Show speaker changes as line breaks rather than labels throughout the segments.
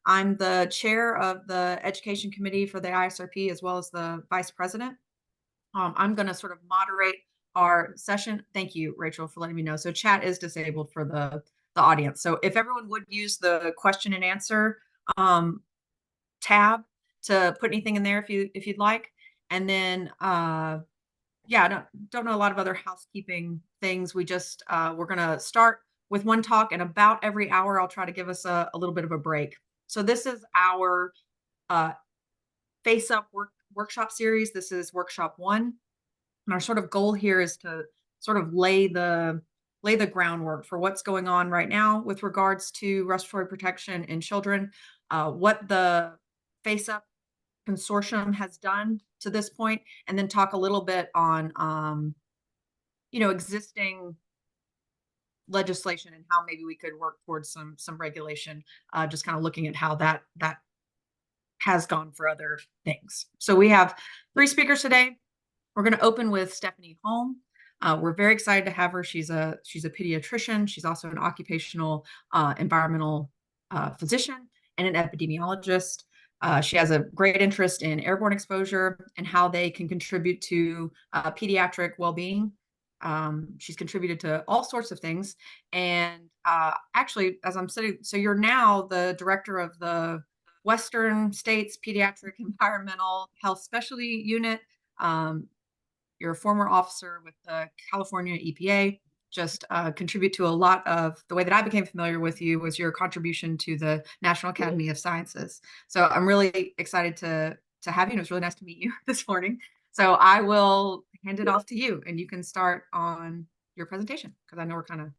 I'm the chair of the education committee for the ISRP as well as the vice president. I'm going to sort of moderate our session. Thank you, Rachel, for letting me know. So chat is disabled for the audience. So if everyone would use the question and answer tab to put anything in there if you'd like. And then yeah, I don't know a lot of other housekeeping things. We're going to start with one talk, and about every hour I'll try to give us a little bit of a break. So this is our Face Up workshop series. This is workshop 1. And our sort of goal here is to sort of lay the groundwork for what's going on right now with regards to respiratory protection in children, what the Face Up consortium has done to this point, and then talk a little bit on existing legislation and how maybe we could work towards some regulation, just kind of looking at how that has gone for other things. So we have 3 speakers today. We're going to open with Stephanie Holm. We're very excited to have her. She's a pediatrician. She's also an occupational environmental physician and an epidemiologist. She has a great interest in airborne exposure and how they can contribute to pediatric well-being. She's contributed to all sorts of things. And actually, as I'm sitting, so you're now the director of the Western States Pediatric Environmental Health Specialty Unit. You're a former officer with the California EPA. Just contribute to a lot of the way that I became familiar with you was your contribution to the National Academy of Sciences. So I'm really excited to have you. And it was really nice to meet you this morning. So I will hand it off to you, and you can start on your presentation because I know we're kind of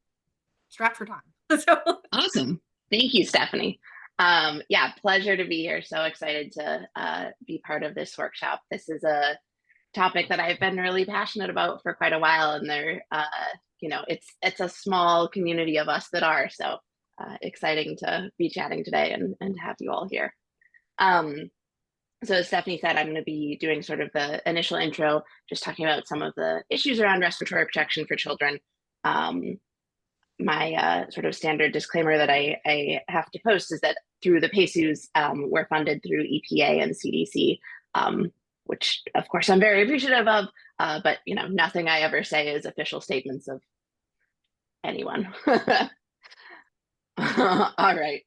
strapped for time. So.
Awesome. Thank you, Stephanie. Yeah, pleasure to be here. So excited to be part of this workshop. This is a topic that I've been really passionate about for quite a while, and it's a small community of us that are, so exciting to be chatting today and have you all here. So as Stephanie said, I'm going to be doing sort of the initial intro, just talking about some of the issues around respiratory protection for children. My sort of standard disclaimer that I have to post is that through the PACEUs, we're funded through EPA and CDC, which of course I'm very appreciative of, but nothing I ever say is official statements of anyone. All right.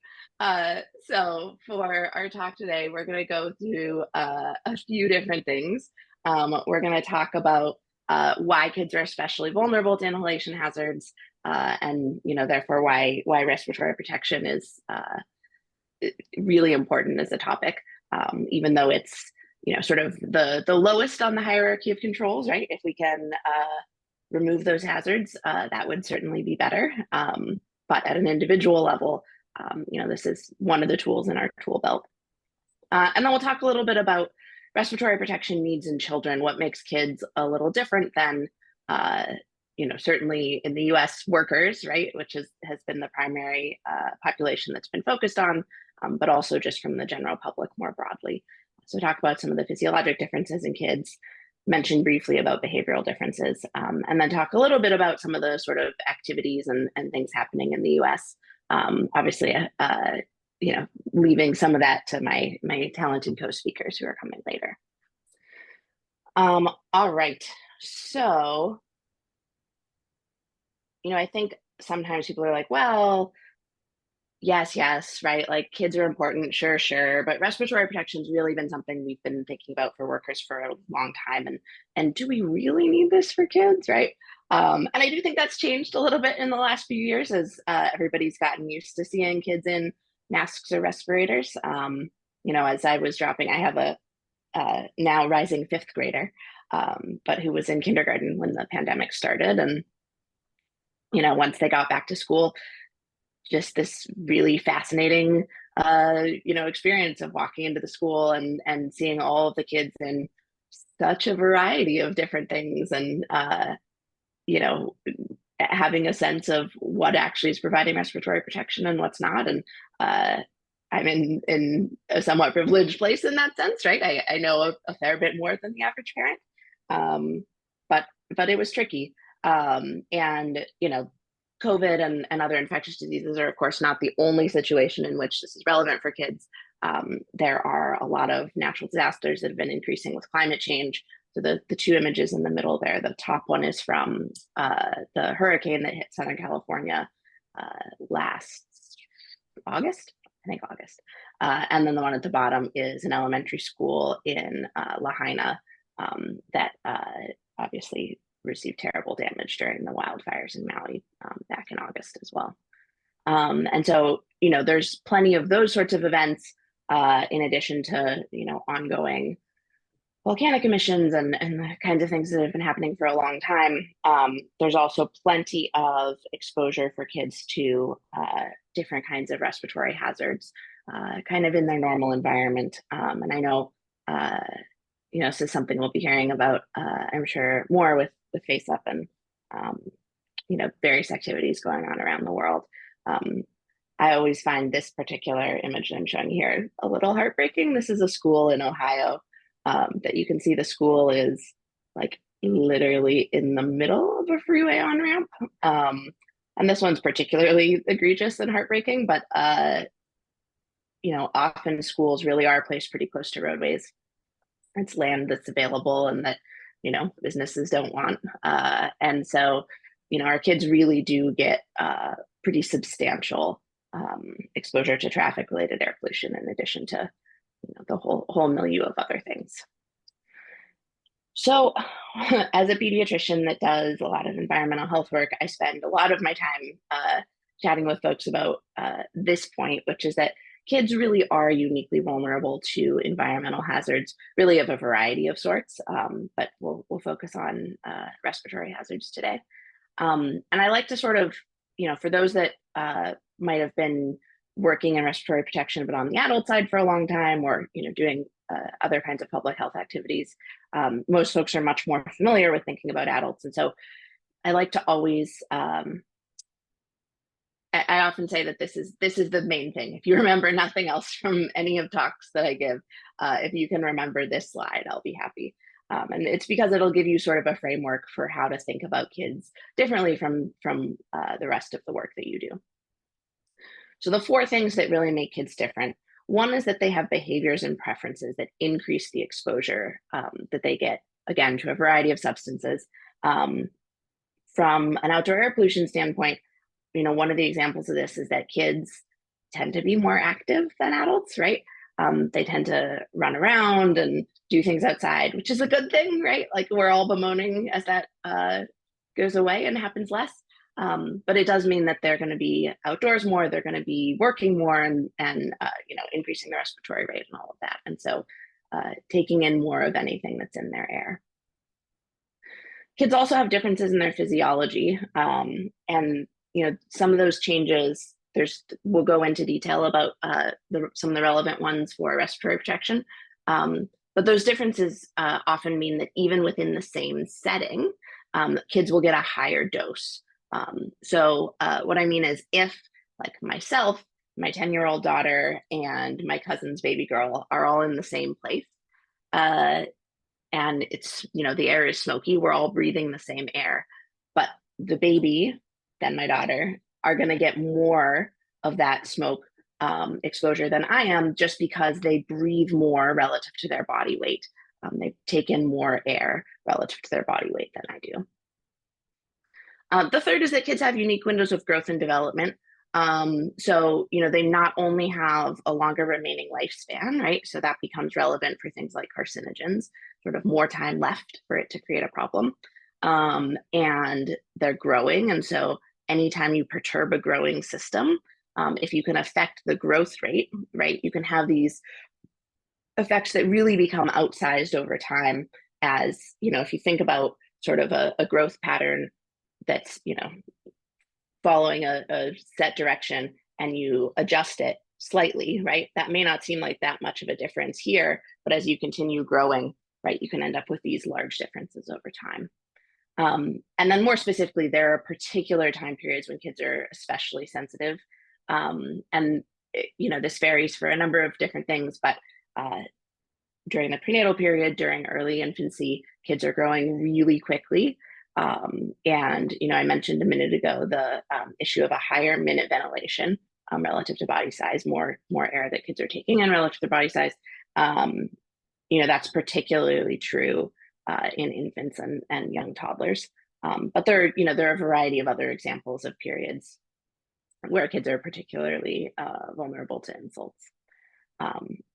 So for our talk today, we're going to go through a few different things. We're going to talk about why kids are especially vulnerable to inhalation hazards, and therefore why respiratory protection is really important as a topic, even though it's sort of the lowest on the hierarchy of controls, right? If we can remove those hazards, that would certainly be better. But at an individual level, this is one of the tools in our tool belt. And then we'll talk a little bit about respiratory protection needs in children, what makes kids a little different than, certainly in the US workers, right, which has been the primary population that's been focused on, but also just from the general public more broadly. So talk about some of the physiologic differences in kids, mention briefly about behavioral differences, and then talk a little bit about some of the sort of activities and things happening in the US. Obviously, leaving some of that to my talented co-speakers who are coming later. All right, so, I think sometimes people are like, well, yes, right, like kids are important, sure, but respiratory protection has really been something we've been thinking about for workers for a long time, and do we really need this for kids, right? And I do think that's changed a little bit in the last few years as everybody's gotten used to seeing kids in masks or respirators. As I was dropping, I have a now rising 5th grader, but who was in kindergarten when the pandemic started, and once they got back to school, just this really fascinating, experience of walking into the school and seeing all of the kids in such a variety of different things, and having a sense of what actually is providing respiratory protection and what's not. And I'm in a somewhat privileged place in that sense, right? I know a fair bit more than the average parent, but it was tricky, and COVID and other infectious diseases are, of course, not the only situation in which this is relevant for kids. There are a lot of natural disasters that have been increasing with climate change. So the two images in the middle there, the top one is from the hurricane that hit Southern California last August, I think August. And then the one at the bottom is an elementary school in Lahaina that obviously received terrible damage during the wildfires in Maui back in August as well. And so, there's plenty of those sorts of events in addition to, ongoing volcanic emissions and the kinds of things that have been happening for a long time. There's also plenty of exposure for kids to different kinds of respiratory hazards, kind of in their normal environment. And I know, this is something we'll be hearing about, I'm sure, more with Face Up and, various activities going on around the world. I always find this particular image that I'm showing here a little heartbreaking. This is a school in Ohio that you can see the school is like literally in the middle of a freeway on-ramp. And this one's particularly egregious and heartbreaking, but often schools really are placed pretty close to roadways. It's land that's available and that, businesses don't want. And so, our kids really do get pretty substantial exposure to traffic-related air pollution in addition to the whole milieu of other things. So as a pediatrician that does a lot of environmental health work, I spend a lot of my time chatting with folks about this point, which is that kids really are uniquely vulnerable to environmental hazards, really of a variety of sorts, but we'll focus on respiratory hazards today. And I like to sort of, for those that might have been working in respiratory protection, but on the adult side for a long time, or doing other kinds of public health activities, most folks are much more familiar with thinking about adults. And so I like to always, I often say that this is the main thing. If you remember nothing else from any of talks that I give, if you can remember this slide, I'll be happy. And it's because it'll give you sort of a framework for how to think about kids differently from the rest of the work that you do. So the four things that really make kids different, one is that they have behaviors and preferences that increase the exposure that they get, again, to a variety of substances. From an outdoor air pollution standpoint, one of the examples of this is that kids tend to be more active than adults, right? They tend to run around and do things outside, which is a good thing, right? Like we're all bemoaning as that goes away and happens less. But it does mean that they're going to be outdoors more, they're going to be working more and increasing their respiratory rate and all of that. And so taking in more of anything that's in their air. Kids also have differences in their physiology. And some of those changes, we'll go into detail about some of the relevant ones for respiratory protection. But those differences often mean that even within the same setting, kids will get a higher dose. So what I mean is if, like myself, my 10-year-old daughter and my cousin's baby girl are all in the same place, and it's, the air is smoky, we're all breathing the same air, but the baby, then my daughter, are going to get more of that smoke exposure than I am, just because they breathe more relative to their body weight. They take in more air relative to their body weight than I do. The third is that kids have unique windows of growth and development. So, they not only have a longer remaining lifespan, right? So that becomes relevant for things like carcinogens, sort of more time left for it to create a problem. And they're growing. And so anytime you perturb a growing system, if you can affect the growth rate, right, you can have these effects that really become outsized over time as, if you think about sort of a growth pattern that's, following a set direction and you adjust it slightly, right? That may not seem like that much of a difference here, but as you continue growing, right, you can end up with these large differences over time. And then more specifically, there are particular time periods when kids are especially sensitive. And, this varies for a number of different things, but during the prenatal period, during early infancy, kids are growing really quickly. And, I mentioned a minute ago the issue of a higher minute ventilation relative to body size, more air that kids are taking in relative to body size. That's particularly true in infants and young toddlers. But there are a variety of other examples of periods where kids are particularly vulnerable to insults.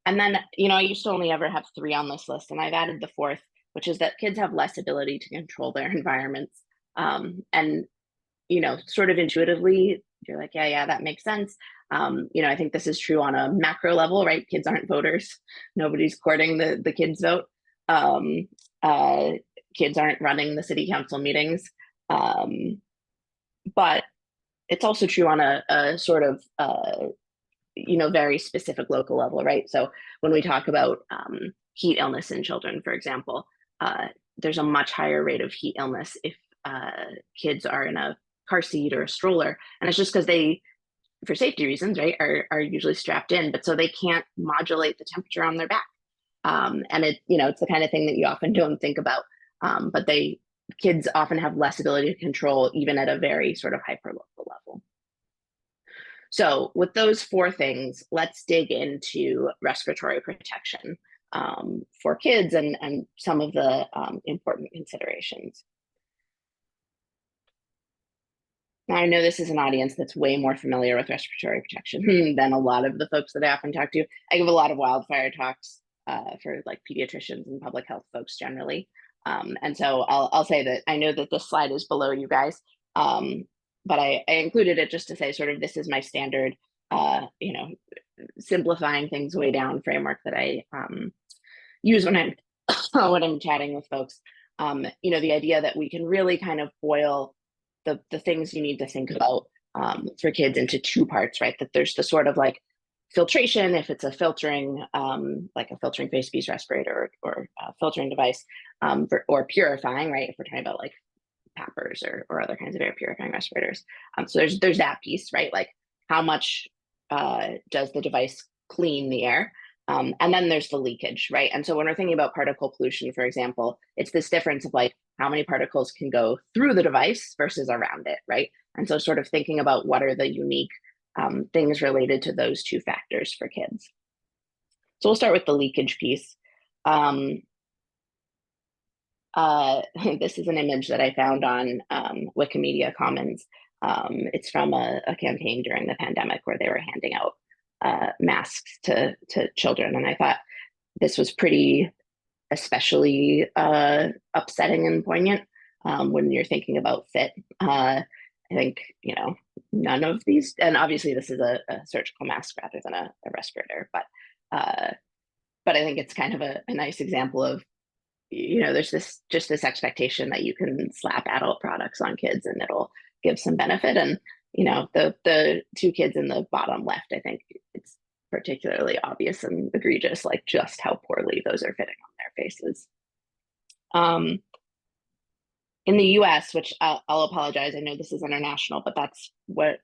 And then, I used to only ever have 3 on this list, and I've added the 4th, which is that kids have less ability to control their environments. And, sort of intuitively, you're like, yeah, that makes sense. I think this is true on a macro level, right? Kids aren't voters. Nobody's courting the kids' vote. Kids aren't running the city council meetings. But it's also true on a sort of, very specific local level, right? So when we talk about heat illness in children, for example, there's a much higher rate of heat illness if kids are in a car seat or a stroller. And it's just because they, for safety reasons, right, are usually strapped in, but so they can't modulate the temperature on their back. And it's the kind of thing that you often don't think about. But kids often have less ability to control even at a very sort of hyper local level. So with those 4 things, let's dig into respiratory protection for kids and some of the important considerations. Now, I know this is an audience that's way more familiar with respiratory protection than a lot of the folks that I often talk to. I give a lot of wildfire talks for like pediatricians and public health folks generally. And so I'll say that I know that this slide is below you guys, but I included it just to say sort of this is my standard, simplifying things way down framework that I use when I'm when I'm chatting with folks. The idea that we can really kind of boil the things you need to think about for kids into 2 parts, right? That there's the sort of like filtration, if it's a filtering, like a filtering face piece respirator or filtering device, or purifying, right? If we're talking about like PAPRs or other kinds of air purifying respirators. So there's that piece, right? Like how much does the device clean the air? And then there's the leakage, right? And so when we're thinking about particle pollution, for example, it's this difference of like how many particles can go through the device versus around it, right? And so sort of thinking about what are the unique things related to those 2 factors for kids. So we'll start with the leakage piece. This is an image that I found on Wikimedia Commons. It's from a campaign during the pandemic where they were handing out masks to children. And I thought this was pretty especially upsetting and poignant when you're thinking about fit. I think, none of these, and obviously this is a surgical mask rather than a respirator, but I think it's kind of a nice example of, there's this expectation that you can slap adult products on kids and it'll give some benefit. And, the 2 kids in the bottom left, I think it's particularly obvious and egregious, like just how poorly those are fitting on their faces. In the US, which I'll apologize, I know this is international, but that's where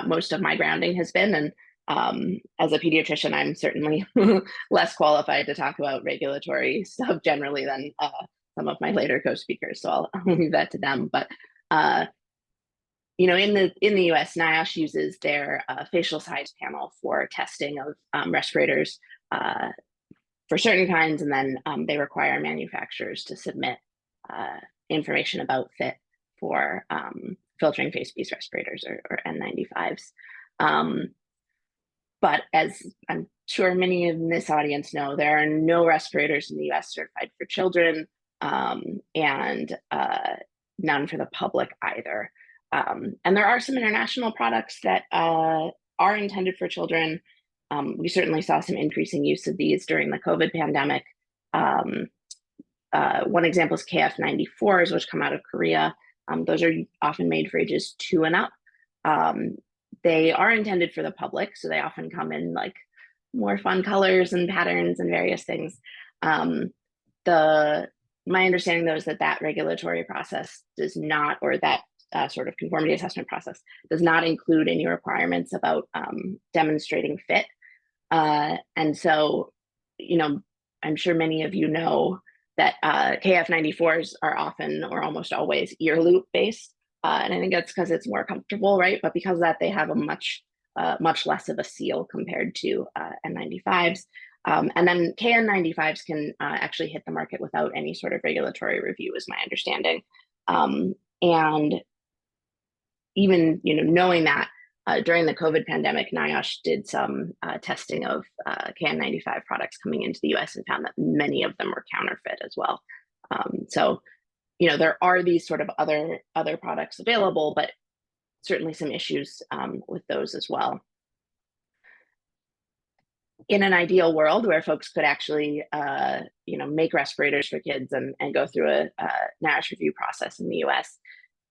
most of my grounding has been. And as a pediatrician, I'm certainly less qualified to talk about regulatory stuff generally than some of my later co-speakers. So I'll leave that to them. But in the US, NIOSH uses their facial size panel for testing of respirators for certain kinds, and then they require manufacturers to submit information about fit for filtering face piece respirators or N95s. But as I'm sure many in this audience know, there are no respirators in the US certified for children, and none for the public either. And there are some international products that are intended for children. We certainly saw some increasing use of these during the COVID pandemic. One example is KF94s, which come out of Korea. Those are often made for ages 2 and up. They are intended for the public, so they often come in like more fun colors and patterns and various things. My understanding, though, is that regulatory process does not, or that sort of conformity assessment process does not include any requirements about demonstrating fit. And so, I'm sure many of you know that KF94s are often or almost always ear loop based. And I think that's because it's more comfortable, right? But because of that, they have a much less of a seal compared to N95s. And then KN95s can actually hit the market without any sort of regulatory review, is my understanding. And even knowing that, during the COVID pandemic, NIOSH did some testing of KN95 products coming into the US and found that many of them were counterfeit as well. So, there are these sort of other products available, but certainly some issues with those as well. In an ideal world where folks could actually, make respirators for kids and go through a NIOSH review process in the US,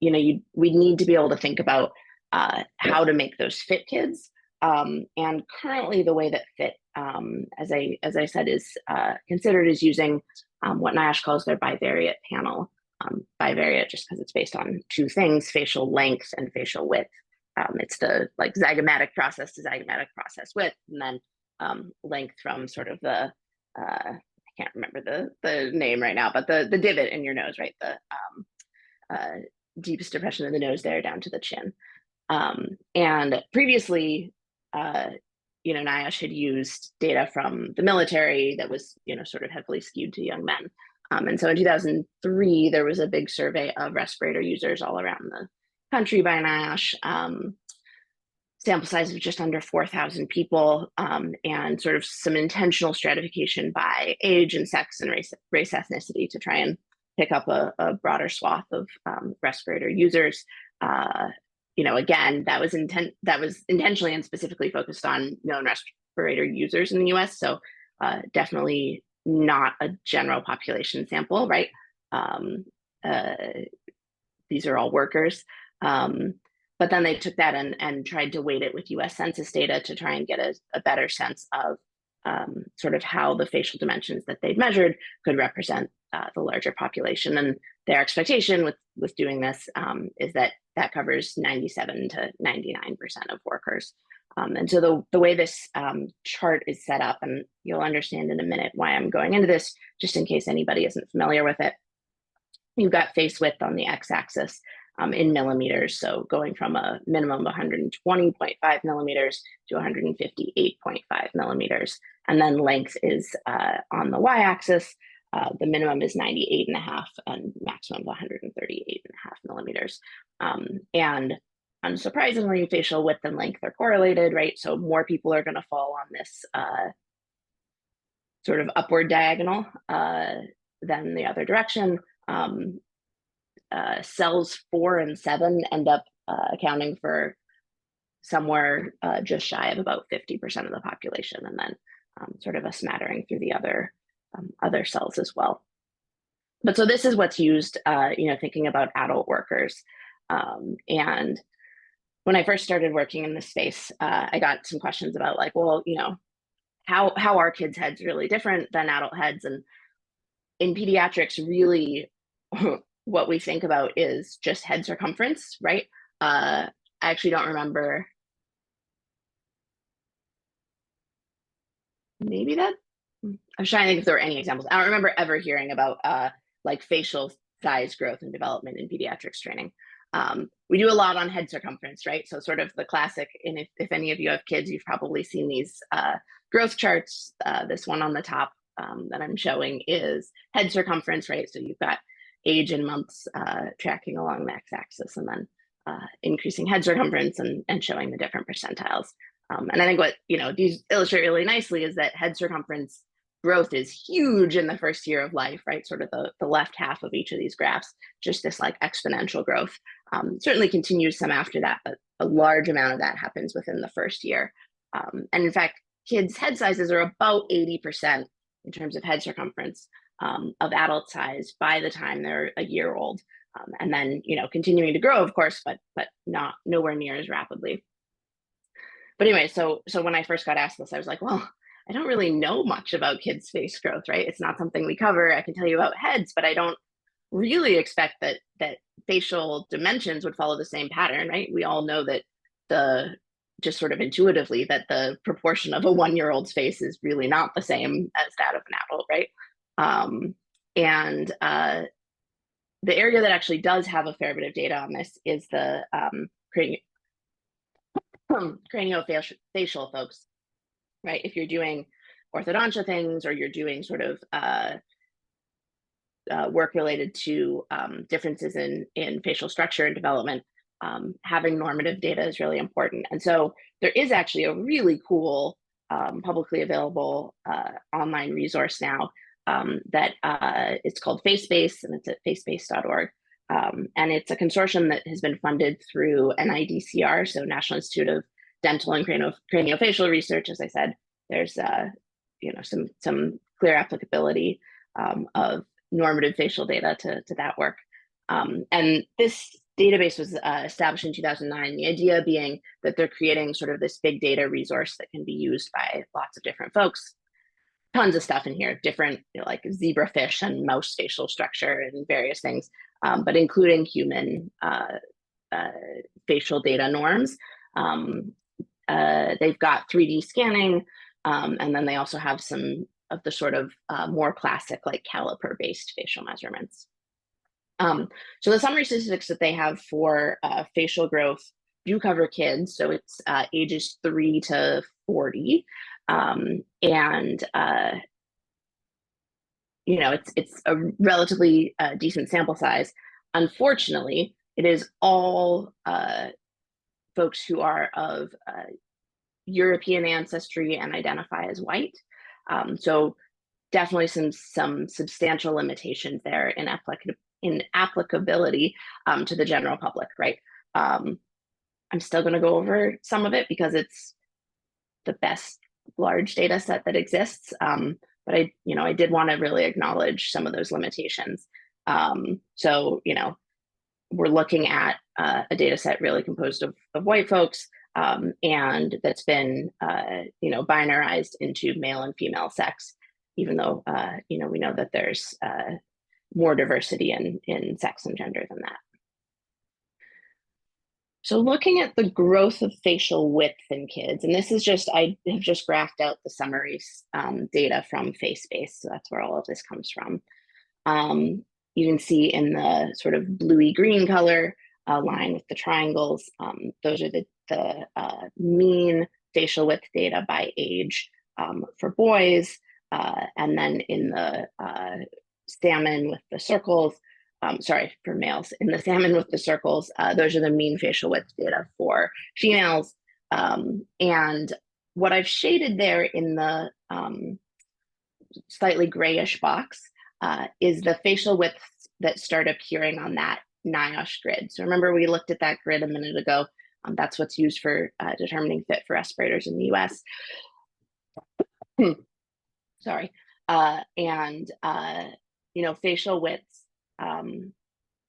we'd need to be able to think about how to make those fit kids. And currently the way that fit, as I said, is considered as using what NIOSH calls their bivariate panel. Bivariate just because it's based on two things: facial length and facial width. It's the zygomatic process to zygomatic process width, and then length from sort of the I can't remember the name right now, but the divot in your nose, right? The deepest depression of the nose there down to the chin. And previously, NIOSH had used data from the military that was, sort of heavily skewed to young men. And so in 2003, there was a big survey of respirator users all around the country by NIOSH. Sample size of just under 4,000 people, and sort of some intentional stratification by age and sex and race ethnicity to try and pick up a broader swath of respirator users. Again, that was intentionally and specifically focused on known respirator users in the US. So definitely not a general population sample, right? These are all workers. But then they took that and tried to weight it with US Census data to try and get a better sense of sort of how the facial dimensions that they'd measured could represent the larger population. And their expectation with doing this is that covers 97 to 99% of workers. And so the way this chart is set up, and you'll understand in a minute why I'm going into this, just in case anybody isn't familiar with it. You've got face width on the x-axis in millimeters, so going from a minimum of 120.5 millimeters to 158.5 millimeters. And then length is on the y-axis. The minimum is 98.5 and maximum of 138.5 millimeters. And unsurprisingly, facial width and length are correlated, right? So more people are going to fall on this sort of upward diagonal than the other direction. Cells 4 and 7 end up accounting for somewhere just shy of about 50% of the population, and then sort of a smattering through the other cells as well. But so this is what's used, thinking about adult workers. And when I first started working in this space, I got some questions about how are kids' heads really different than adult heads? And in pediatrics, really, what we think about is just head circumference, right? I actually don't remember. Maybe that. I was trying to think if there were any examples. I don't remember ever hearing about facial size growth and development in pediatrics training. We do a lot on head circumference, right? So sort of the classic, and if any of you have kids, you've probably seen these growth charts. This one on the top that I'm showing is head circumference, right? So you've got age and months tracking along the x-axis, and then increasing head circumference and showing the different percentiles. And I think what these illustrate really nicely is that head circumference growth is huge in the first year of life, right? Sort of the left half of each of these graphs, just this exponential growth. Certainly continues some after that, but a large amount of that happens within the first year. And in fact, kids' head sizes are about 80% in terms of head circumference of adult size by the time they're a year old. And then, continuing to grow, of course, but not nowhere near as rapidly. But anyway, so when I first got asked this, I was like, well, I don't really know much about kids' face growth, right? It's not something we cover. I can tell you about heads, but I don't really expect that facial dimensions would follow the same pattern, right? We all know that just sort of intuitively that the proportion of a 1-year-old's face is really not the same as that of an adult, right? And the area that actually does have a fair bit of data on this is the craniofacial folks, right? If you're doing orthodontia things, or you're doing sort of work related to differences in facial structure and development, having normative data is really important. And so there is actually a really cool publicly available online resource now that it's called FaceBase, and it's at facebase.org. And it's a consortium that has been funded through NIDCR, so National Institute of Dental and Craniofacial Research. As I said, there's some clear applicability of normative facial data to that work. And this database was established in 2009, the idea being that they're creating sort of this big data resource that can be used by lots of different folks. Tons of stuff in here, different, like zebrafish and mouse facial structure and various things, but including human facial data norms. They've got 3D scanning, and then they also have some of the sort of more classic, like caliper-based facial measurements. So the summary statistics that they have for facial growth do cover kids, so it's ages 3 to 40, and it's a relatively decent sample size. Unfortunately, it is all folks who are of European ancestry and identify as white. So definitely some substantial limitations there in applicability to the general public, right? I'm still going to go over some of it because it's the best large data set that exists. But I did want to really acknowledge some of those limitations. So, we're looking at a data set really composed of white folks, and that's been, binarized into male and female sex, even though, we know that there's more diversity in sex and gender than that. So looking at the growth of facial width in kids, and this is I have just graphed out the summaries data from FaceBase, so that's where all of this comes from. You can see in the sort of bluey green color line with the triangles, those are the mean facial width data by age for boys, and then in the salmon with the circles, for males, in the salmon with the circles, those are the mean facial width data for females. And what I've shaded there in the slightly grayish box is the facial widths that start appearing on that NIOSH grid. So remember, we looked at that grid a minute ago. That's what's used for determining fit for respirators in the US. Sorry. Facial widths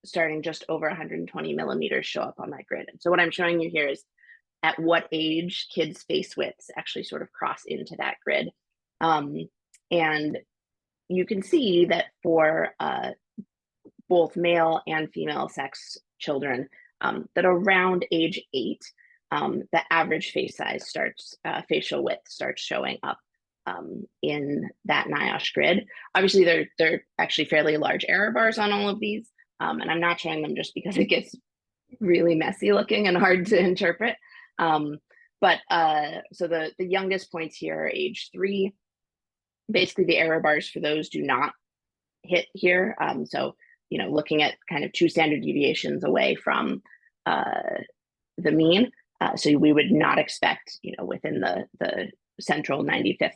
starting just over 120 millimeters show up on that grid. And so what I'm showing you here is at what age kids' face widths actually sort of cross into that grid. And you can see that for both male and female sex children, that around age 8, the average face size facial width starts showing up in that NIOSH grid. Obviously, they're actually fairly large error bars on all of these, and I'm not showing them just because it gets really messy looking and hard to interpret. So the youngest points here are age 3. Basically, the error bars for those do not hit here. So looking at kind of 2 standard deviations away from the mean. So we would not expect, within the central 95%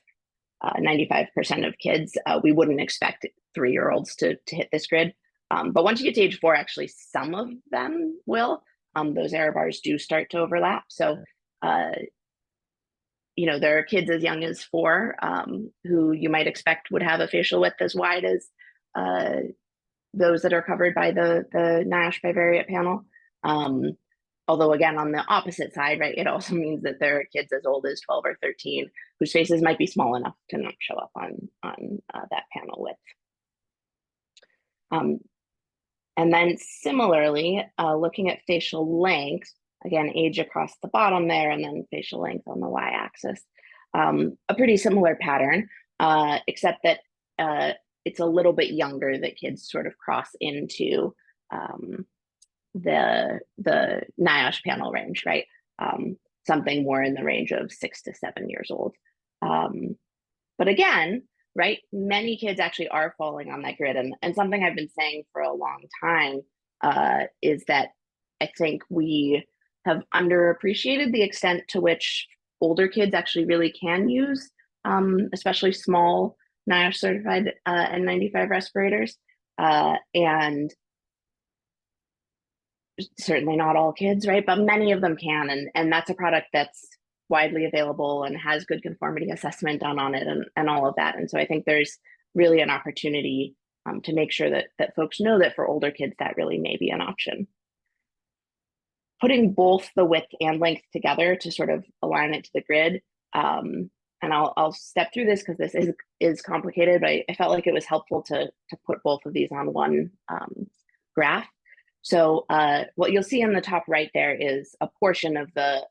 of kids, we wouldn't expect 3-year-olds to hit this grid. But once you get to age 4, actually some of them will. Those error bars do start to overlap. So, there are kids as young as 4 who you might expect would have a facial width as wide as those that are covered by the NIOSH bivariate panel. Although again, on the opposite side, right, it also means that there are kids as old as 12 or 13 whose faces might be small enough to not show up on that panel width. And then similarly, looking at facial length, again, age across the bottom there, and then facial length on the y-axis. A pretty similar pattern, except that it's a little bit younger that kids sort of cross into the NIOSH panel range, right? Something more in the range of 6 to 7 years old. But again, right, many kids actually are falling on that grid. And something I've been saying for a long time is that I think we have underappreciated the extent to which older kids actually really can use, especially small NIOSH certified N95 respirators. And certainly not all kids, right? But many of them can. And that's a product that's widely available and has good conformity assessment done on it and all of that. And so I think there's really an opportunity to make sure that folks know that for older kids, that really may be an option. Putting both the width and length together to sort of align it to the grid. And I'll step through this because this is complicated, but I felt like it was helpful to put both of these on one graph. So what you'll see in the top right there is a portion of the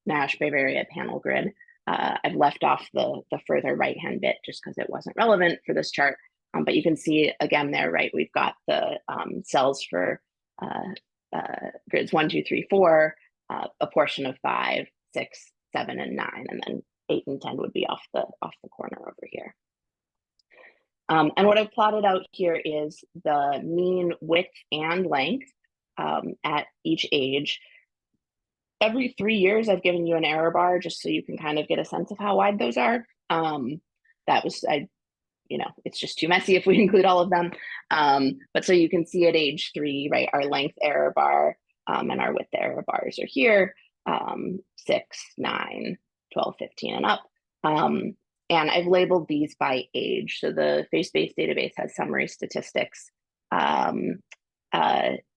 NIOSH Bavaria panel grid. I've left off the further right-hand bit just because it wasn't relevant for this chart. But you can see again there, right, we've got the cells for grids 1, 2, 3, 4, a portion of 5, 6, 7, and 9, and then 8 and 10 would be off the corner over here. And what I've plotted out here is the mean width and length at each age. Every 3 years, I've given you an error bar just so you can kind of get a sense of how wide those are. It's just too messy if we include all of them. But so you can see at age 3, right, our length error bar and our width error bars are here, 6, 9, 12, 15, and up. And I've labeled these by age. So the face-based database has summary statistics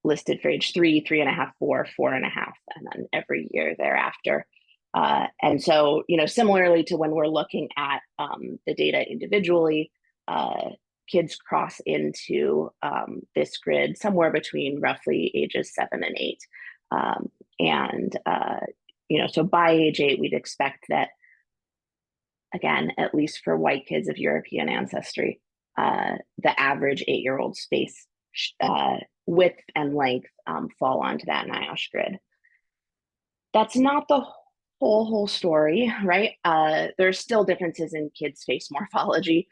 listed for age 3, 3.5, 4, 4.5, and then every year thereafter. And so, similarly to when we're looking at the data individually, kids cross into this grid somewhere between roughly ages 7 and 8. So by age 8, we'd expect that, again, at least for white kids of European ancestry, the average 8-year-old's face width and length fall onto that NIOSH grid. That's not the whole story, right? There's still differences in kids' face morphology,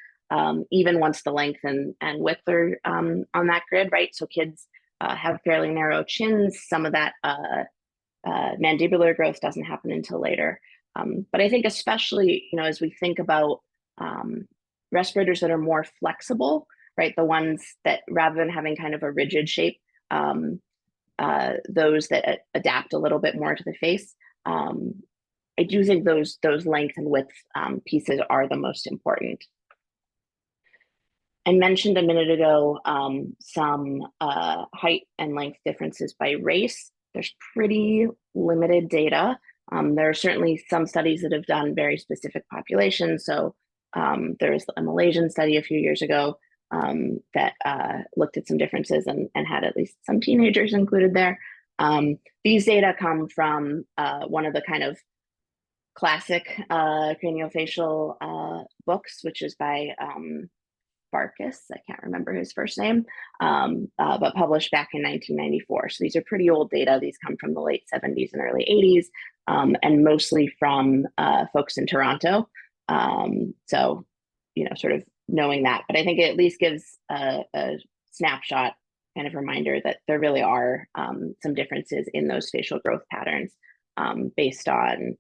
even once the length and width are on that grid, right? So kids have fairly narrow chins. Some of that mandibular growth doesn't happen until later. But I think especially, as we think about respirators that are more flexible, right? The ones that rather than having kind of a rigid shape, those that adapt a little bit more to the face. I do think those length and width pieces are the most important. I mentioned a minute ago some height and length differences by race. There's pretty limited data. There are certainly some studies that have done very specific populations. So there was a Malaysian study a few years ago that looked at some differences and had at least some teenagers included there. These data come from one of the kind of classic craniofacial books, which is by Farkas, I can't remember his first name, but published back in 1994. So these are pretty old data. These come from the late 70s and early 80s, and mostly from folks in Toronto. So, sort of knowing that, but I think it at least gives a snapshot kind of reminder that there really are some differences in those facial growth patterns based on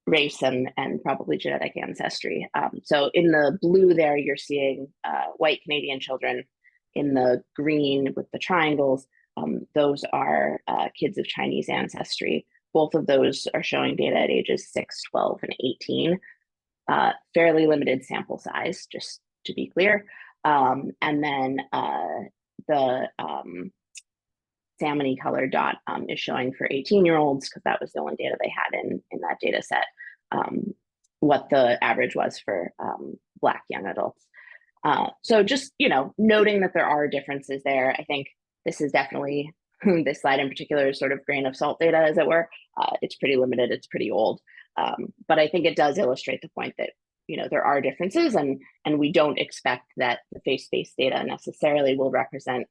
race and probably genetic ancestry. So in the blue there, you're seeing white Canadian children. In the green with the triangles, those are kids of Chinese ancestry. Both of those are showing data at ages 6, 12, and 18. Fairly limited sample size, just to be clear. And then the salmon-y color dot is showing for 18-year-olds, because that was the only data they had in that data set, what the average was for Black young adults. So just, noting that there are differences there. I think this is definitely, this slide in particular is sort of grain of salt data, as it were. It's pretty limited, it's pretty old. But I think it does illustrate the point that, there are differences, and we don't expect that the face-based data necessarily will represent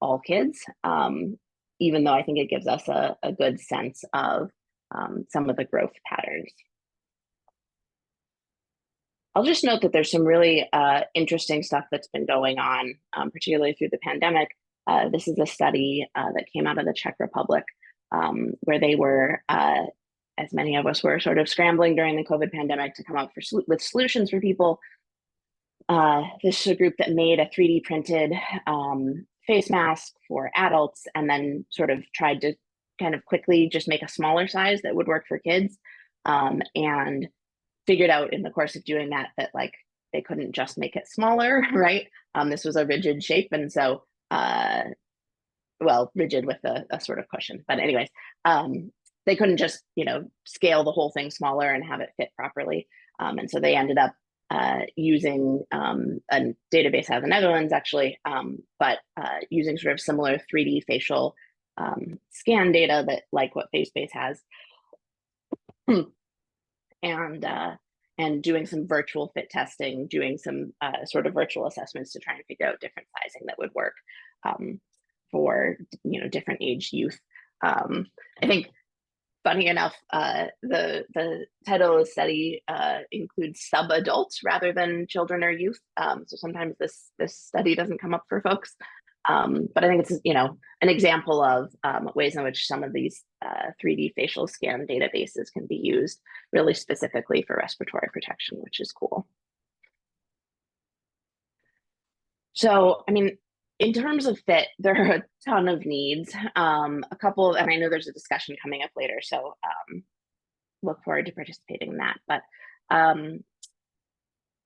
all kids, even though I think it gives us a good sense of some of the growth patterns. I'll just note that there's some really interesting stuff that's been going on, particularly through the pandemic. This is a study that came out of the Czech Republic, where they were, as many of us were, sort of scrambling during the COVID pandemic to come up with solutions for people. This is a group that made a 3D printed face mask for adults, and then sort of tried to kind of quickly just make a smaller size that would work for kids, and figured out in the course of doing that like they couldn't just make it smaller, right? This was a rigid shape, and so well, rigid with a sort of cushion, but anyways, they couldn't just scale the whole thing smaller and have it fit properly, and so they ended up using a database out of the Netherlands, actually, but using sort of similar 3D facial scan data that like what FaceBase has, and doing some virtual fit testing, doing some sort of virtual assessments to try and figure out different sizing that would work for different age youth. I think, funny enough, the title of the study includes sub-adults rather than children or youth. So sometimes this study doesn't come up for folks. But I think it's an example of ways in which some of these 3D facial scan databases can be used really specifically for respiratory protection, which is cool. So, I mean, in terms of fit, there are a ton of needs. A couple, and I know there's a discussion coming up later, so look forward to participating in that. But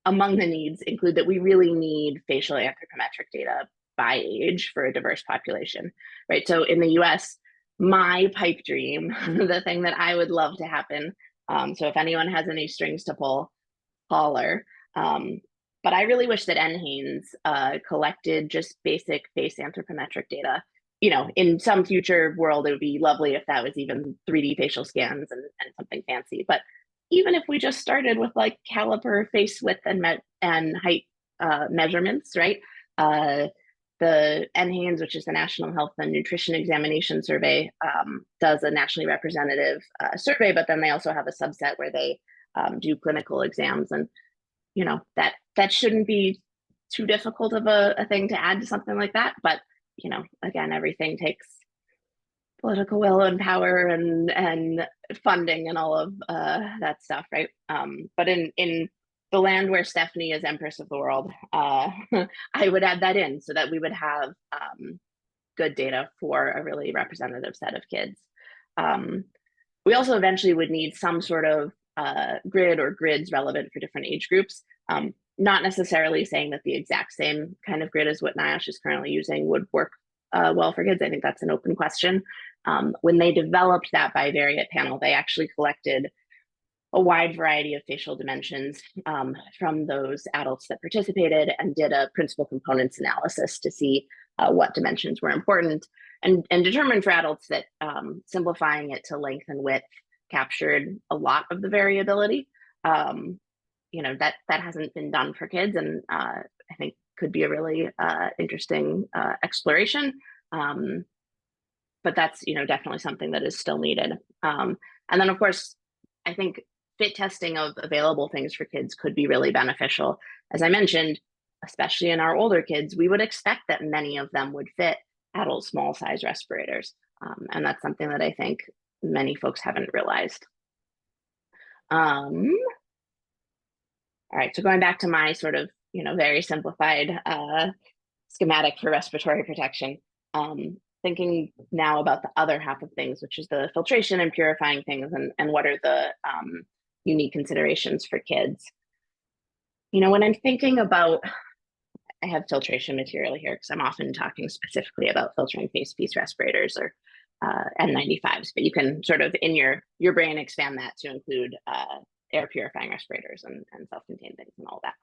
among the needs include that we really need facial anthropometric data by age for a diverse population, right? So in the US, my pipe dream, the thing that I would love to happen, so if anyone has any strings to pull, holler. But I really wish that NHANES collected just basic face anthropometric data. In some future world, it would be lovely if that was even 3D facial scans and something fancy. But even if we just started with like caliper face width and height measurements, right? The NHANES, which is the National Health and Nutrition Examination Survey, does a nationally representative survey, but then they also have a subset where they do clinical exams, and that shouldn't be too difficult of a thing to add to something like that. But again, everything takes political will and power and funding and all of that stuff, right? But in the land where Stephanie is Empress of the world, I would add that in so that we would have good data for a really representative set of kids. We also eventually would need some sort of grid or grids relevant for different age groups. Not necessarily saying that the exact same kind of grid as what NIOSH is currently using would work well for kids. I think that's an open question. When they developed that bivariate panel, they actually collected a wide variety of facial dimensions from those adults that participated and did a principal components analysis to see what dimensions were important, and determined for adults that simplifying it to length and width captured a lot of the variability. That hasn't been done for kids, and I think could be a really interesting exploration. But that's definitely something that is still needed. And then of course, I think fit testing of available things for kids could be really beneficial. As I mentioned, especially in our older kids, we would expect that many of them would fit adult small size respirators. And that's something that I think many folks haven't realized. All right, so going back to my sort of, very simplified schematic for respiratory protection, thinking now about the other half of things, which is the filtration and purifying things, and what are the unique considerations for kids. When I'm thinking about, I have filtration material here because I'm often talking specifically about filtering face piece respirators or N95s, but you can sort of in your brain expand that to include air purifying respirators and self-contained things and all that.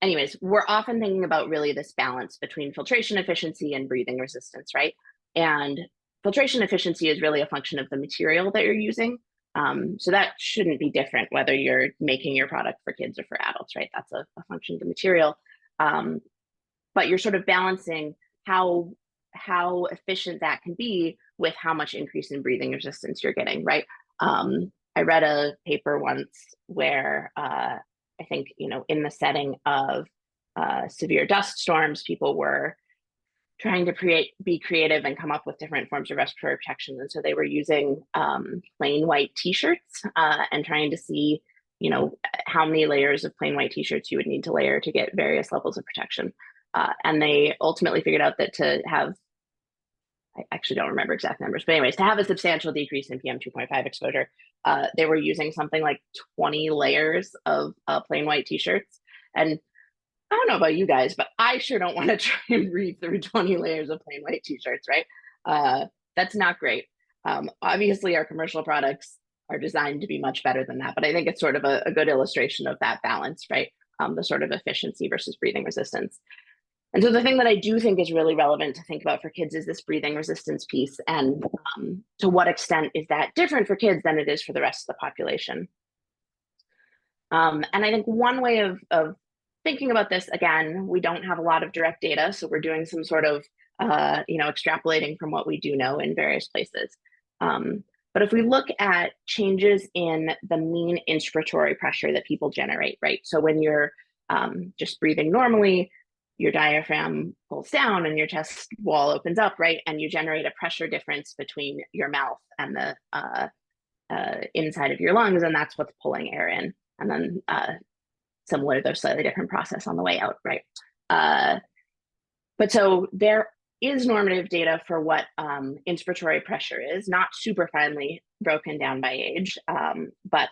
Anyways, we're often thinking about really this balance between filtration efficiency and breathing resistance, right? And filtration efficiency is really a function of the material that you're using. So that shouldn't be different whether you're making your product for kids or for adults, right? That's a function of the material. But you're sort of balancing how efficient that can be with how much increase in breathing resistance you're getting, right? I read a paper once where I think, in the setting of severe dust storms, people were trying to be creative and come up with different forms of respiratory protection. And so they were using plain white t-shirts and trying to see, how many layers of plain white t-shirts you would need to layer to get various levels of protection. And they ultimately figured out that to have, I actually don't remember exact numbers, but anyways, to have a substantial decrease in PM 2.5 exposure, they were using something like 20 layers of plain white t-shirts. And I don't know about you guys, but I sure don't want to try and breathe through 20 layers of plain white t-shirts, right? That's not great. Obviously, our commercial products are designed to be much better than that, but I think it's sort of a good illustration of that balance, right? The sort of efficiency versus breathing resistance. And so the thing that I do think is really relevant to think about for kids is this breathing resistance piece, and to what extent is that different for kids than it is for the rest of the population. And I think one way of thinking about this, again, we don't have a lot of direct data, so we're doing some sort of extrapolating from what we do know in various places. But if we look at changes in the mean inspiratory pressure that people generate, right? So when you're just breathing normally, your diaphragm pulls down and your chest wall opens up, right? And you generate a pressure difference between your mouth and the inside of your lungs, and that's what's pulling air in. And then similar, though slightly different process on the way out, right? But so there is normative data for what inspiratory pressure is, not super finely broken down by age, but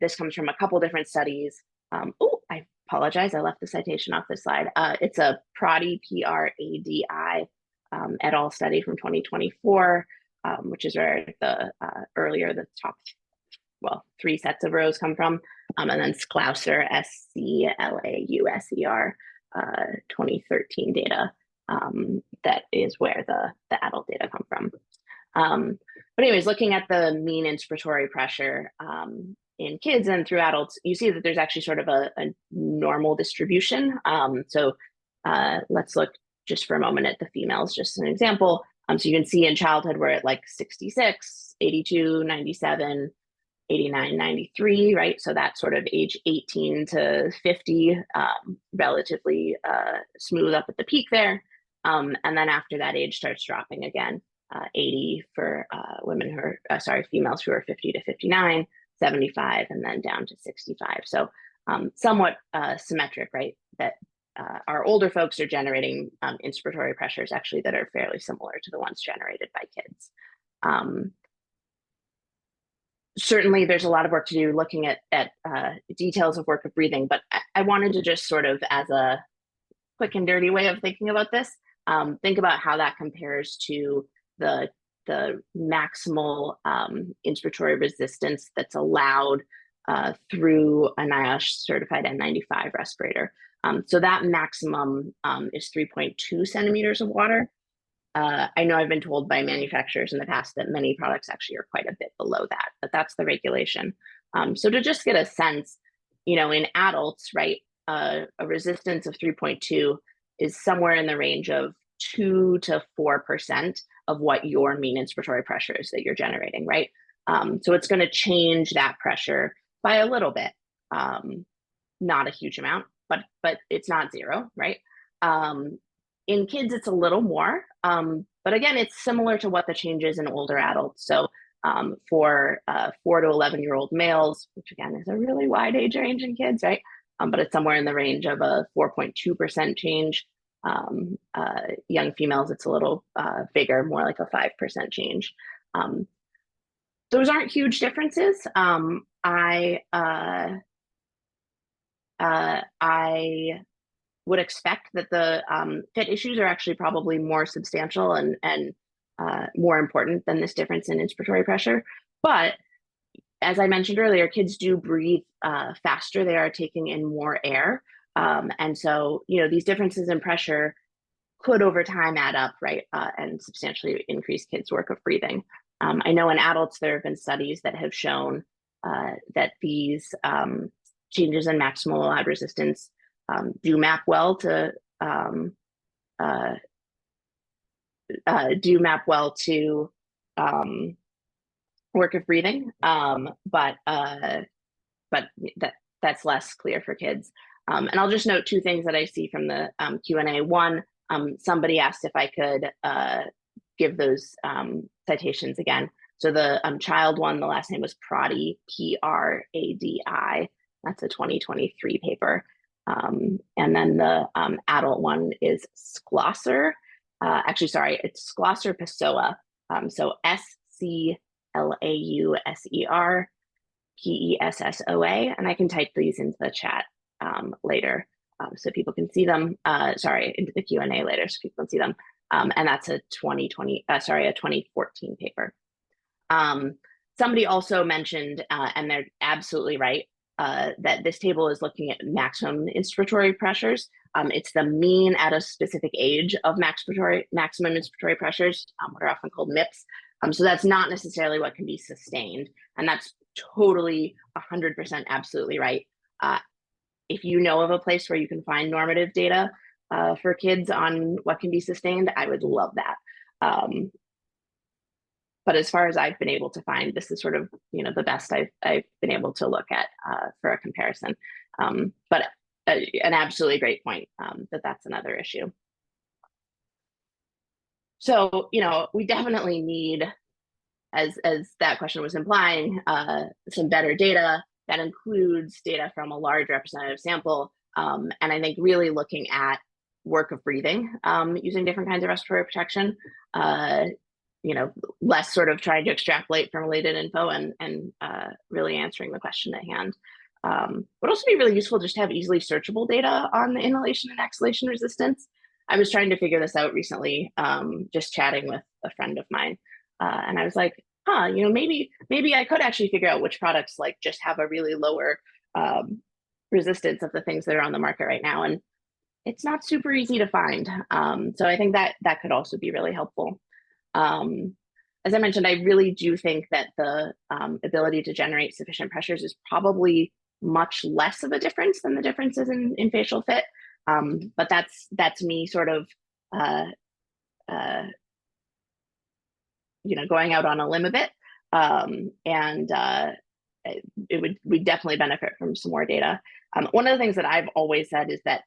this comes from a couple different studies. Oh, I apologize, I left the citation off this slide. It's a Pradi, P-R-A-D-I, et al. Study from 2024, which is where the top, three sets of rows come from, and then Schlauser, S-C-L-A-U-S-E-R, 2013 data. That is where the adult data come from. But anyways, looking at the mean inspiratory pressure in kids and through adults, you see that there's actually sort of a normal distribution. So let's look just for a moment at the females, just an example. So you can see in childhood, we're at like 66, 82, 97, 89, 93, right? So that's sort of age 18 to 50, relatively smooth up at the peak there. And then after that age starts dropping again, 80 for females who are 50 to 59, 75, and then down to 65. So somewhat symmetric, right? That our older folks are generating inspiratory pressures actually that are fairly similar to the ones generated by kids. Certainly there's a lot of work to do looking at details of work of breathing, but I wanted to just sort of, as a quick and dirty way of thinking about this, think about how that compares to the maximal inspiratory resistance that's allowed through a NIOSH certified N95 respirator. So that maximum is 3.2 centimeters of water. I know I've been told by manufacturers in the past that many products actually are quite a bit below that, but that's the regulation. So to just get a sense, in adults, right, a resistance of 3.2 is somewhere in the range of 2 to 4% of what your mean inspiratory pressure is that you're generating, right? So it's going to change that pressure by a little bit, not a huge amount, but it's not zero, right? In kids, it's a little more, but again, it's similar to what the change is in older adults. So for 4 to 11-year-old males, which again is a really wide age range in kids, right? But it's somewhere in the range of a 4.2% change. Young females, it's a little bigger, more like a 5% change. Those aren't huge differences. I would expect that the fit issues are actually probably more substantial and more important than this difference in inspiratory pressure. But as I mentioned earlier, kids do breathe faster. They are taking in more air. And so, these differences in pressure could over time add up, right? And substantially increase kids' work of breathing. I know in adults, there have been studies that have shown that these changes in maximal allowed resistance do map well to uh, work of breathing, but that's less clear for kids. And I'll just note two things that I see from the Q&A. One, somebody asked if I could give those citations again. So the child one, the last name was Pradi, Pradi. That's a 2023 paper. And then the adult one is Schlosser. Actually, sorry, it's Schlosser Pessoa. So Sclauser Pessoa, and I can type these into the chat later so people can see them. Sorry, into the Q&A later so people can see them. And that's a 2014 paper. Somebody also mentioned, and they're absolutely right, that this table is looking at maximum inspiratory pressures. It's the mean at a specific age of maximum inspiratory pressures, what are often called MIPS. So that's not necessarily what can be sustained. And that's totally 100% absolutely right. If you know of a place where you can find normative data for kids on what can be sustained, I would love that. But as far as I've been able to find, this is sort of the best I've been able to look at for a comparison. But an absolutely great point that's another issue. So we definitely need, as that question was implying, some better data that includes data from a large representative sample. And I think really looking at work of breathing using different kinds of respiratory protection, less sort of trying to extrapolate from related info and really answering the question at hand. Would also be really useful just to have easily searchable data on the inhalation and exhalation resistance. I was trying to figure this out recently, just chatting with a friend of mine. And I was like, maybe I could actually figure out which products like just have a really lower resistance of the things that are on the market right now. And it's not super easy to find. So I think that could also be really helpful. As I mentioned, I really do think that the ability to generate sufficient pressures is probably much less of a difference than the differences in facial fit. But that's me sort of going out on a limb a bit, and we'd definitely benefit from some more data. One of the things that I've always said is that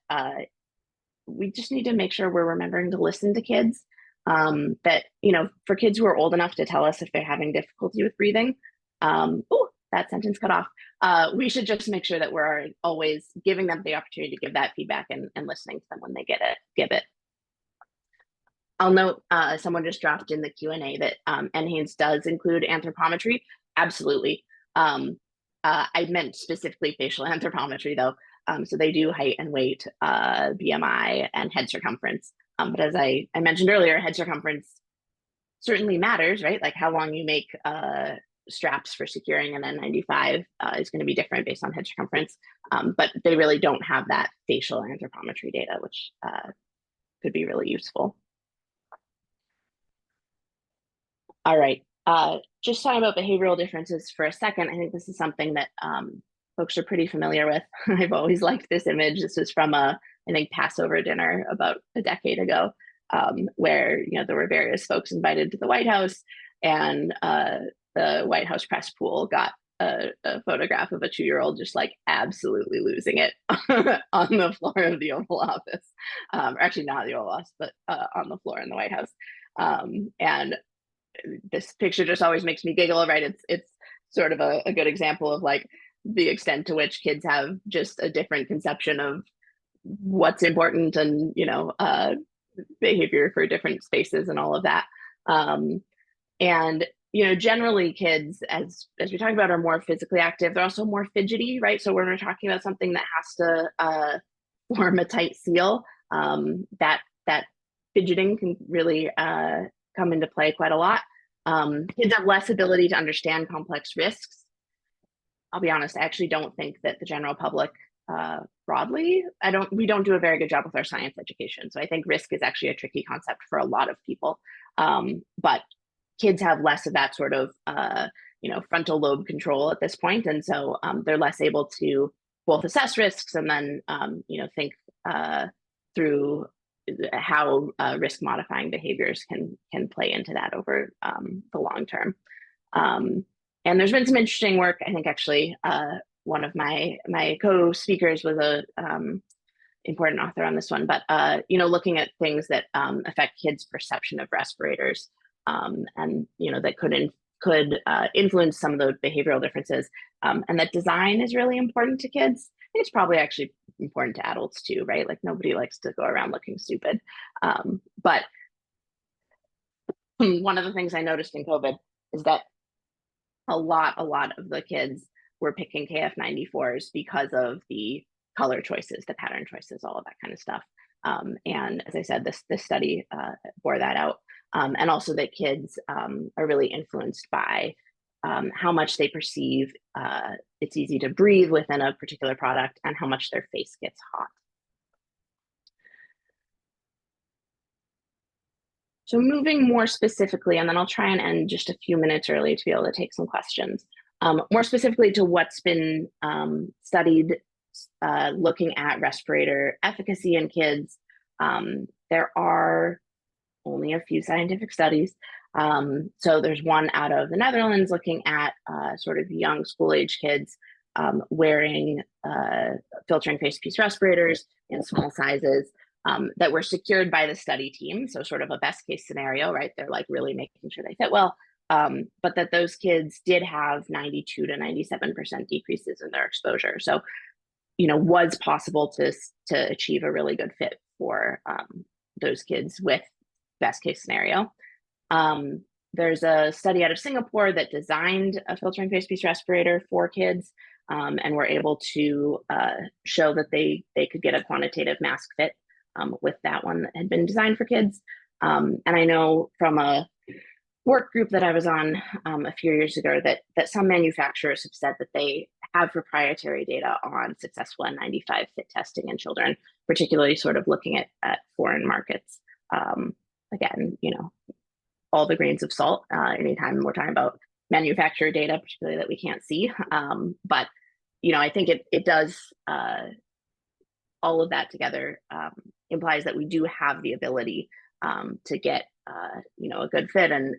we just need to make sure we're remembering to listen to kids. That for kids who are old enough to tell us if they're having difficulty with breathing, that sentence cut off. We should just make sure that we're always giving them the opportunity to give that feedback and listening to them when they give it. I'll note someone just dropped in the Q&A that NHANES does include anthropometry. Absolutely. I meant specifically facial anthropometry though. So they do height and weight, BMI, and head circumference. But as I mentioned earlier, head circumference certainly matters, right? Like how long you make straps for securing an N95 is going to be different based on head circumference. But they really don't have that facial anthropometry data, which could be really useful. All right, just talking about behavioral differences for a second. I think this is something that folks are pretty familiar with. I've always liked this image. This was from I think Passover dinner about a decade ago, where there were various folks invited to the White House, and the White House press pool got a photograph of a 2-year-old just like absolutely losing it on the floor of the Oval Office, or actually not the Oval Office, but on the floor in the White House. And this picture just always makes me giggle, right? It's sort of a good example of like the extent to which kids have just a different conception of what's important and behavior for different spaces and all of that. And generally kids, as we talk about, are more physically active. They're also more fidgety, right? So when we're talking about something that has to form a tight seal, that fidgeting can really come into play quite a lot. Kids have less ability to understand complex risks. I'll be honest, I actually don't think that the general public broadly, we don't do a very good job with our science education. So I think risk is actually a tricky concept for a lot of people. But kids have less of that sort of frontal lobe control at this point, and so they're less able to both assess risks and then think through how risk modifying behaviors can play into that over the long term. And there's been some interesting work. I think actually one of my co-speakers was a important author on this one, but looking at things that affect kids' perception of respirators, and that could influence some of the behavioral differences, and that design is really important to kids. I think it's probably actually important to adults too, right? Like nobody likes to go around looking stupid. But one of the things I noticed in COVID is that a lot of the kids were picking KF94s because of the color choices, the pattern choices, all of that kind of stuff. And as I said, this study bore that out. And also that kids are really influenced by how much they perceive it's easy to breathe within a particular product and how much their face gets hot. So moving more specifically, and then I'll try and end just a few minutes early to be able to take some questions. More specifically to what's been studied looking at respirator efficacy in kids, there are only a few scientific studies. So there's one out of the Netherlands looking at sort of young school-age kids wearing filtering face piece respirators in small sizes that were secured by the study team. So sort of a best case scenario, right? They're like really making sure they fit well, but that those kids did have 92 to 97% decreases in their exposure. So, was possible to achieve a really good fit for those kids with best case scenario. There's a study out of Singapore that designed a filtering face piece respirator for kids and were able to show that they could get a quantitative mask fit with that one that had been designed for kids. And I know from a work group that I was on a few years ago that some manufacturers have said that they have proprietary data on successful N95 fit testing in children, particularly sort of looking at foreign markets. Again, all the grains of salt anytime we're talking about manufacturer data, particularly that we can't see. But, I think it does, all of that together implies that we do have the ability to get, a good fit and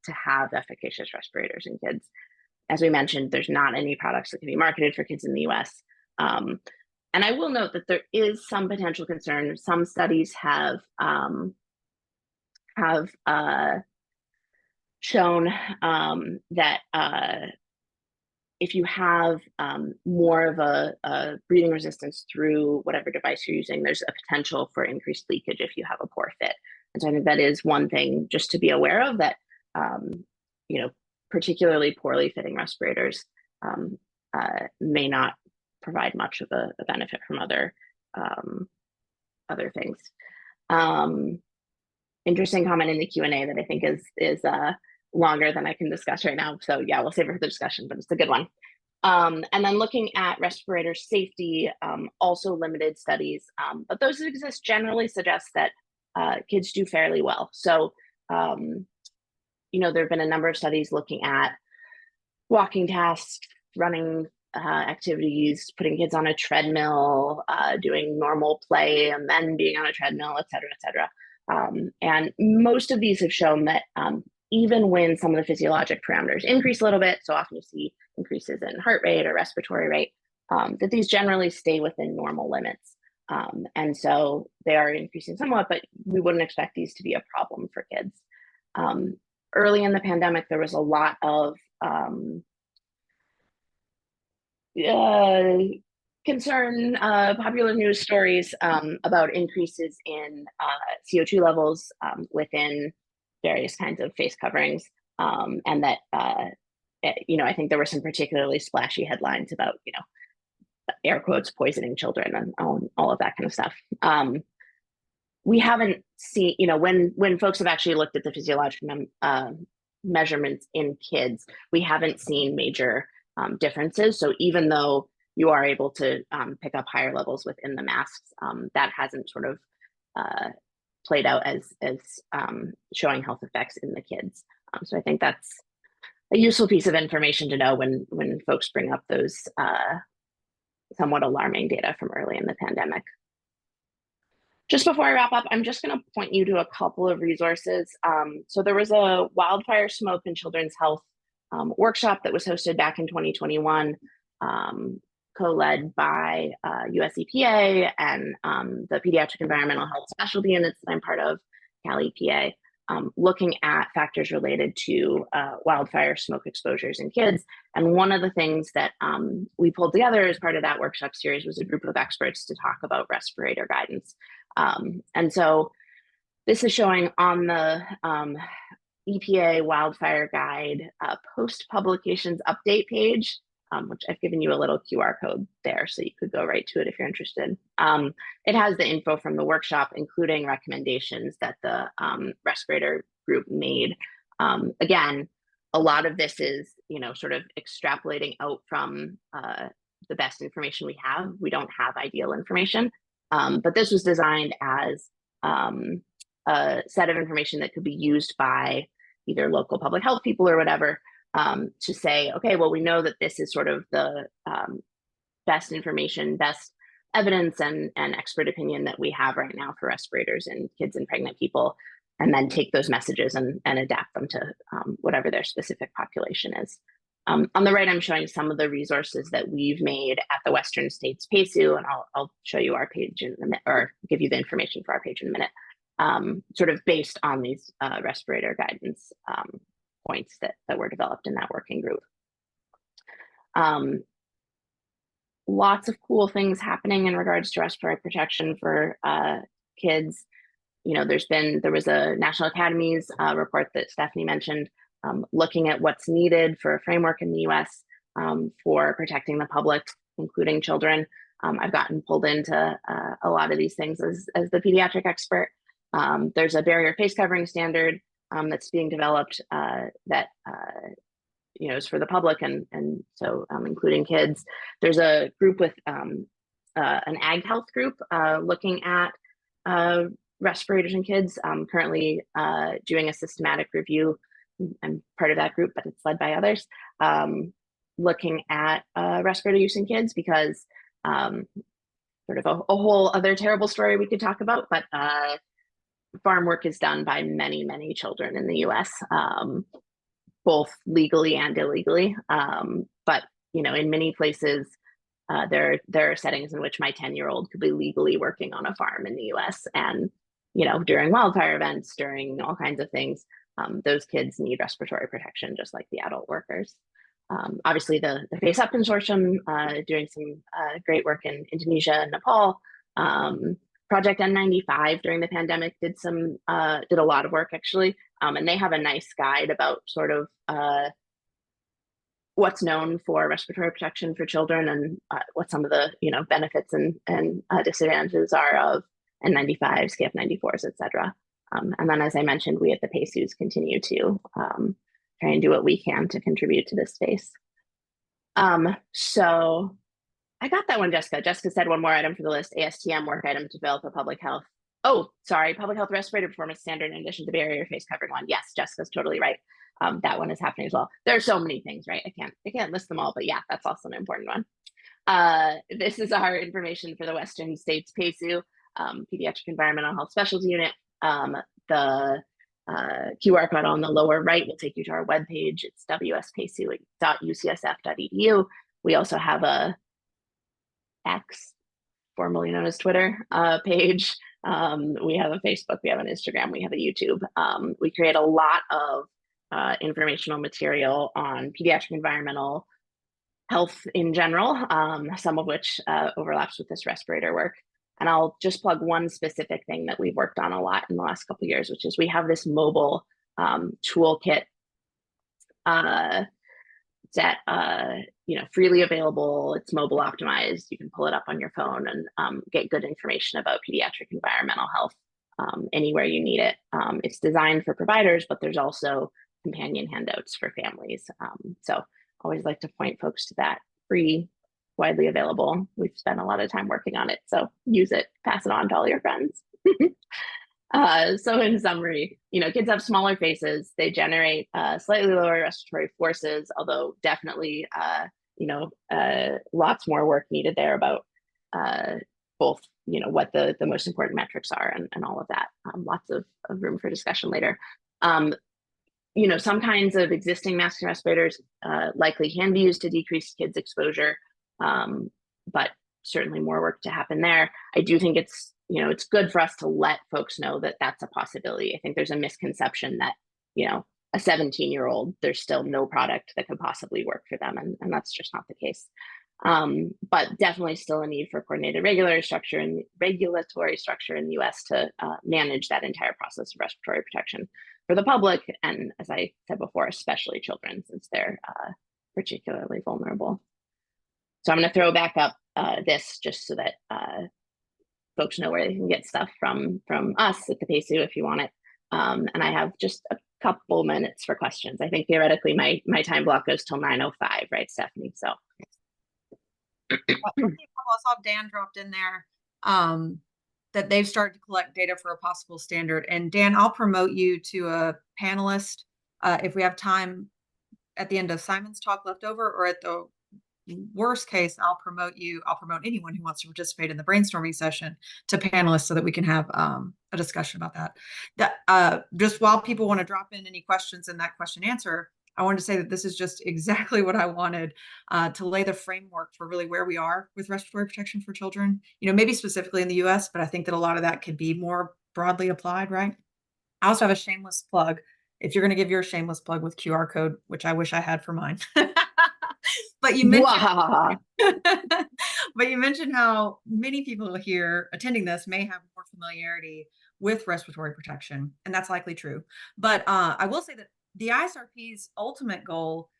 to have efficacious respirators in kids. As we mentioned, there's not any products that can be marketed for kids in the US. And I will note that there is some potential concern. Some studies have shown that if you have more of a breathing resistance through whatever device you're using, there's a potential for increased leakage if you have a poor fit. And so I think that is one thing just to be aware of, that particularly poorly fitting respirators may not provide much of a benefit from other things. Interesting comment in the Q&A that I think is longer than I can discuss right now. So yeah, we'll save it for the discussion, but it's a good one. And then looking at respirator safety, also limited studies, but those that exist generally suggest that kids do fairly well. So, there have been a number of studies looking at walking tasks, running activities, putting kids on a treadmill, doing normal play, and then being on a treadmill, et cetera, et cetera. And most of these have shown that even when some of the physiologic parameters increase a little bit, so often you see increases in heart rate or respiratory rate, that these generally stay within normal limits. And so they are increasing somewhat, but we wouldn't expect these to be a problem for kids. Early in the pandemic, there was a lot of concern, popular news stories about increases in CO2 levels within various kinds of face coverings, and that I think there were some particularly splashy headlines about air quotes poisoning children and all of that kind of stuff. We haven't seen, when folks have actually looked at the physiological measurements in kids, we haven't seen major differences. So even though you are able to pick up higher levels within the masks, that hasn't sort of played out as showing health effects in the kids. So I think that's a useful piece of information to know when folks bring up those somewhat alarming data from early in the pandemic. Just before I wrap up, I'm just going to point you to a couple of resources. So there was a wildfire smoke and children's health workshop that was hosted back in 2021, co-led by US EPA and the Pediatric Environmental Health Specialty Units that I'm part of, Cal EPA, looking at factors related to wildfire smoke exposures in kids. And one of the things that we pulled together as part of that workshop series was a group of experts to talk about respirator guidance. And so this is showing on the EPA wildfire guide post-publications update page, which I've given you a little QR code there, so you could go right to it if you're interested. It has the info from the workshop, including recommendations that the respirator group made. Again, a lot of this is, sort of extrapolating out from the best information we have. We don't have ideal information, but this was designed as a set of information that could be used by either local public health people or whatever, to say, okay, well, we know that this is sort of the best information, best evidence and expert opinion that we have right now for respirators in kids and pregnant people, and then take those messages and adapt them to whatever their specific population is. On the right, I'm showing some of the resources that we've made at the Western States PACU, and I'll show you our page in a minute, or give you the information for our page in a minute, sort of based on these respirator guidance points that were developed in that working group. Lots of cool things happening in regards to respiratory protection for kids. There was a National Academies report that Stephanie mentioned, looking at what's needed for a framework in the US for protecting the public, including children. I've gotten pulled into a lot of these things as the pediatric expert. There's a barrier face covering standard that's being developed that is for the public, and so including kids. There's a group with an ag health group looking at respirators in kids, currently doing a systematic review. I'm part of that group, but it's led by others, looking at respirator use in kids, because sort of a whole other terrible story we could talk about, but farm work is done by many, many children in the US, both legally and illegally. But in many places, there are settings in which my 10-year-old could be legally working on a farm in the US. And, during wildfire events, during all kinds of things, those kids need respiratory protection, just like the adult workers. Obviously, the Face Up consortium doing some great work in Indonesia and Nepal. Project N95 during the pandemic did a lot of work, actually, and they have a nice guide about sort of what's known for respiratory protection for children, and what some of the benefits and disadvantages are of N95s, KF94s, etc. And then, as I mentioned, we at the PACUs continue to try and do what we can to contribute to this space. So I got that one, Jessica. Jessica said one more item for the list, ASTM work item to develop a public health. Oh, sorry, public health respirator performance standard in addition to barrier face covering one. Yes, Jessica's totally right. That one is happening as well. There are so many things, right? I can't list them all, but yeah, that's also an important one. This is our information for the Western States PACU, Pediatric Environmental Health Specialty Unit. The QR code on the lower right will take you to our webpage. It's wspacu.ucsf.edu. We also have a X, formerly known as Twitter, page. We have a Facebook, we have an Instagram, we have a YouTube. We create a lot of informational material on pediatric environmental health in general, some of which overlaps with this respirator work. And I'll just plug one specific thing that we've worked on a lot in the last couple of years, which is we have this mobile toolkit that freely available. It's mobile optimized. You can pull it up on your phone and get good information about pediatric environmental health anywhere you need it. It's designed for providers, but there's also companion handouts for families. So always like to point folks to that. Free, widely available. We've spent a lot of time working on it, so use it, pass it on to all your friends. So in summary, kids have smaller faces. They generate slightly lower respiratory forces, although definitely, lots more work needed there about both, what the most important metrics are and all of that. Lots of room for discussion later. Some kinds of existing masking respirators likely can be used to decrease kids' exposure, but certainly more work to happen there. I do think it's good for us to let folks know that that's a possibility. I think there's a misconception that, a 17-year-old, there's still no product that could possibly work for them. And that's just not the case. But definitely still a need for coordinated regulatory structure in the US to manage that entire process of respiratory protection for the public. And as I said before, especially children, since they're particularly vulnerable. So I'm going to throw back up this just so that folks know where they can get stuff from us at the PACU if you want it. And I have just a couple minutes for questions. I think theoretically my time block goes till 9:05, right, Stephanie? So
I saw Dan dropped in there that they've started to collect data for a possible standard. And Dan, I'll promote you to a panelist if we have time at the end of Simon's talk left over, or at the worst case, I'll promote anyone who wants to participate in the brainstorming session to panelists so that we can have a discussion about that. Just while people want to drop in any questions in that question answer, I wanted to say that this is just exactly what I wanted to lay the framework for really where we are with respiratory protection for children, maybe specifically in the US, but I think that a lot of that could be more broadly applied, right? I also have a shameless plug. If you're going to give your shameless plug with QR code, which I wish I had for mine. But you mentioned how many people here attending this may have more familiarity with respiratory protection, and that's likely true. But I will say that the ISRP's ultimate goal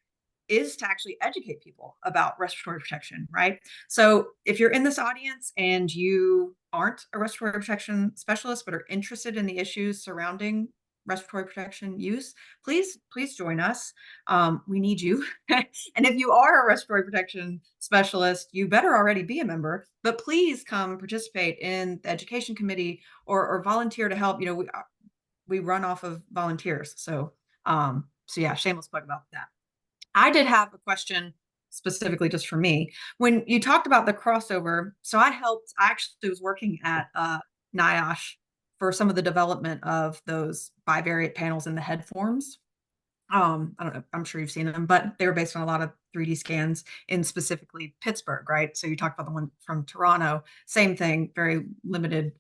is to actually educate people about respiratory protection, right? So if you're in this audience and you aren't a respiratory protection specialist, but are interested in the issues surrounding respiratory protection use, please join us. We need you. And if you are a respiratory protection specialist, you better already be a member, but please come participate in the education committee or volunteer to help. We run off of volunteers. So yeah, shameless plug about that. I did have a question specifically just for me. When you talked about the crossover, so I actually was working at NIOSH for some of the development of those bivariate panels in the head forms. I don't know, I'm sure you've seen them, but they were based on a lot of 3D scans in specifically Pittsburgh, right? So you talked about the one from Toronto, same thing, very limited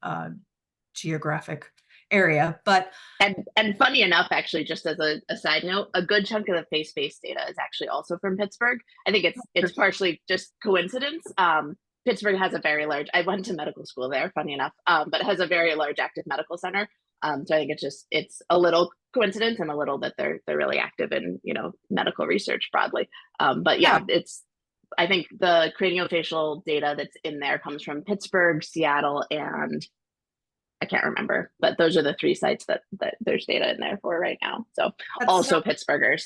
geographic area. But
and funny enough, actually, just as a side note, a good chunk of the face-based data is actually also from Pittsburgh. I think it's partially just coincidence. Pittsburgh has a very large, I went to medical school there, funny enough, but it has a very large active medical center. So I think it's a little coincidence and a little that they're really active in, medical research broadly. But yeah, I think the craniofacial data that's in there comes from Pittsburgh, Seattle, and I can't remember, but those are the 3 sites that there's data in there for right now. So also Pittsburghers.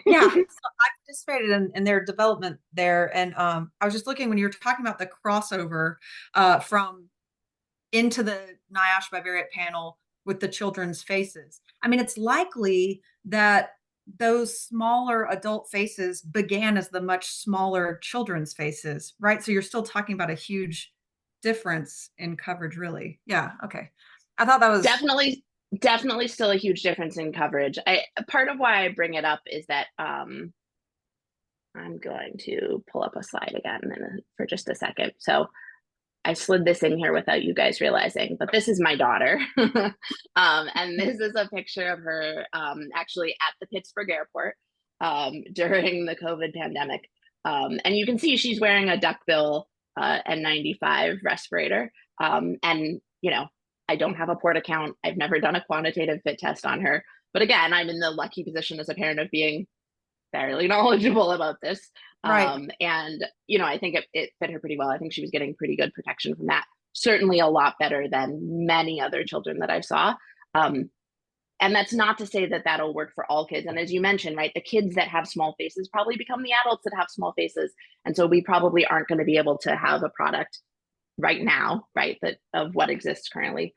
Yeah, so I participated in their development there. And I was just looking when you were talking about the crossover from into the NIOSH bivariate panel with the children's faces. I mean, it's likely that those smaller adult faces began as the much smaller children's faces, right? So you're still talking about a huge difference in coverage, really. Yeah, okay. I thought that was
definitely still a huge difference in coverage. Part of why I bring it up is that I'm going to pull up a slide again for just a second. So I slid this in here without you guys realizing, but this is my daughter. And this is a picture of her actually at the Pittsburgh airport during the COVID pandemic. And you can see she's wearing a duckbill N95 respirator. And, I don't have a port account. I've never done a quantitative fit test on her. But again, I'm in the lucky position as a parent of being fairly knowledgeable about this.
right.
And, I think it fit her pretty well. I think she was getting pretty good protection from that. Certainly a lot better than many other children that I saw. And that's not to say that that'll work for all kids. And as you mentioned, right, the kids that have small faces probably become the adults that have small faces. And so we probably aren't going to be able to have a product right now, right, that of what exists currently.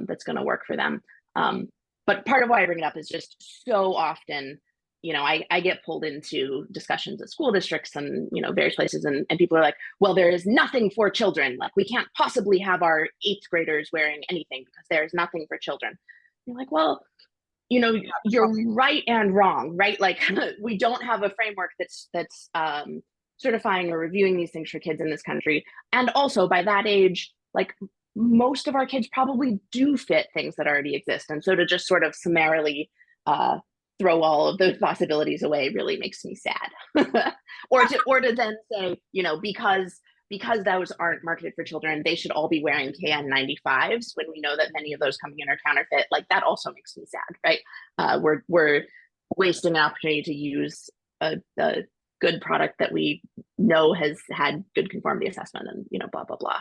that's going to work for them. But part of why I bring it up is just so often, I get pulled into discussions at school districts and, various places, and people are like, well, there is nothing for children. Like, we can't possibly have our 8th graders wearing anything because there is nothing for children. You're like, well, you're right and wrong, right? Like, we don't have a framework that's certifying or reviewing these things for kids in this country. And also, by that age, like, most of our kids probably do fit things that already exist. And so to just sort of summarily throw all of those possibilities away really makes me sad. or to then say, because those aren't marketed for children, they should all be wearing KN95s when we know that many of those coming in are counterfeit. Like, that also makes me sad, right? We're wasting an opportunity to use a good product that we know has had good conformity assessment and, blah, blah, blah,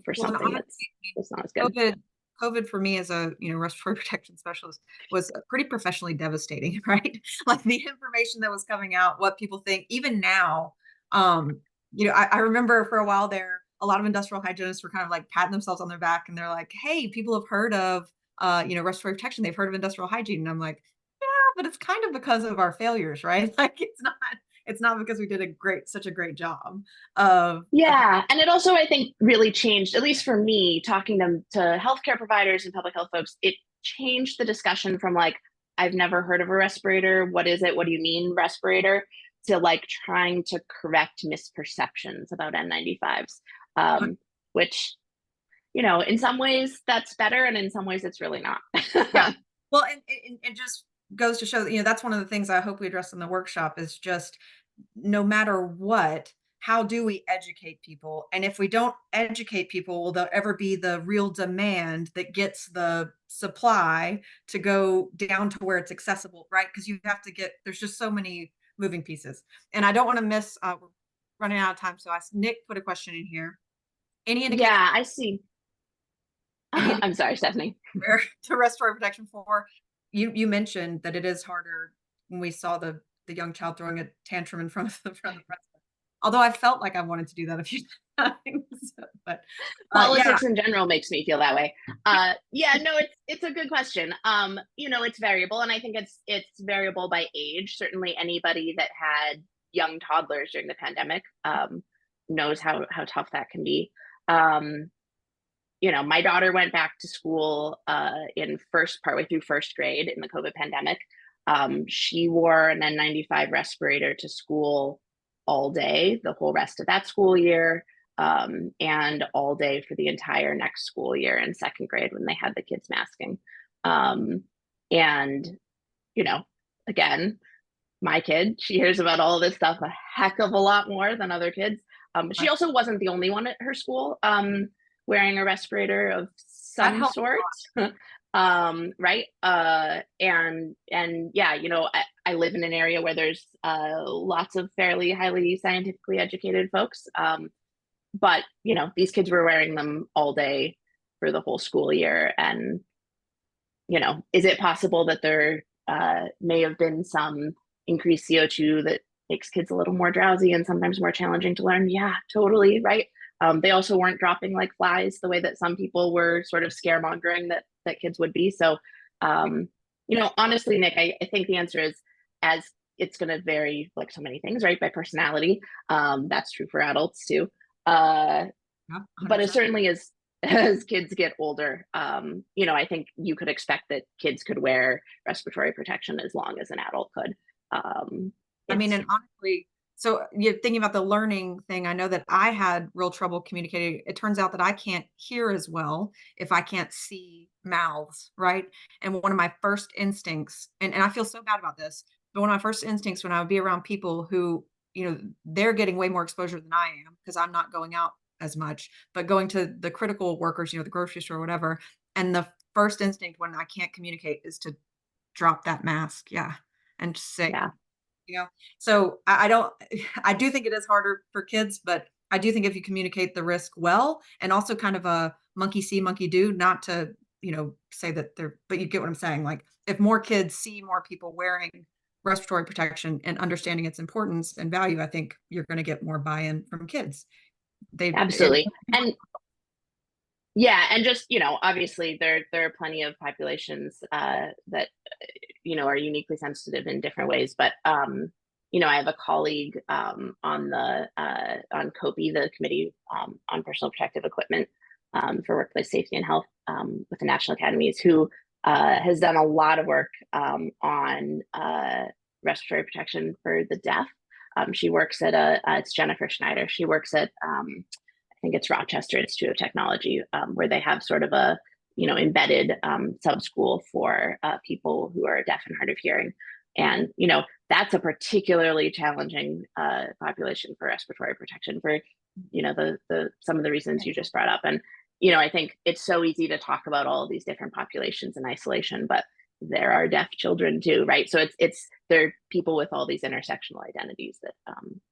for something that's not as good.
COVID for me as a respiratory protection specialist was pretty professionally devastating, right? Like, the information that was coming out, what people think, even now, I remember for a while there, a lot of industrial hygienists were kind of like patting themselves on their back, and they're like, hey, people have heard of respiratory protection, they've heard of industrial hygiene. And I'm like, yeah, but it's kind of because of our failures, right? Like, it's not because we did such a great job of.
Yeah. And it also, I think, really changed, at least for me, talking to healthcare providers and public health folks, it changed the discussion from like, I've never heard of a respirator. What is it? What do you mean respirator? To like trying to correct misperceptions about N95s, which, in some ways that's better. And in some ways it's really not.
Yeah. Well, and it just goes to show that, that's one of the things I hope we address in the workshop is just, no matter what, how do we educate people? And if we don't educate people, will there ever be the real demand that gets the supply to go down to where it's accessible, right? Because there's just so many moving pieces. And I don't want to miss, we're running out of time. So Nick put a question in here. Any indication?
Yeah, I see. I'm sorry, Stephanie.
To respiratory protection for, you mentioned that it is harder when we saw the young child throwing a tantrum in front of the principal. Although I felt like I wanted to do that a few times, but
politics in general makes me feel that way. Yeah, no, it's a good question. It's variable, and I think it's variable by age. Certainly, anybody that had young toddlers during the pandemic knows how tough that can be. My daughter went back to school partway through first grade in the COVID pandemic. She wore an N95 respirator to school all day, the whole rest of that school year, and all day for the entire next school year in second grade when they had the kids masking. And, again, my kid, she hears about all of this stuff a heck of a lot more than other kids. She also wasn't the only one at her school wearing a respirator of some sort. Right. And yeah, I live in an area where there's lots of fairly highly scientifically educated folks. But, these kids were wearing them all day for the whole school year. And, is it possible that there may have been some increased CO2 that makes kids a little more drowsy and sometimes more challenging to learn? Yeah, totally. Right. They also weren't dropping like flies the way that some people were sort of scaremongering that kids would be. So, honestly, Nick, I think the answer is, as it's going to vary like so many things, right, by personality. That's true for adults too. But as certainly as kids get older, I think you could expect that kids could wear respiratory protection as long as an adult could.
And honestly, so you're thinking about the learning thing. I know that I had real trouble communicating. It turns out that I can't hear as well if I can't see mouths, right? And one of my first instincts, and I feel so bad about this, but one of my first instincts when I would be around people who, they're getting way more exposure than I am because I'm not going out as much, but going to the critical workers, the grocery store or whatever. And the first instinct when I can't communicate is to drop that mask. Yeah. And just say, so I do think it is harder for kids, but I do think if you communicate the risk well, and also kind of a monkey see, monkey do, not to, say that but you get what I'm saying. Like, if more kids see more people wearing respiratory protection and understanding its importance and value, I think you're going to get more buy-in from kids.
Absolutely. Yeah, and just, obviously there are plenty of populations that are uniquely sensitive in different ways. But I have a colleague on the on COPE, the Committee on Personal Protective Equipment for Workplace Safety and Health with the National Academies, who has done a lot of work on respiratory protection for the deaf. She works at it's Jennifer Schneider. She works at I think it's Rochester Institute of Technology, where they have sort of a embedded sub school for people who are deaf and hard of hearing. And that's a particularly challenging population for respiratory protection for the some of the reasons you just brought up. And I think it's so easy to talk about all of these different populations in isolation, but there are deaf children too, right? So it's there are people with all these intersectional identities that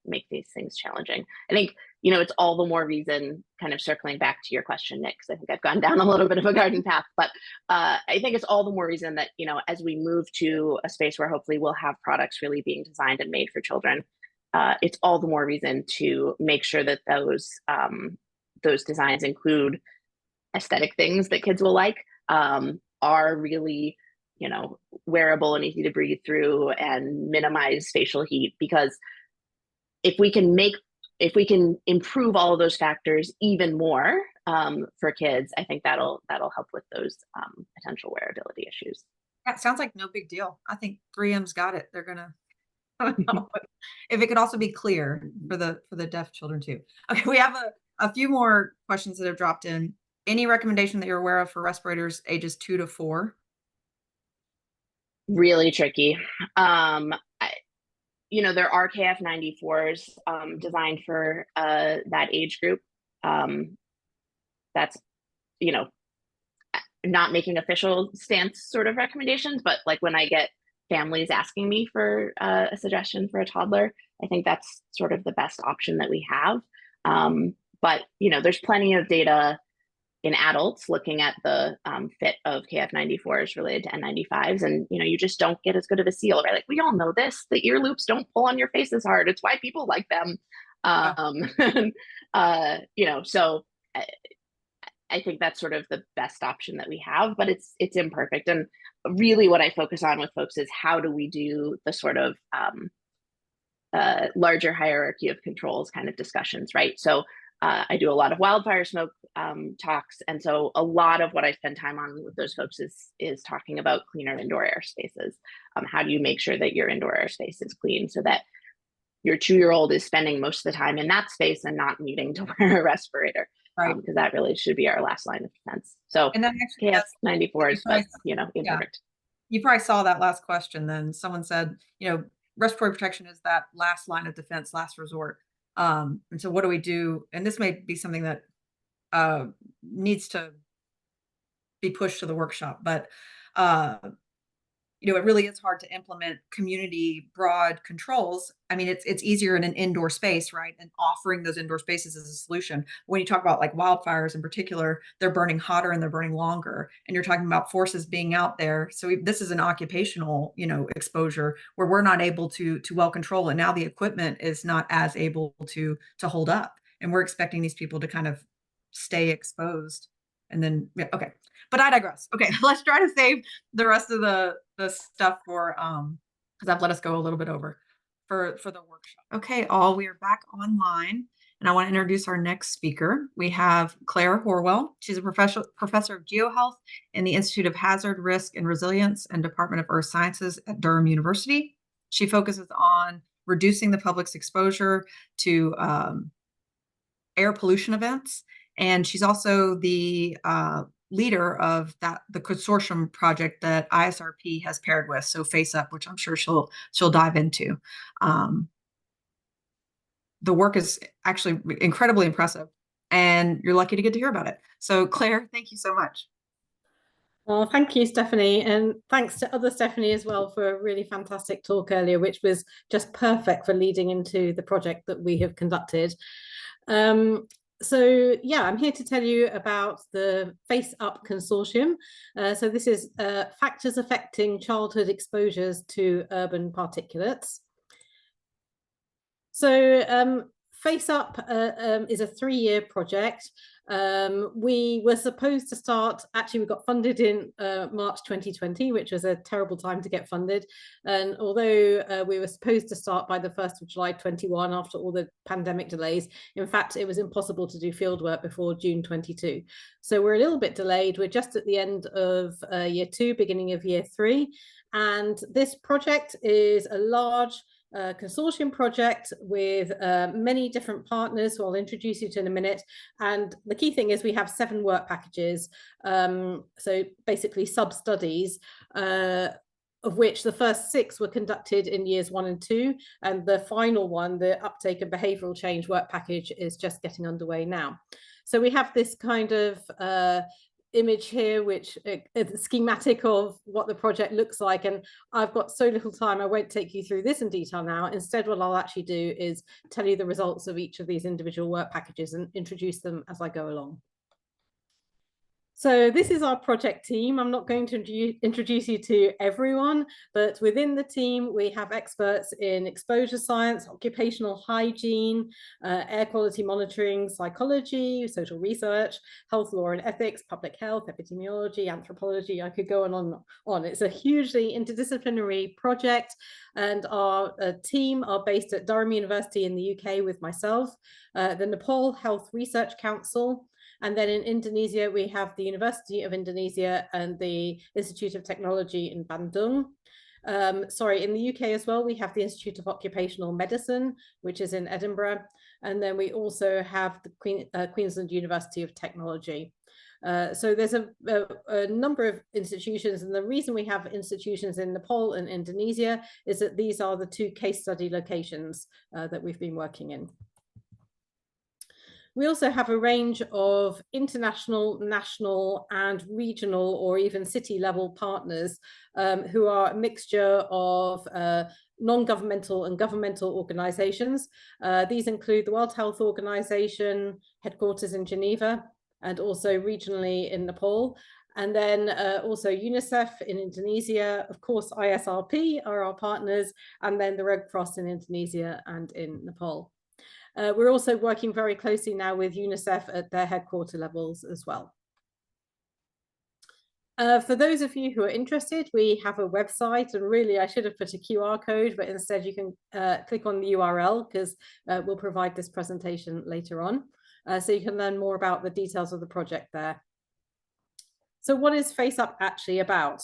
make these things challenging. I think it's all the more reason, kind of circling back to your question, Nick, because I think I've gone down a little bit of a garden path, but I think it's all the more reason that as we move to a space where hopefully we'll have products really being designed and made for children, it's all the more reason to make sure that those designs include aesthetic things that kids will like, are really wearable and easy to breathe through and minimize facial heat. Because if we can improve all of those factors even more for kids, I think that'll help with those potential wearability issues.
That sounds like no big deal. I think 3M's got it. They're gonna if it could also be clear for the deaf children too. Okay, we have a few more questions that have dropped in. Any recommendation that you're aware of for respirators ages 2 to 4?
Really tricky. There are KF94s designed for that age group. That's not making official stance sort of recommendations, but like when I get families asking me for a suggestion for a toddler, I think that's sort of the best option that we have. But there's plenty of data in adults looking at the fit of KF94s related to N95s, and you just don't get as good of a seal, right? Like we all know this, the ear loops don't pull on your face as hard. It's why people like them. So I think that's sort of the best option that we have, but it's imperfect. And really what I focus on with folks is how do we do the sort of larger hierarchy of controls kind of discussions, right? So I do a lot of wildfire smoke talks. And so a lot of what I spend time on with those folks is talking about cleaner indoor air spaces. How do you make sure that your indoor air space is clean so that your 2-year-old is spending most of the time in that space and not needing to wear a respirator?
Right.
Because that really should be our last line of defense. So
And then
KF94s, but imperfect.
You probably saw that last question. Then someone said, respiratory protection is that last line of defense, last resort. And so what do we do? And this may be something that needs to be pushed to the workshop, but it really is hard to implement community broad controls. I mean, it's easier in an indoor space, right? And offering those indoor spaces as a solution. When you talk about like wildfires in particular, they're burning hotter and they're burning longer. And you're talking about forces being out there. So this is an occupational, exposure where we're not able to well control it. Now the equipment is not as able to hold up. And we're expecting these people to kind of stay exposed. And then, okay. But I digress. Okay, let's try to save the rest of the stuff for because I've let us go a little bit over for the workshop. Okay, all, we are back online, and I want to introduce our next speaker. We have Claire Horwell. She's a professor of geohealth in the Institute of Hazard, Risk, and Resilience and Department of Earth Sciences at Durham University. She focuses on reducing the public's exposure to air pollution events, and she's also the leader of the consortium project that ISRP has paired with, so Face Up, which I'm sure she'll dive into. The work is actually incredibly impressive, and you're lucky to get to hear about it. So Claire, thank you so much.
Well, thank you, Stephanie, and thanks to other Stephanie as well for a really fantastic talk earlier, which was just perfect for leading into the project that we have conducted. So yeah, I'm here to tell you about the Face Up consortium. So this is factors affecting childhood exposures to urban particulates. So Face Up is a 3-year project. We were supposed to start, actually we got funded in March 2020, which was a terrible time to get funded. And although we were supposed to start by the 1st of July 21 after all the pandemic delays, in fact, it was impossible to do fieldwork before June 22. So we're a little bit delayed. We're just at the end of year 2, beginning of year 3. And this project is a large consortium project with many different partners who I'll introduce you to in a minute. And the key thing is we have 7 work packages, so basically sub-studies, of which the first 6 were conducted in years 1 and 2, and the final one, the uptake and behavioural change work package, is just getting underway now. So we have this kind of image here, which is a schematic of what the project looks like, and I've got so little time I won't take you through this in detail now. Instead, what I'll actually do is tell you the results of each of these individual work packages and introduce them as I go along. So this is our project team. I'm not going to introduce you to everyone, but within the team, we have experts in exposure science, occupational hygiene, air quality monitoring, psychology, social research, health law and ethics, public health, epidemiology, anthropology. I could go on and on. It's a hugely interdisciplinary project, and our team are based at Durham University in the UK with myself, the Nepal Health Research Council, and then in Indonesia, we have the University of Indonesia and the Institute of Technology in Bandung. In the UK as well, we have the Institute of Occupational Medicine, which is in Edinburgh. And then we also have the Queensland University of Technology. So there's a number of institutions, and the reason we have institutions in Nepal and Indonesia is that these are the 2 case study locations that we've been working in. We also have a range of international, national, and regional or even city level partners who are a mixture of non-governmental and governmental organizations. These include the World Health Organization, headquarters in Geneva, and also regionally in Nepal. And then also UNICEF in Indonesia, of course, ISRP are our partners, and then the Red Cross in Indonesia and in Nepal. We're also working very closely now with UNICEF at their headquarter levels as well. For those of you who are interested, we have a website, and really I should have put a QR code, but instead you can click on the URL because we'll provide this presentation later on. So you can learn more about the details of the project there. So what is FaceUp actually about?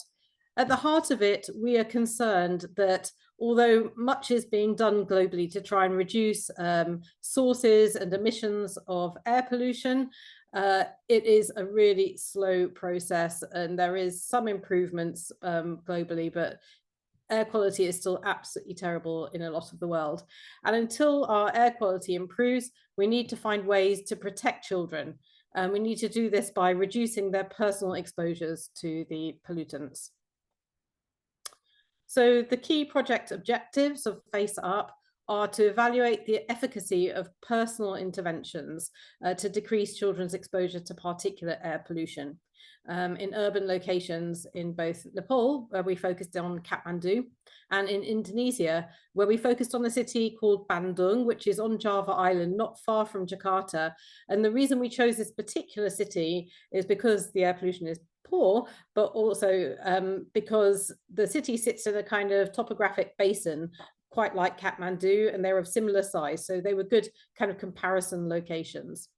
At the heart of it, we are concerned that although much is being done globally to try and reduce sources and emissions of air pollution, it is a really slow process, and there is some improvements globally, but air quality is still absolutely terrible in a lot of the world. And until our air quality improves, we need to find ways to protect children. We need to do this by reducing their personal exposures to the pollutants. So the key project objectives of FaceUp are to evaluate the efficacy of personal interventions to decrease children's exposure to particulate air pollution in urban locations in both Nepal, where we focused on Kathmandu, and in Indonesia, where we focused on a city called Bandung, which is on Java Island, not far from Jakarta. And the reason we chose this particular city is because the air pollution is poor, but also because the city sits in a kind of topographic basin, quite like Kathmandu, and they're of similar size. So they were good kind of comparison locations.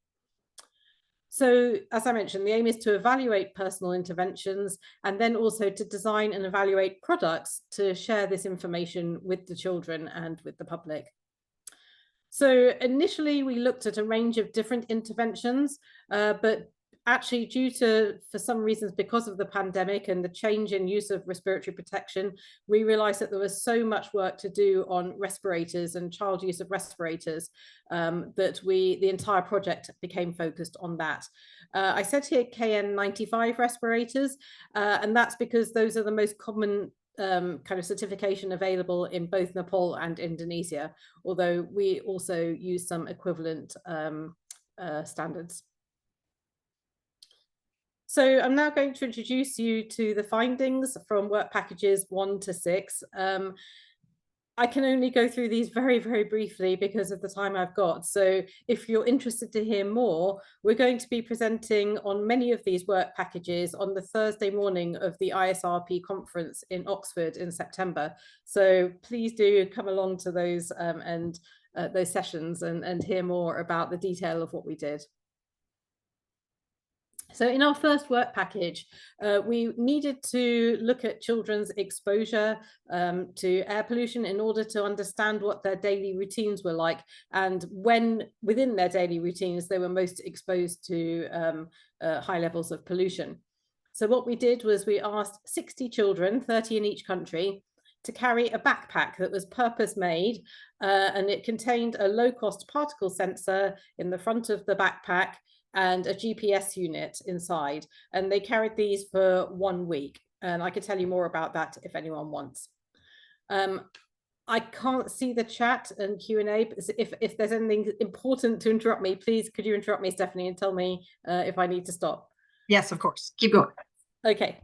So as I mentioned, the aim is to evaluate personal interventions and then also to design and evaluate products to share this information with the children and with the public. So initially we looked at a range of different interventions, but actually due to, for some reasons, because of the pandemic and the change in use of respiratory protection, we realized that there was so much work to do on respirators and child use of respirators that the entire project became focused on that. I said here KN95 respirators, and that's because those are the most common kind of certification available in both Nepal and Indonesia, although we also use some equivalent standards. So I'm now going to introduce you to the findings from work packages 1 to 6. I can only go through these very, very briefly because of the time I've got. So if you're interested to hear more, we're going to be presenting on many of these work packages on the Thursday morning of the ISRP conference in Oxford in September. So please do come along to those those sessions and hear more about the detail of what we did. So in our first work package, we needed to look at children's exposure to air pollution in order to understand what their daily routines were like and when within their daily routines they were most exposed to high levels of pollution. So what we did was we asked 60 children, 30 in each country, to carry a backpack that was purpose made, and it contained a low-cost particle sensor in the front of the backpack and a GPS unit inside, and they carried these for 1 week, and I could tell you more about that if anyone wants. I can't see the chat and Q&A, but if there's anything important to interrupt me, please could you interrupt me, Stephanie, and tell me if I need to stop.
Yes, of course, keep going.
Okay,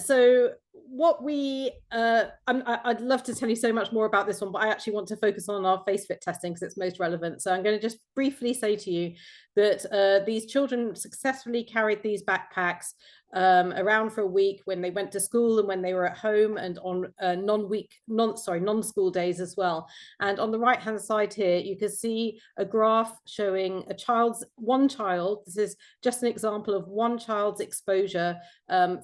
so what we I'd love to tell you so much more about this one, but I actually want to focus on our face fit testing because it's most relevant. So I'm going to just briefly say to you that these children successfully carried these backpacks around for a week when they went to school and when they were at home, and on non-school days as well. And on the right hand side here you can see a graph showing one child, this is just an example of one child's exposure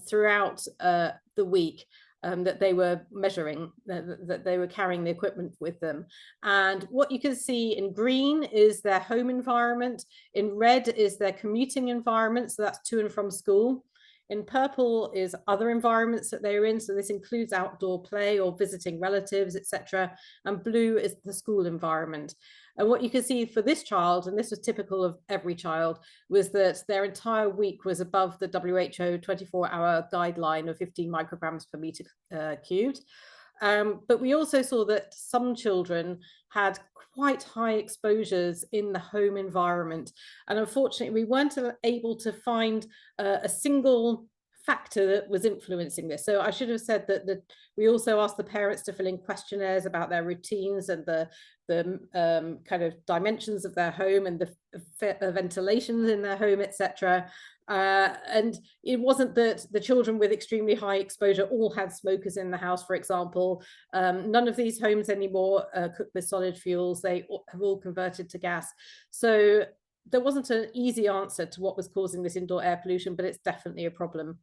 throughout the week that they were measuring, that they were carrying the equipment with them. And what you can see in green is their home environment, in red is their commuting environment, so that's to and from school. In purple is other environments that they're in, so this includes outdoor play or visiting relatives, etc. And blue is the school environment. And what you can see for this child, and this was typical of every child, was that their entire week was above the WHO 24-hour guideline of 15 micrograms per meter cubed. But we also saw that some children had quite high exposures in the home environment. And unfortunately, we weren't able to find a single factor that was influencing this. So I should have said that we also asked the parents to fill in questionnaires about their routines and the kind of dimensions of their home and the ventilations in their home, etc. And it wasn't that the children with extremely high exposure all had smokers in the house, for example. None of these homes anymore cook with solid fuels. They have all converted to gas. So there wasn't an easy answer to what was causing this indoor air pollution, but it's definitely a problem.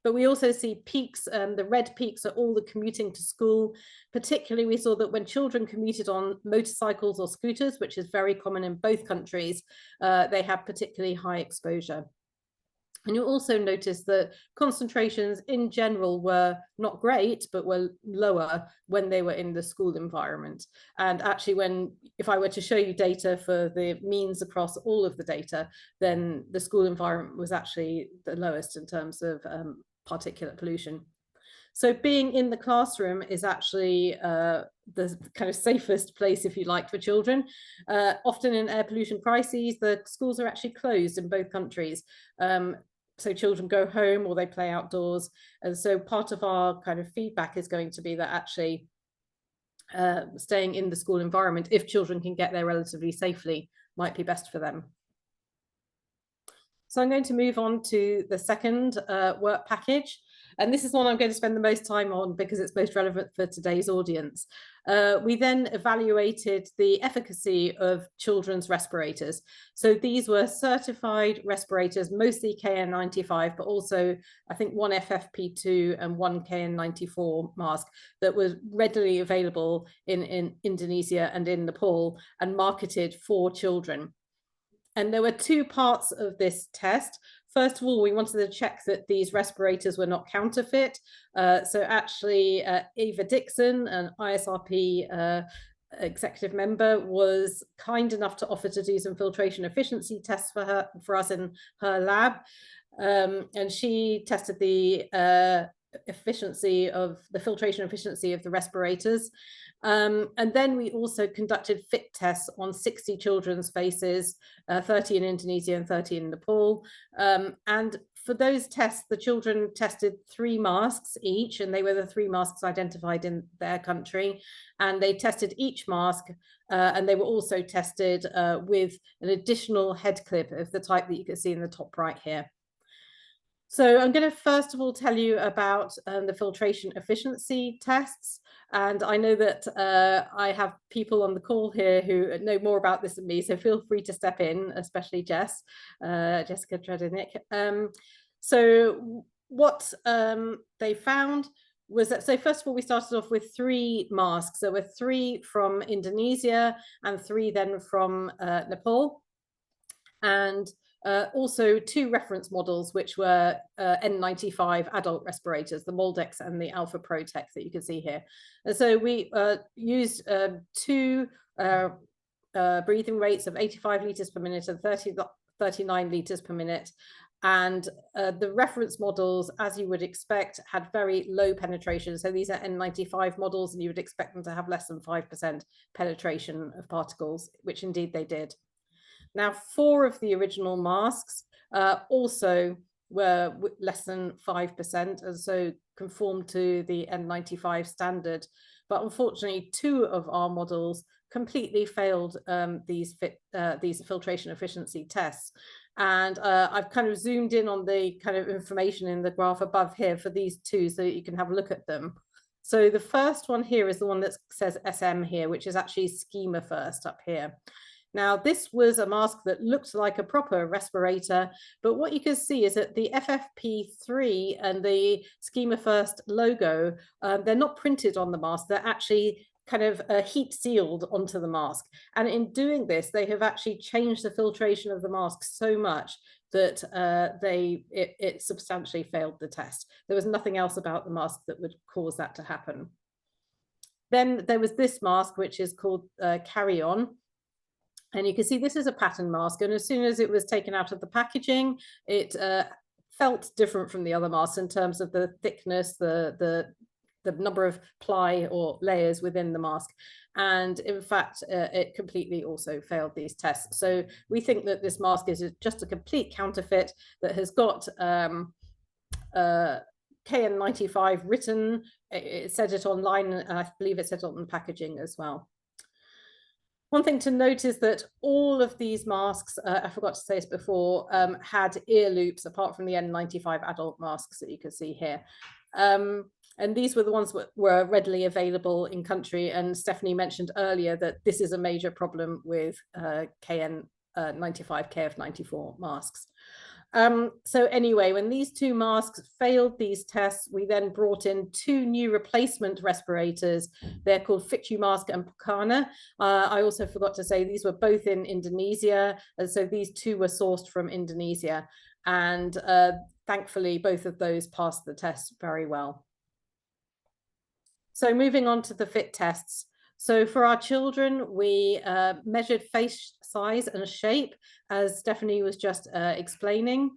But we also see peaks, the red peaks are all the commuting to school. Particularly, we saw that when children commuted on motorcycles or scooters, which is very common in both countries, they have particularly high exposure. And you'll also notice that concentrations in general were not great, but were lower when they were in the school environment. And actually, if I were to show you data for the means across all of the data, then the school environment was actually the lowest in terms of particulate pollution. So being in the classroom is actually the kind of safest place, if you like, for children. Often in air pollution crises, the schools are actually closed in both countries. So children go home or they play outdoors. And so part of our kind of feedback is going to be that actually staying in the school environment, if children can get there relatively safely, might be best for them. So I'm going to move on to the second work package. And this is one I'm going to spend the most time on because it's most relevant for today's audience. We then evaluated the efficacy of children's respirators. So these were certified respirators, mostly KN95, but also I think one FFP2 and one KN94 mask that was readily available in Indonesia and in Nepal and marketed for children. And there were two parts of this test. First of all, we wanted to check that these respirators were not counterfeit. So actually, Eva Dixon, an ISRP executive member, was kind enough to offer to do some filtration efficiency tests for us in her lab. And she tested the filtration efficiency of the respirators. And then we also conducted fit tests on 60 children's faces, 30 in Indonesia and 30 in Nepal. And for those tests, the children tested 3 masks each, and they were the 3 masks identified in their country. And they tested each mask, and they were also tested with an additional head clip of the type that you can see in the top right here. So I'm going to first of all tell you about the filtration efficiency tests. And I know that I have people on the call here who know more about this than me, so feel free to step in, especially Jessica Tredenick. So what they found was that, so first of all, we started off with 3 masks. There were 3 from Indonesia and 3 then from Nepal. And also 2 reference models, which were N95 adult respirators, the Moldex and the Alpha Protec that you can see here. And so we used 2 breathing rates of 85 liters per minute and 39 liters per minute. And the reference models, as you would expect, had very low penetration. So these are N95 models, and you would expect them to have less than 5% penetration of particles, which indeed they did. Now, 4 of the original masks also were less than 5%, and so conformed to the N95 standard. But unfortunately, 2 of our models completely failed these filtration efficiency tests. And I've kind of zoomed in on the kind of information in the graph above here for these 2 so that you can have a look at them. So the first one here is the one that says SM here, which is actually schema first up here. Now, this was a mask that looked like a proper respirator, but what you can see is that the FFP3 and the Schema First logo, they're not printed on the mask, they're actually kind of heat sealed onto the mask. And in doing this, they have actually changed the filtration of the mask so much that it substantially failed the test. There was nothing else about the mask that would cause that to happen. Then there was this mask, which is called Carry On. And you can see this is a pattern mask, and as soon as it was taken out of the packaging, it felt different from the other masks in terms of the thickness, the number of ply or layers within the mask. And in fact, it completely also failed these tests. So we think that this mask is just a complete counterfeit that has got KN95 written. It said it online, and I believe it said it on the packaging as well. One thing to note is that all of these masks, I forgot to say this before, had ear loops apart from the N95 adult masks that you can see here. And these were the ones that were readily available in country. And Stephanie mentioned earlier that this is a major problem with KN95, KF94 masks. So anyway, when these 2 masks failed these tests, we then brought in 2 new replacement respirators. They're called Fitu Mask and Pukana. I also forgot to say these were both in Indonesia, and so these 2 were sourced from Indonesia. And thankfully, both of those passed the test very well. So moving on to the fit tests. So for our children, we measured face size and shape, as Stephanie was just explaining.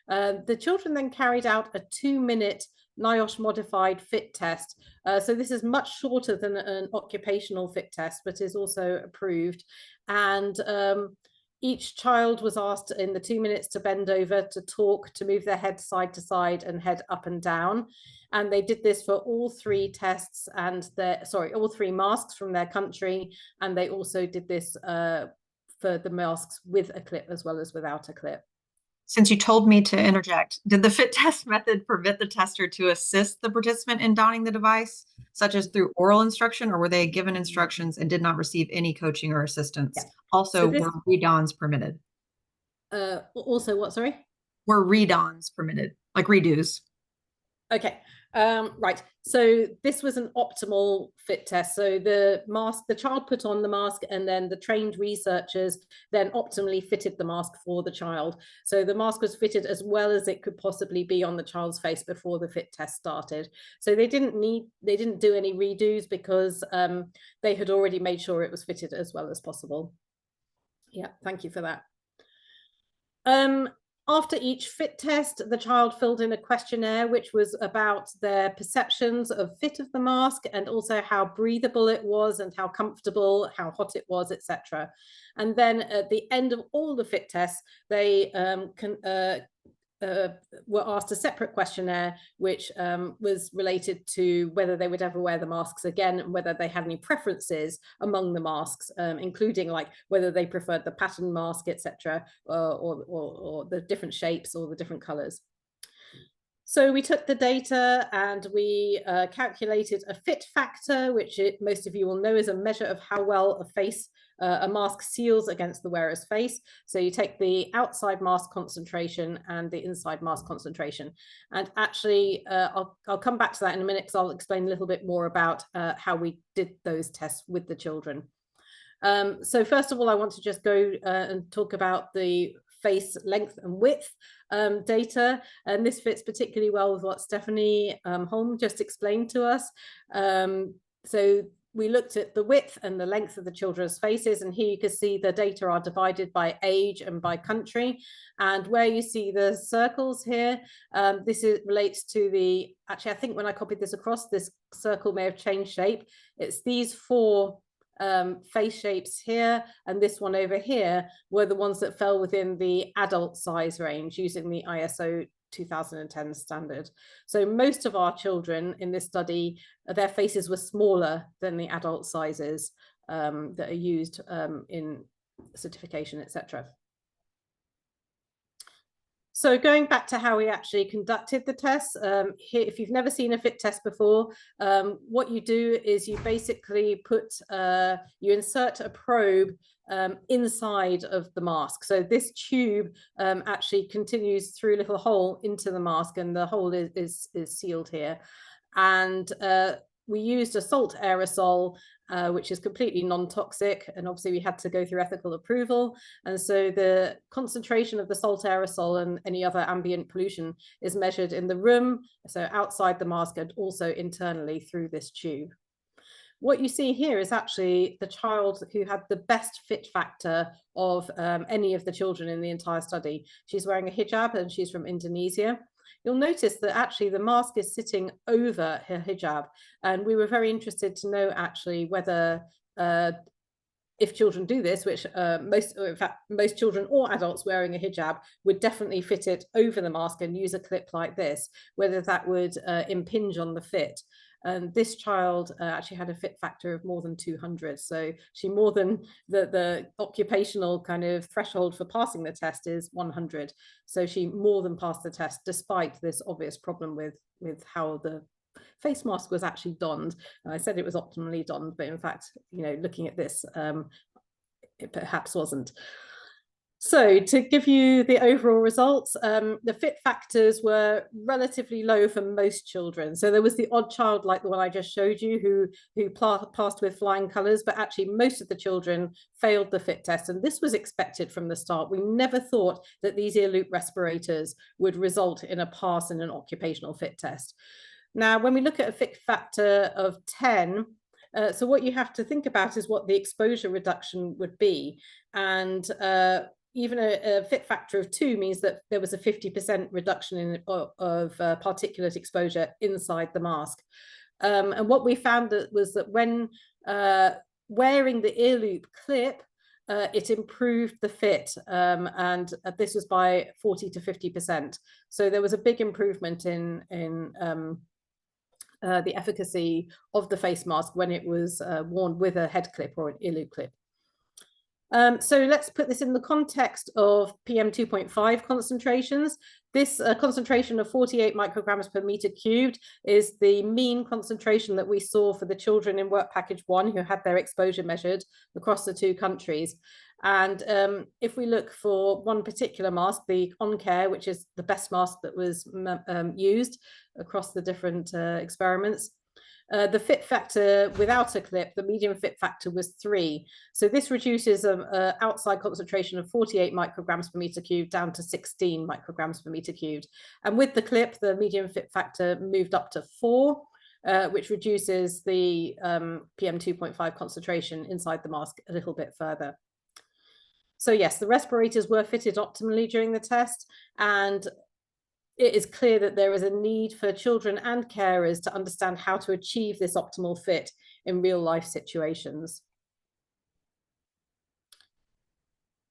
The children then carried out a 2-minute NIOSH modified fit test. So this is much shorter than an occupational fit test, but is also approved. And each child was asked in the 2 minutes to bend over, to talk, to move their head side to side and head up and down. And they did this for all 3 tests and all 3 masks from their country. And they also did this for the masks with a clip as well as without a clip.
Since you told me to interject, did the fit test method permit the tester to assist the participant in donning the device, such as through oral instruction, or were they given instructions and did not receive any coaching or assistance? Yeah. Also, were redons permitted?
Also what, sorry?
Were redons permitted, like redos?
Okay, right. So this was an optimal fit test. So the child put on the mask, and then the trained researchers then optimally fitted the mask for the child. So the mask was fitted as well as it could possibly be on the child's face before the fit test started. So they didn't do any redos because they had already made sure it was fitted as well as possible. Yeah, thank you for that. After each fit test, the child filled in a questionnaire, which was about their perceptions of fit of the mask and also how breathable it was and how comfortable, how hot it was, etc. And then at the end of all the fit tests, they were asked a separate questionnaire, which was related to whether they would ever wear the masks again and whether they had any preferences among the masks, including like whether they preferred the pattern mask, etc., or the different shapes or the different colors. So we took the data and we calculated a fit factor, which most of you will know is a measure of how well a mask seals against the wearer's face. So you take the outside mask concentration and the inside mask concentration. And actually, I'll come back to that in a minute because I'll explain a little bit more about how we did those tests with the children. So first of all, I want to just go and talk about the face length and width data, and this fits particularly well with what Stephanie Holm just explained to us. So we looked at the width and the length of the children's faces, and here you can see the data are divided by age and by country. And where you see the circles here, this relates to the, actually I think when I copied this across, this circle may have changed shape. It's these four face shapes here and this one over here were the ones that fell within the adult size range using the ISO 2010 standard. So most of our children in this study, their faces were smaller than the adult sizes that are used in certification, etc. So going back to how we actually conducted the tests, here, if you've never seen a fit test before, what you do is you basically you insert a probe inside of the mask. So this tube actually continues through a little hole into the mask, and the hole is sealed here. And we used a salt aerosol, which is completely non-toxic, and obviously we had to go through ethical approval. And so the concentration of the salt aerosol and any other ambient pollution is measured in the room, so outside the mask, and also internally through this tube. What you see here is actually the child who had the best fit factor of any of the children in the entire study. She's wearing a hijab and she's from Indonesia. You'll notice that actually the mask is sitting over her hijab, and we were very interested to know actually whether if children do this, which most children or adults wearing a hijab would definitely fit it over the mask and use a clip like this, whether that would impinge on the fit. And this child actually had a fit factor of more than 200. So she more than the occupational kind of threshold for passing the test is 100. So she more than passed the test, despite this obvious problem with how the face mask was actually donned. And I said it was optimally donned, but in fact, you know, looking at this, it perhaps wasn't. So to give you the overall results, the fit factors were relatively low for most children. So there was the odd child like the one I just showed you who passed with flying colors, but actually most of the children failed the fit test. And this was expected from the start. We never thought that these ear loop respirators would result in a pass in an occupational fit test. Now, when we look at a fit factor of 10, so what you have to think about is what the exposure reduction would be. And even a fit factor of 2 means that there was a 50% reduction of particulate exposure inside the mask. And what we found was that when wearing the ear loop clip, it improved the fit, and this was by 40 to 50%. So there was a big improvement in the efficacy of the face mask when it was worn with a head clip or an ear loop clip. So let's put this in the context of PM 2.5 concentrations. This concentration of 48 micrograms per meter cubed is the mean concentration that we saw for the children in work package 1 who had their exposure measured across the 2 countries. And if we look for one particular mask, the OnCare, which is the best mask that was used across the different experiments, the fit factor without a clip, the median fit factor was 3. So this reduces an outside concentration of 48 micrograms per meter cubed down to 16 micrograms per meter cubed. And with the clip, the median fit factor moved up to 4, which reduces the PM 2.5 concentration inside the mask a little bit further. So yes, the respirators were fitted optimally during the test, and it is clear that there is a need for children and carers to understand how to achieve this optimal fit in real life situations.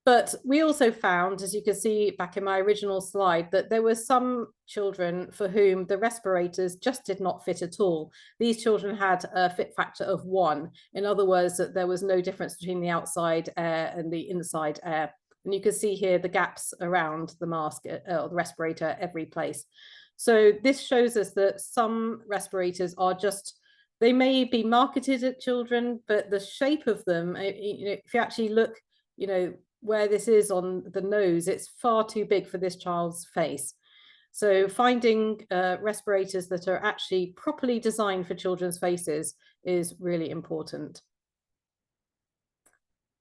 But we also found, as you can see back in my original slide, that there were some children for whom the respirators just did not fit at all. These children had a fit factor of 1. In other words, that there was no difference between the outside air and the inside air. And you can see here the gaps around the mask or the respirator at every place. So this shows us that some respirators are just, they may be marketed at children, but the shape of them, if you actually look, where this is on the nose, it's far too big for this child's face. So finding respirators that are actually properly designed for children's faces is really important.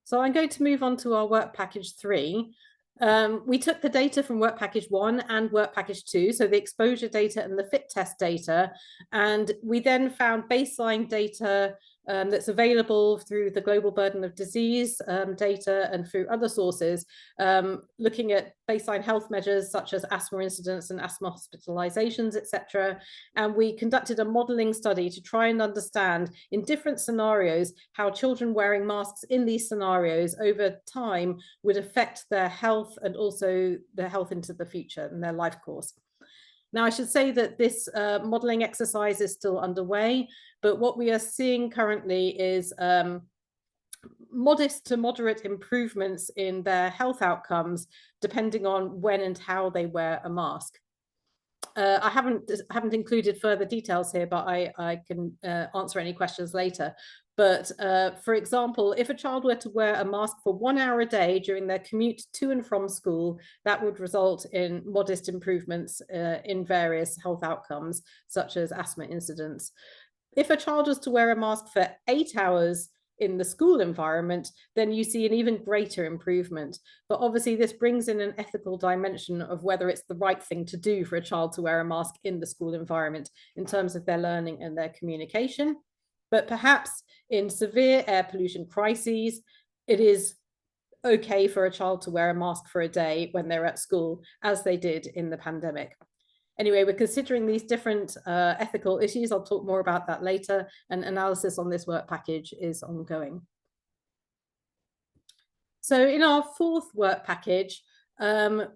So I'm going to move on to our work package 3. We took the data from work package 1 and work package 2, so the exposure data and the fit test data, and we then found baseline data that's available through the global burden of disease data and through other sources, looking at baseline health measures such as asthma incidence and asthma hospitalizations, etc. And we conducted a modeling study to try and understand in different scenarios how children wearing masks in these scenarios over time would affect their health and also their health into the future and their life course. Now, I should say that this modeling exercise is still underway, but what we are seeing currently is modest to moderate improvements in their health outcomes, depending on when and how they wear a mask. I haven't included further details here, but I can answer any questions later. But for example, if a child were to wear a mask for 1 hour a day during their commute to and from school, that would result in modest improvements in various health outcomes, such as asthma incidence. If a child was to wear a mask for 8 hours in the school environment, then you see an even greater improvement. But obviously this brings in an ethical dimension of whether it's the right thing to do for a child to wear a mask in the school environment in terms of their learning and their communication. But perhaps in severe air pollution crises, it is okay for a child to wear a mask for a day when they're at school, as they did in the pandemic. Anyway, we're considering these different ethical issues. I'll talk more about that later, and analysis on this work package is ongoing. So in our 4th work package,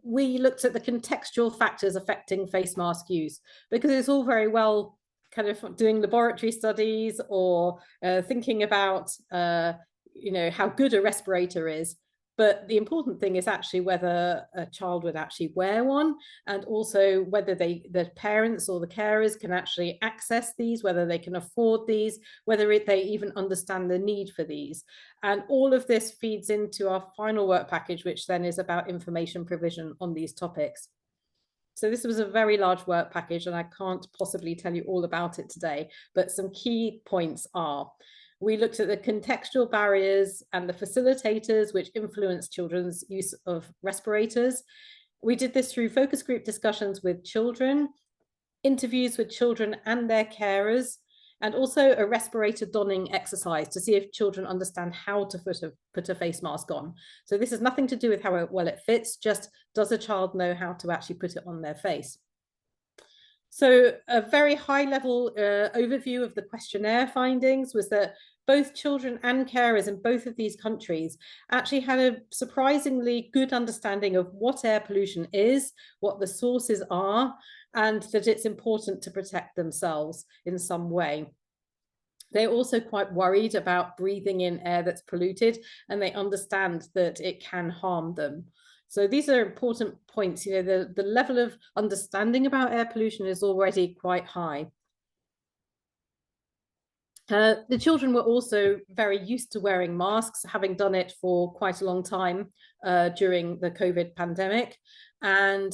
we looked at the contextual factors affecting face mask use, because it's all very well kind of doing laboratory studies or thinking about how good a respirator is. But the important thing is actually whether a child would actually wear one, and also whether the parents or the carers can actually access these, whether they can afford these, whether they even understand the need for these. And all of this feeds into our final work package, which then is about information provision on these topics. So this was a very large work package, and I can't possibly tell you all about it today, but some key points are: we looked at the contextual barriers and the facilitators which influence children's use of respirators. We did this through focus group discussions with children, interviews with children and their carers, and also a respirator donning exercise to see if children understand how to put a face mask on. So this has nothing to do with how well it fits, just does a child know how to actually put it on their face? So a very high level overview of the questionnaire findings was that both children and carers in both of these countries actually had a surprisingly good understanding of what air pollution is, what the sources are, and that it's important to protect themselves in some way. They're also quite worried about breathing in air that's polluted, and they understand that it can harm them. So these are important points. The level of understanding about air pollution is already quite high. The children were also very used to wearing masks, having done it for quite a long time during the COVID pandemic. And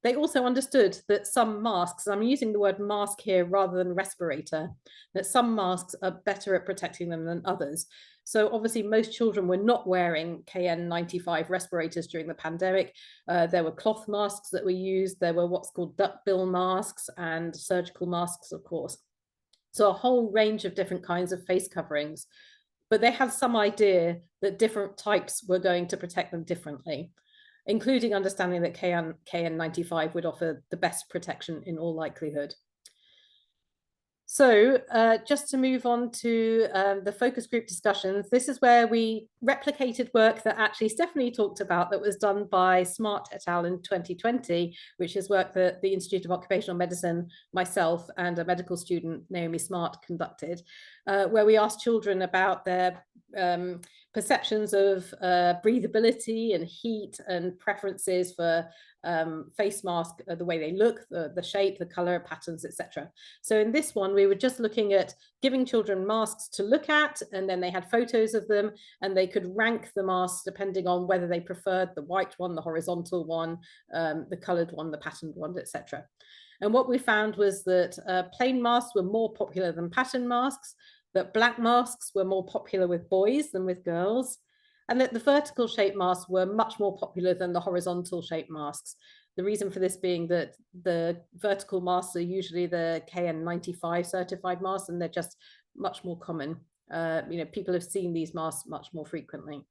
they also understood that some masks, I'm using the word mask here rather than respirator, that some masks are better at protecting them than others. So obviously most children were not wearing KN95 respirators during the pandemic. There were cloth masks that were used. There were what's called duckbill masks and surgical masks, of course. So a whole range of different kinds of face coverings, but they had some idea that different types were going to protect them differently, including understanding that KN95 would offer the best protection in all likelihood. So just to move on to the focus group discussions, this is where we replicated work that actually Stephanie talked about that was done by Smart et al. In 2020, which is work that the Institute of Occupational Medicine, myself, and a medical student, Naomi Smart, conducted, where we asked children about their perceptions of breathability and heat and preferences for face mask, the way they look, the shape, the color, patterns, etc. So in this one, we were just looking at giving children masks to look at, and then they had photos of them, and they could rank the masks depending on whether they preferred the white one, the horizontal one, the colored one, the patterned one, etc. And what we found was that plain masks were more popular than pattern masks, that black masks were more popular with boys than with girls, and that the vertical shape masks were much more popular than the horizontal shape masks. The reason for this being that the vertical masks are usually the KN95 certified masks, and they're just much more common. People have seen these masks much more frequently.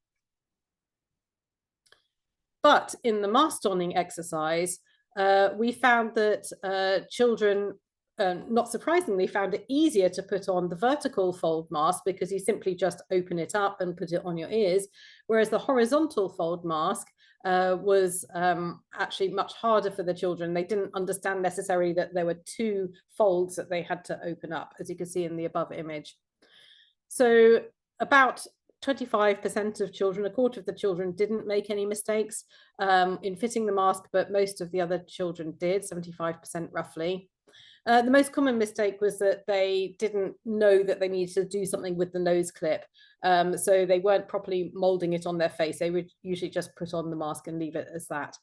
But in the mask donning exercise, we found that children, not surprisingly, found it easier to put on the vertical fold mask because you simply just open it up and put it on your ears, whereas the horizontal fold mask was actually much harder for the children. They didn't understand necessarily that there were two folds that they had to open up, as you can see in the above image. So about 25% of children, a quarter of the children, didn't make any mistakes in fitting the mask, but most of the other children did, 75% roughly. The most common mistake was that they didn't know that they needed to do something with the nose clip. So they weren't properly molding it on their face. They would usually just put on the mask and leave it as that.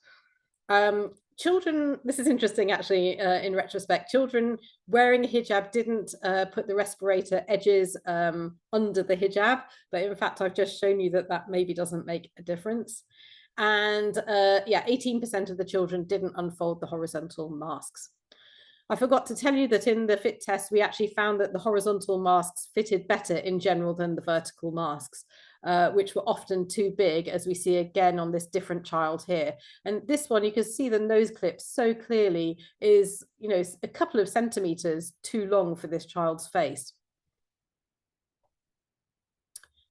Children, this is interesting actually, in retrospect, children wearing a hijab didn't put the respirator edges under the hijab, but in fact, I've just shown you that that maybe doesn't make a difference. And yeah, 18% of the children didn't unfold the horizontal masks. I forgot to tell you that in the fit test, we actually found that the horizontal masks fitted better in general than the vertical masks, which were often too big, as we see again on this different child here. And this one, you can see the nose clip so clearly is, a couple of centimeters too long for this child's face.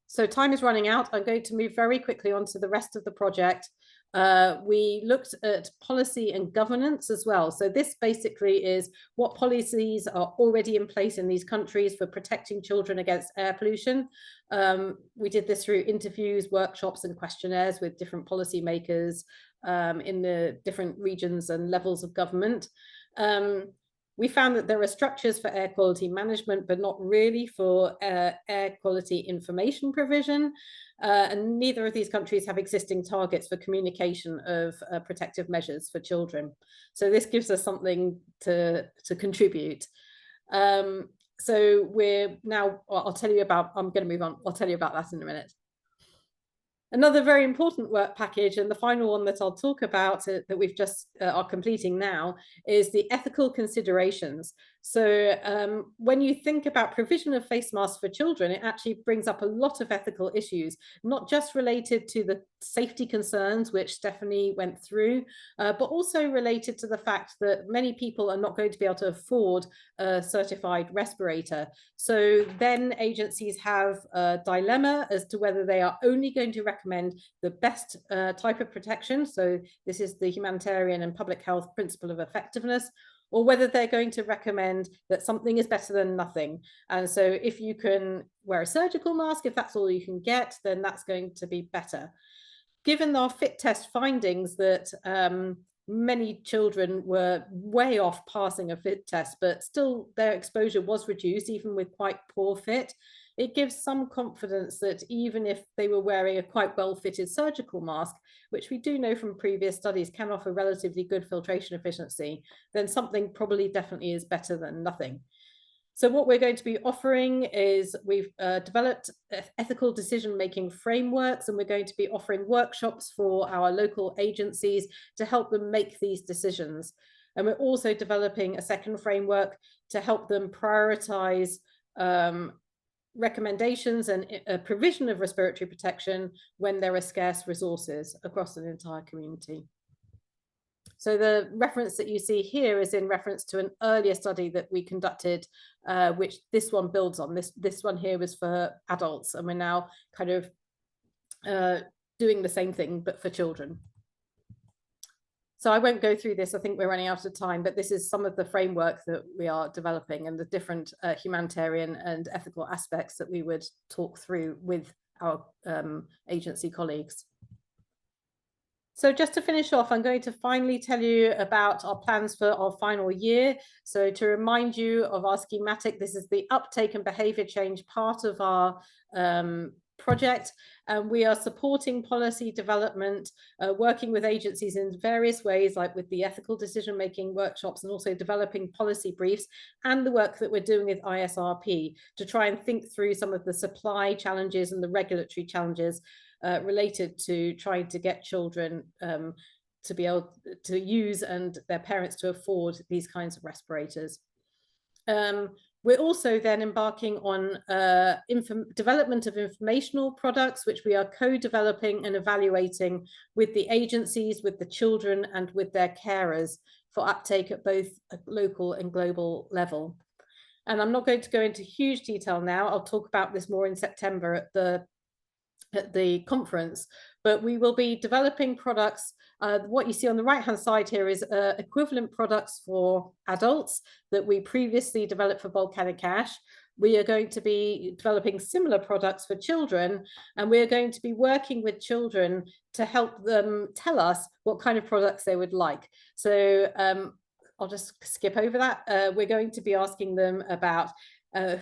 So time is running out. I'm going to move very quickly on to the rest of the project. We looked at policy and governance as well. So this basically is what policies are already in place in these countries for protecting children against air pollution. We did this through interviews, workshops, and questionnaires with different policymakers in the different regions and levels of government. We found that there are structures for air quality management, but not really for air quality information provision. And neither of these countries have existing targets for communication of protective measures for children. So this gives us something to contribute. So we're now, I'm going to move on. I'll tell you about that in a minute. Another very important work package, and the final one that I'll talk about that we've just are completing now, is the ethical considerations. So when you think about provision of face masks for children, it actually brings up a lot of ethical issues, not just related to the safety concerns, which Stephanie went through, but also related to the fact that many people are not going to be able to afford a certified respirator. So then agencies have a dilemma as to whether they are only going to recommend the best type of protection. So this is the humanitarian and public health principle of effectiveness, or whether they're going to recommend that something is better than nothing. And so if you can wear a surgical mask, if that's all you can get, then that's going to be better. Given our fit test findings that many children were way off passing a fit test, but still their exposure was reduced, even with quite poor fit, it gives some confidence that even if they were wearing a quite well-fitted surgical mask, which we do know from previous studies can offer relatively good filtration efficiency, then something probably definitely is better than nothing. So what we're going to be offering is we've developed ethical decision-making frameworks, and we're going to be offering workshops for our local agencies to help them make these decisions. And we're also developing a second framework to help them prioritize recommendations and provision of respiratory protection when there are scarce resources across an entire community. So the reference that you see here is in reference to an earlier study that we conducted, which this one builds on. This one here was for adults, and we're now kind of doing the same thing, but for children. So I won't go through this. I think we're running out of time, but this is some of the framework that we are developing and the different humanitarian and ethical aspects that we would talk through with our agency colleagues. So just to finish off, I'm going to finally tell you about our plans for our final year. So to remind you of our schematic, this is the uptake and behavior change part of our project, and we are supporting policy development, working with agencies in various ways, like with the ethical decision-making workshops, and also developing policy briefs, and the work that we're doing with ISRP to try and think through some of the supply challenges and the regulatory challenges related to trying to get children to be able to use and their parents to afford these kinds of respirators. We're also then embarking on development of informational products, which we are co-developing and evaluating with the agencies, with the children, and with their carers for uptake at both a local and global level. And I'm not going to go into huge detail now. I'll talk about this more in September at the conference, but we will be developing products. What you see on the right-hand side here is equivalent products for adults that we previously developed for volcanic ash. We are going to be developing similar products for children, and we're going to be working with children to help them tell us what kind of products they would like. So I'll just skip over that. We're going to be asking them about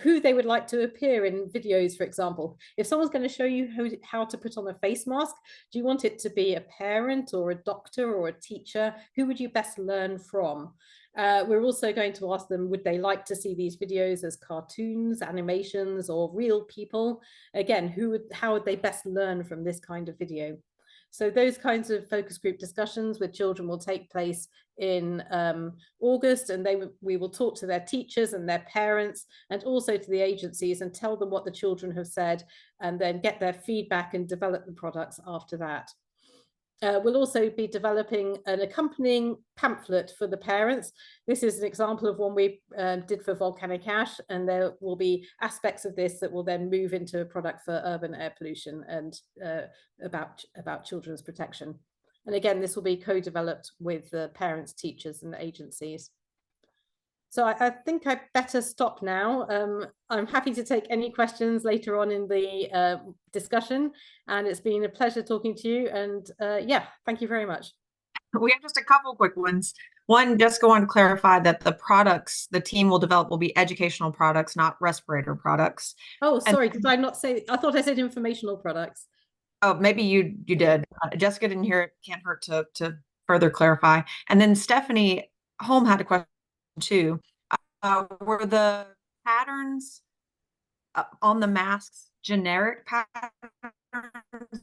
who they would like to appear in videos, for example. If someone's going to show you how to put on a face mask, do you want it to be a parent or a doctor or a teacher? Who would you best learn from? We're also going to ask them, would they like to see these videos as cartoons, animations, or real people? Again, how would they best learn from this kind of video? So those kinds of focus group discussions with children will take place in August, and we will talk to their teachers and their parents, and also to the agencies, and tell them what the children have said, and then get their feedback and develop the products after that. We'll also be developing an accompanying pamphlet for the parents. This is an example of one we did for volcanic ash, and there will be aspects of this that will then move into a product for urban air pollution and about children's protection. And again, this will be co-developed with the parents, teachers, and agencies. So I think I better stop now. I'm happy to take any questions later on in the discussion, and it's been a pleasure talking to you. And yeah, thank you very much.
We have just a couple quick ones. One, just go on to clarify that the products the team will develop will be educational products, not respirator products.
Oh, sorry, did I not say? I thought I said informational products.
Oh, maybe you did. Jessica didn't hear it. Can't hurt to further clarify. And then Stephanie Holm had a question too. Were the patterns on the masks generic patterns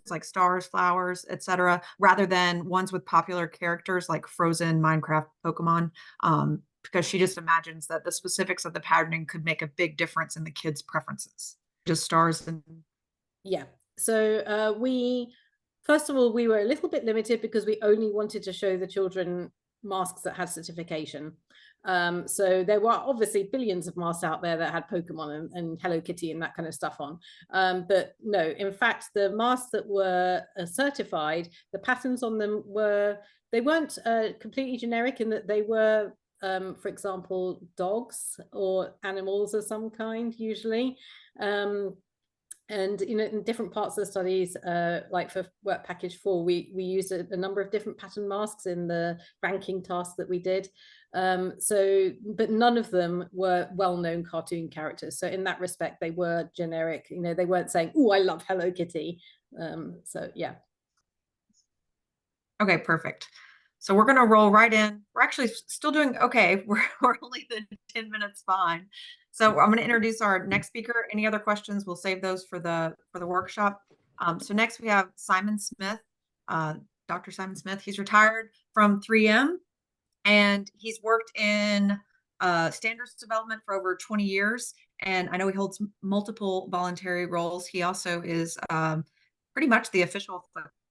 like stars, flowers, etc., rather than ones with popular characters like Frozen, Minecraft, Pokemon? Because she just imagines that the specifics of the patterning could make a big difference in the kids' preferences. Just stars and
yeah. So first of all, we were a little bit limited because we only wanted to show the children masks that had certification. So there were obviously billions of masks out there that had Pokemon and Hello Kitty and that kind of stuff on. But no, in fact, the masks that were certified, the patterns on them weren't completely generic in that they were, for example, dogs or animals of some kind, usually. And in different parts of the studies, like for work package 4, we used a number of different pattern masks in the ranking task that we did. But none of them were well-known cartoon characters. So in that respect, they were generic. They weren't saying, "Oh, I love Hello Kitty." So yeah.
Okay, perfect. So we're going to roll right in. We're actually still doing okay. We're only the 10 minutes behind. So I'm going to introduce our next speaker. Any other questions? We'll save those for the workshop. So next we have Simon Smith, Dr. Simon Smith. He's retired from 3M, and he's worked in standards development for over 20 years. And I know he holds multiple voluntary roles. He also is pretty much the official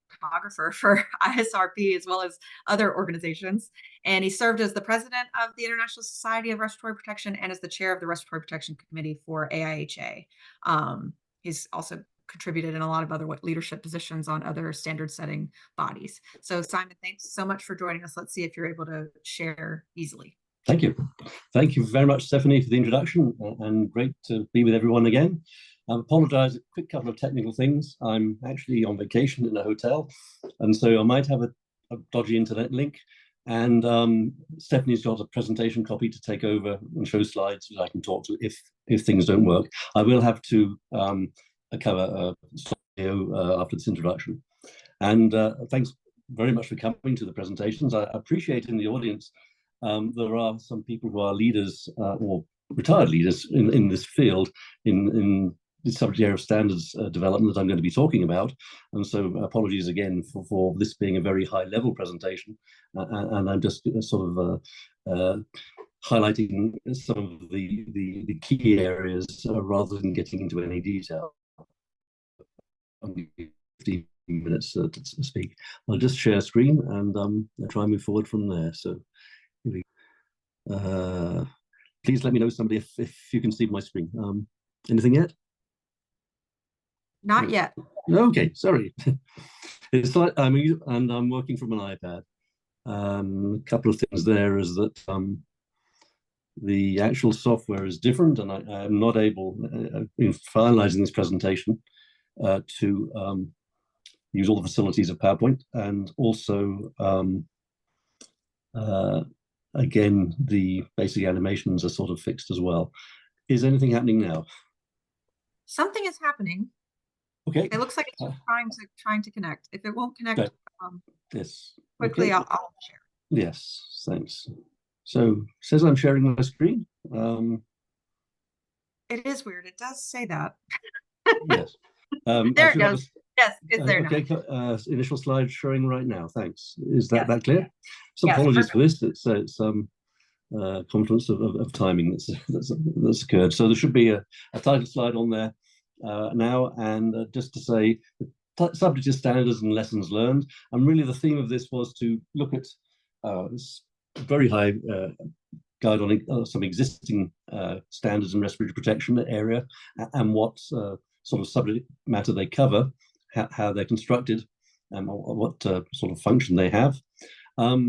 photographer for ISRP as well as other organizations. And he served as the president of the International Society of Respiratory Protection and as the chair of the Respiratory Protection Committee for AIHA. He's also contributed in a lot of other leadership positions on other standard setting bodies. So Simon, thanks so much for joining us. Let's see if you're able to share easily.
Thank you. Thank you very much, Stephanie, for the introduction, and great to be with everyone again. I apologize, a quick couple of technical things. I'm actually on vacation in a hotel, and so I might have a dodgy internet link. And Stephanie's got a presentation copy to take over and show slides that I can talk to if things don't work. I will have to cover audio after this introduction. And thanks very much for coming to the presentations. I appreciate in the audience there are some people who are leaders or retired leaders in this field, in the subject area of standards development that I'm going to be talking about. And so apologies again for this being a very high level presentation. And I'm just sort of highlighting some of the key areas rather than getting into any detail. Only 15 minutes to speak. I'll just share screen and I'll try and move forward from there. So please let me know, somebody, if you can see my screen. Anything yet?
Not yet.
Okay, sorry. It's like I'm working from an iPad. A couple of things there is that the actual software is different, and I am not able, in finalizing this presentation, to use all the facilities of PowerPoint, and also again, the basic animations are sort of fixed as well. Is anything happening now?
Something is happening.
Okay.
It looks like it's trying to connect. If it won't connect,
okay. Yes.
Quickly,
okay.
I'll share.
Yes, thanks. So it says I'm sharing my screen.
It is weird. It does say that.
Yes.
There it goes. Yes, it's there now.
Okay, initial slide showing right now. Thanks. Is that
Yes.
clear? So
yes,
apologies
perfect.
for this. It's confluence of timing that's occurred. So there should be a title slide on there now, and just to say, the subject is standards and lessons learned. And really the theme of this was to look at this very high guide on some existing standards in respiratory protection area, and what sort of subject matter they cover, how they're constructed, and what sort of function they have.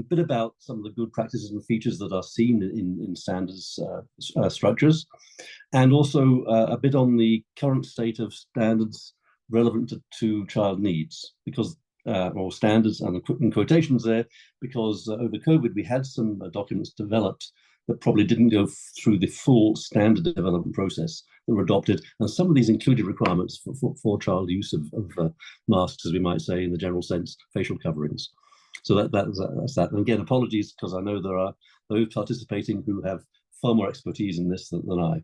Bit about some of the good practices and features that are seen in standards structures, and also a bit on the current state of standards relevant to child needs, because or standards and in quotations there, because over COVID we had some documents developed that probably didn't go through the full standard development process that were adopted, and some of these included requirements for child use of masks, as we might say in the general sense, facial coverings. So that's that. And again, apologies, because I know there are those participating who have far more expertise in this than I.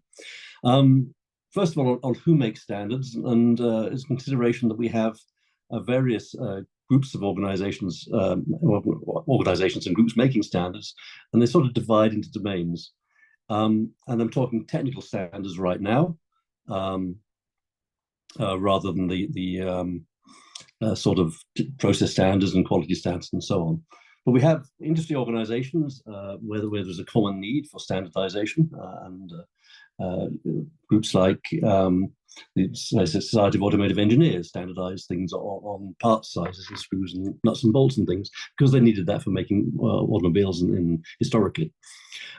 First of all, on who makes standards, and it's consideration that we have various groups of organizations, organizations and groups making standards, and they sort of divide into domains. And I'm talking technical standards right now, rather than the sort of process standards and quality standards and so on. But we have industry organizations where there's a common need for standardization, and groups like the Society of Automotive Engineers standardize things on part sizes and screws and nuts and bolts and things, because they needed that for making automobiles historically.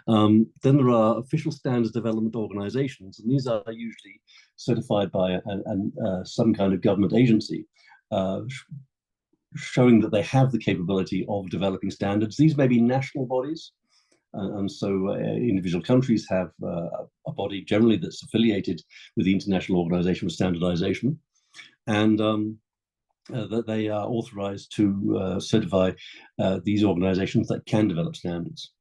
Then there are official standards development organizations, and these are usually certified by some kind of government agency, showing that they have the capability of developing standards. These may be national bodies, and so individual countries have a body generally that's affiliated with the International Organization for Standardization, and that they are authorized to certify these organizations that can develop standards.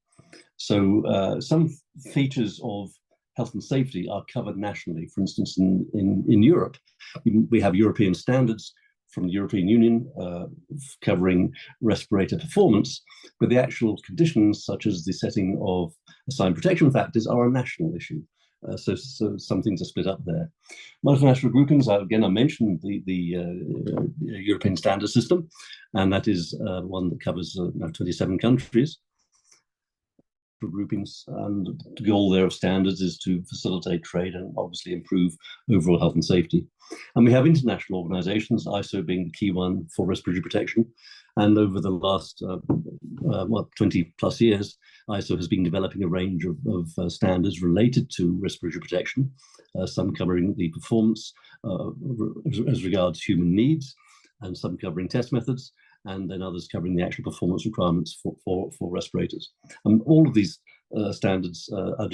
So some features of health and safety are covered nationally. For instance, in Europe, we have European standards from the European Union covering respirator performance, but the actual conditions, such as the setting of assigned protection factors, are a national issue. So some things are split up there. Multinational groupings, again, I mentioned the European standard system, and that is one that covers 27 countries. Groupings, and the goal there of standards is to facilitate trade and obviously improve overall health and safety. And we have international organizations, ISO being the key one for respiratory protection. And over the last 20 plus years, ISO has been developing a range of standards related to respiratory protection, some covering the performance as regards human needs, and some covering test methods, and then others covering the actual performance requirements for respirators. And all of these standards are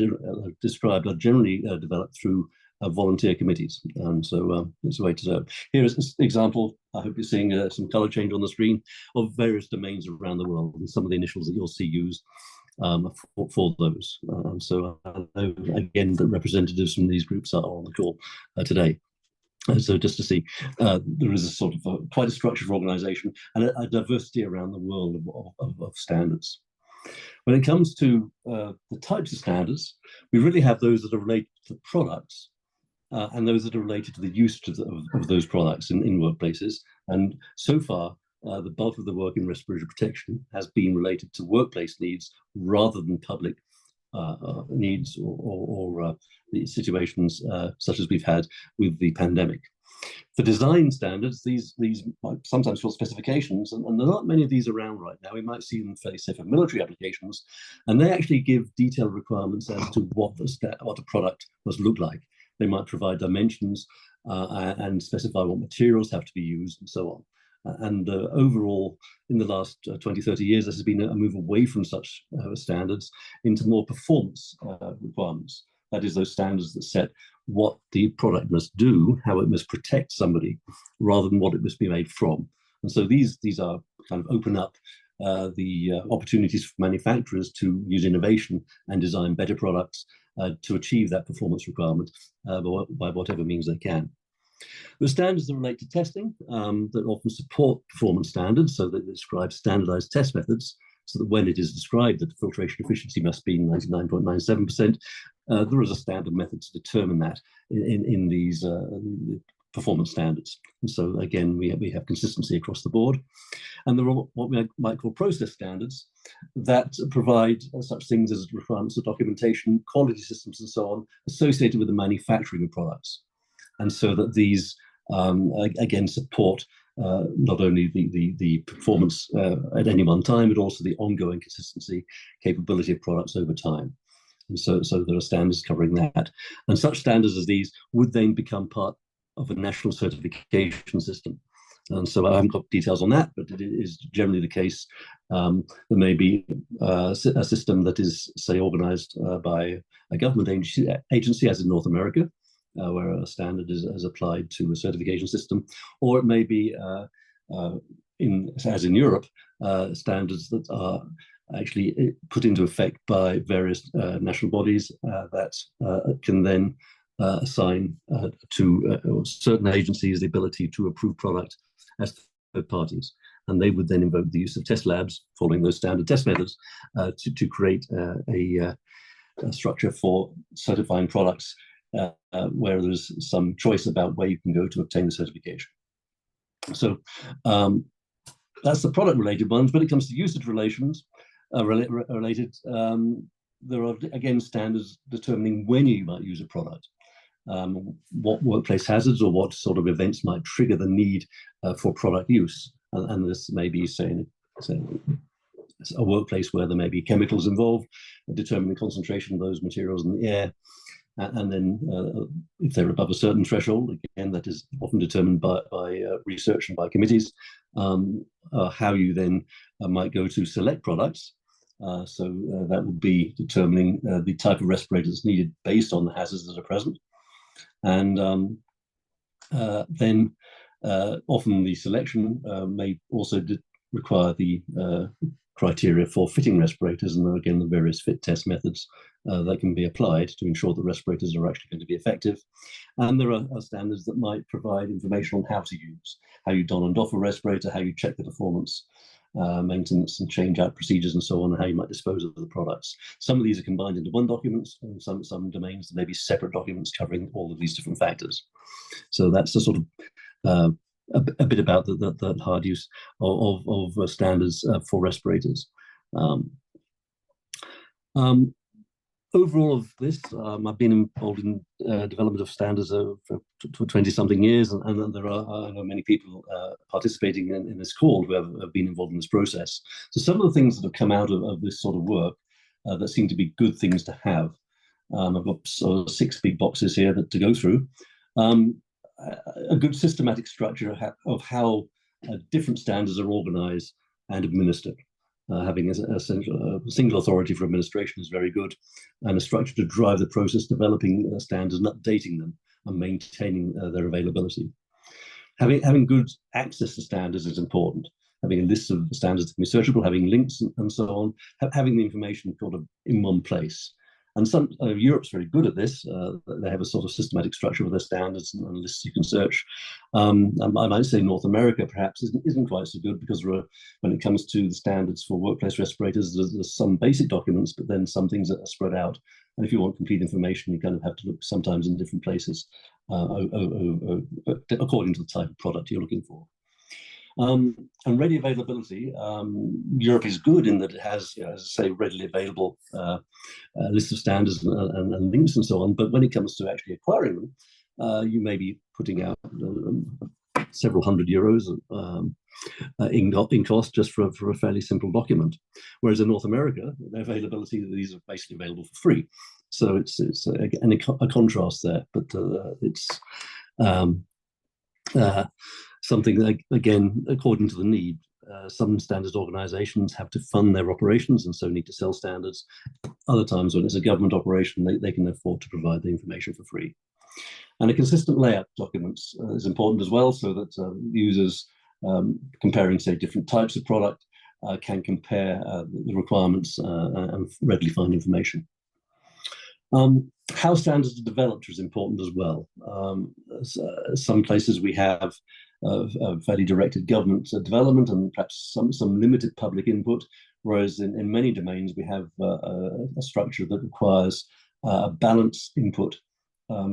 generally developed through volunteer committees. And so it's a way to here is an example. I hope you're seeing some color change on the screen of various domains around the world and some of the initials that you'll see used for those. And so I know, again, that representatives from these groups are on the call today. So just to see, there is a sort of quite a structured organization and a diversity around the world of standards. When it comes to the types of standards, we really have those that are related to products and those that are related to the use of those products in workplaces. And so far, the bulk of the work in respiratory protection has been related to workplace needs rather than public needs or the situations such as we've had with the pandemic. For design standards, these might sometimes called specifications, and there aren't many of these around right now. We might see them, say, for military applications, and they actually give detailed requirements as to what a product must look like. They might provide dimensions and specify what materials have to be used and so on. And overall, in the last 20, 30 years, there has been a move away from such standards into more performance requirements. That is, those standards that set what the product must do, how it must protect somebody, rather than what it must be made from. And so these are kind of open up the opportunities for manufacturers to use innovation and design better products to achieve that performance requirement by whatever means they can. The standards that relate to testing that often support performance standards, so that describe standardized test methods, so that when it is described that the filtration efficiency must be 99.97%, there is a standard method to determine that in these performance standards. And so again, we have consistency across the board. And there are what we might call process standards that provide such things as requirements of documentation, quality systems, and so on, associated with the manufacturing of products. And so that these, again, support not only the performance at any one time, but also the ongoing consistency capability of products over time. And so there are standards covering that. And such standards as these would then become part of a national certification system. And so I haven't got details on that, but it is generally the case. There may be a system that is, say, organized by a government agency, as in North America, where a standard is applied to a certification system, or it may be, as in Europe, standards that are actually put into effect by various national bodies that can then assign to certain agencies the ability to approve product as third parties. And they would then invoke the use of test labs following those standard test methods to create a structure for certifying products where there's some choice about where you can go to obtain the certification. So that's the product-related ones. When it comes to usage relations, related, there are, again, standards determining when you might use a product, what workplace hazards or what sort of events might trigger the need for product use. And this may be, say, a workplace where there may be chemicals involved, determining the concentration of those materials in the air. And then if they're above a certain threshold, again, that is often determined by research and by committees, how you then might go to select products. So that would be determining the type of respirator that's needed based on the hazards that are present. And then often the selection may also require the criteria for fitting respirators, and again, the various fit test methods that can be applied to ensure that respirators are actually going to be effective. And there are standards that might provide information on how to use, how you don and doff a respirator, how you check the performance, maintenance and change out procedures and so on, and how you might dispose of the products. Some of these are combined into one document, and some domains there may be separate documents covering all of these different factors. So that's a sort of a bit about the hard use of standards for respirators. Overall of this, I've been involved in development of standards for 20-something years, and there are, I know, many people participating in this call who have been involved in this process. So some of the things that have come out of this sort of work that seem to be good things to have. I've got sort of 6 big boxes here to go through. A good systematic structure of how different standards are organized and administered. Having a single authority for administration is very good, and a structure to drive the process, developing standards and updating them and maintaining their availability. Having good access to standards is important. Having a list of standards that can be searchable, having links and so on, having the information sort of in one place. And Europe's very good at this. They have a sort of systematic structure with their standards and lists you can search. I might say North America perhaps isn't quite so good, because when it comes to the standards for workplace respirators, there's some basic documents, but then some things that are spread out. And if you want complete information, you kind of have to look sometimes in different places according to the type of product you're looking for. And ready availability, Europe is good in that it has, as I say, readily available lists of standards and links and so on. But when it comes to actually acquiring them, you may be putting out several €100 in cost just for a fairly simple document. Whereas in North America, the availability, these are basically available for free. So it's a contrast there, but it's something that, again, according to the need, some standards organizations have to fund their operations and so need to sell standards. Other times, when it's a government operation, they can afford to provide the information for free. And a consistent layout of documents is important as well, so that users comparing, say, different types of product can compare the requirements and readily find information. How standards are developed is important as well. Some places we have fairly directed government development and perhaps some limited public input, whereas in many domains we have a structure that requires a balanced input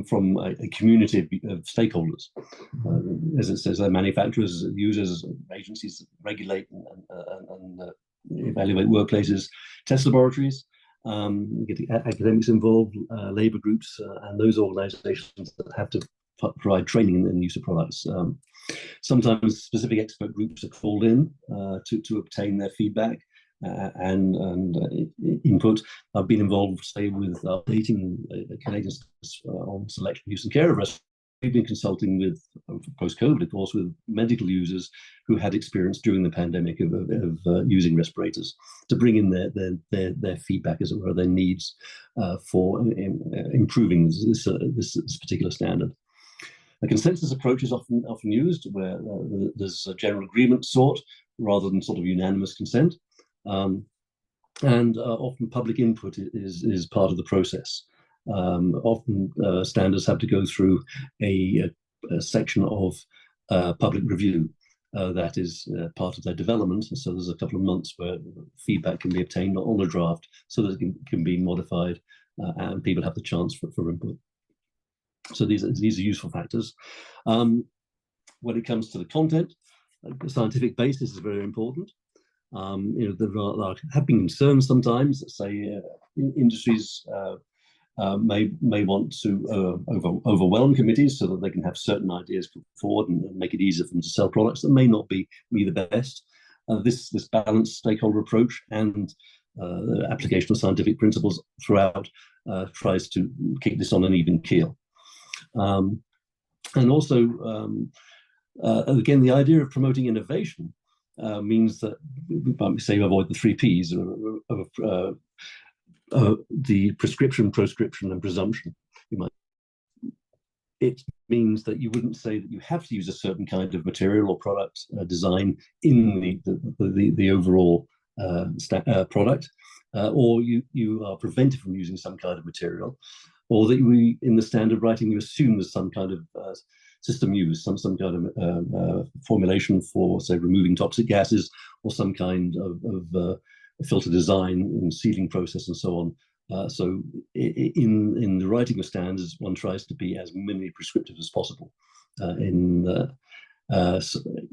from a community of stakeholders. As it says, manufacturers, users, agencies that regulate and evaluate workplaces, test laboratories, get the academics involved, labour groups, and those organisations that have to provide training in the use of products. Sometimes specific expert groups are called in to obtain their feedback and input. I've been involved, say, with updating Canadian on selection, use and care of respirators. We've been consulting with, post-COVID, of course, with medical users who had experience during the pandemic of using respirators to bring in their feedback, as it were, their needs for improving this particular standard. A consensus approach is often used, where there's a general agreement sought rather than sort of unanimous consent. And often public input is part of the process. Often standards have to go through a section of public review that is part of their development. So there's a couple of months where feedback can be obtained on a draft so that it can be modified and people have the chance for input. So these are useful factors. When it comes to the content, the scientific basis is very important. There have been concerns sometimes that, say, industries may want to overwhelm committees so that they can have certain ideas put forward and make it easier for them to sell products that may not be the best. This balanced stakeholder approach and the application of scientific principles throughout tries to keep this on an even keel. And also, again, the idea of promoting innovation means that we might say avoid the 3 Ps of the prescription, proscription, and presumption. It means that you wouldn't say that you have to use a certain kind of material or product design in the overall product, or you are prevented from using some kind of material, or that in the standard writing you assume there's some kind of system used, some kind of formulation for, say, removing toxic gases or some kind of filter design and sealing process and so on. So in the writing of standards, one tries to be as minimally prescriptive as possible. So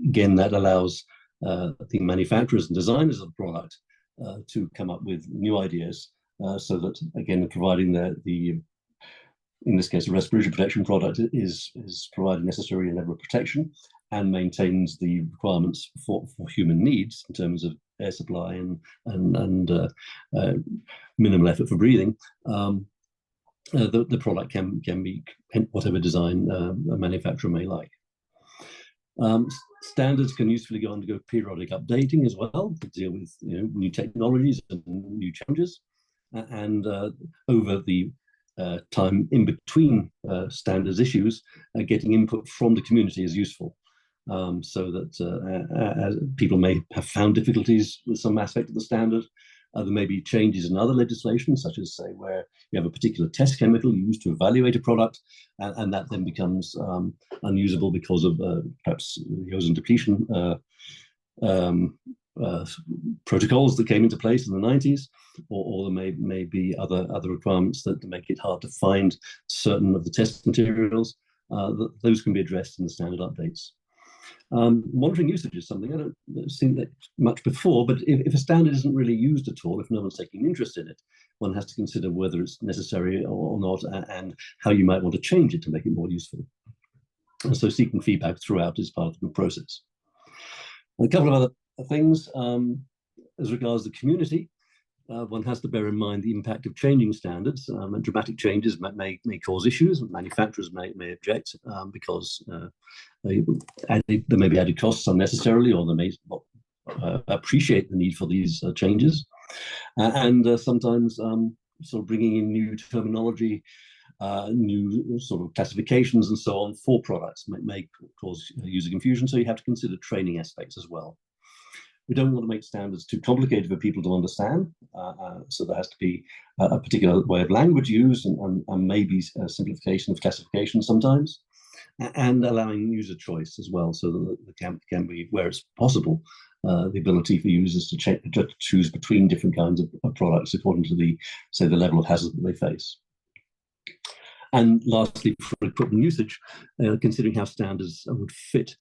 again, that allows the manufacturers and designers of the product to come up with new ideas, so that, again, providing in this case, a respiratory protection product is providing necessary level of protection and maintains the requirements for human needs in terms of air supply and minimal effort for breathing. The product can be whatever design a manufacturer may like. Standards can usefully undergo periodic updating as well to deal with new technologies and new challenges, and over the time in between standards issues, getting input from the community is useful, so that as people may have found difficulties with some aspect of the standard. There may be changes in other legislation, such as, say, where you have a particular test chemical used to evaluate a product, and that then becomes unusable because of perhaps the ozone depletion protocols that came into place in the 90s, or there may be other requirements that make it hard to find certain of the test materials. Those can be addressed in the standard updates. Monitoring usage is something I don't see that much before, but if a standard isn't really used at all, if no one's taking interest in it, one has to consider whether it's necessary or not, and how you might want to change it to make it more useful. And so seeking feedback throughout is part of the process. And a couple of other things as regards the community. One has to bear in mind the impact of changing standards, and dramatic changes may cause issues. Manufacturers may object because there may be added costs unnecessarily, or they may not appreciate the need for these changes. And sometimes sort of bringing in new terminology, new sort of classifications and so on for products may cause user confusion. So you have to consider training aspects as well. We don't want to make standards too complicated for people to understand, so there has to be a particular way of language used, and maybe a simplification of classification sometimes, and allowing user choice as well, so that there can be, where it's possible, the ability for users to choose between different kinds of products according to the level of hazard that they face. And lastly, for equipment usage, considering how standards would fit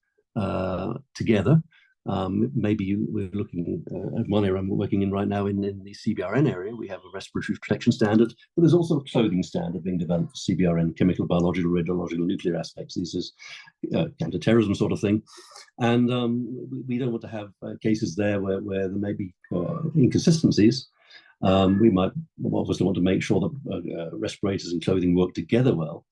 together. Maybe we're looking at one area I'm working in right now in the CBRN area. We have a respiratory protection standard, but there's also a clothing standard being developed for CBRN, chemical, biological, radiological, nuclear aspects. This is counter-terrorism sort of thing. And we don't want to have cases there where there may be inconsistencies. We might obviously want to make sure that respirators and clothing work together well.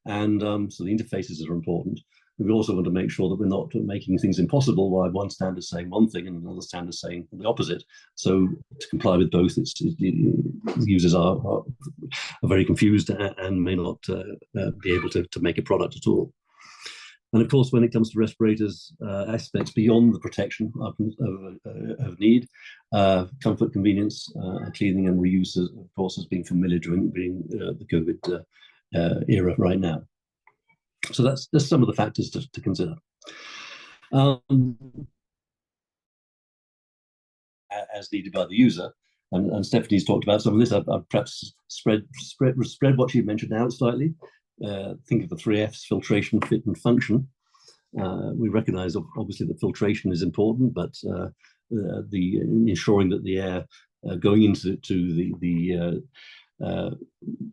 And so the interfaces are important. We also want to make sure that we're not making things impossible while one standard is saying one thing and another standard is saying the opposite. So to comply with both, users are very confused and may not be able to make a product at all. And of course, when it comes to respirators, aspects beyond the protection of need, comfort, convenience, cleaning and reuse, of course, has been familiar during the COVID era right now. So that's some of the factors to consider. As needed by the user, and Stephanie's talked about some of this. I've perhaps spread what she mentioned out slightly. Think of the 3 Fs: filtration, fit, and function. We recognise obviously that filtration is important, but the ensuring that the air going into the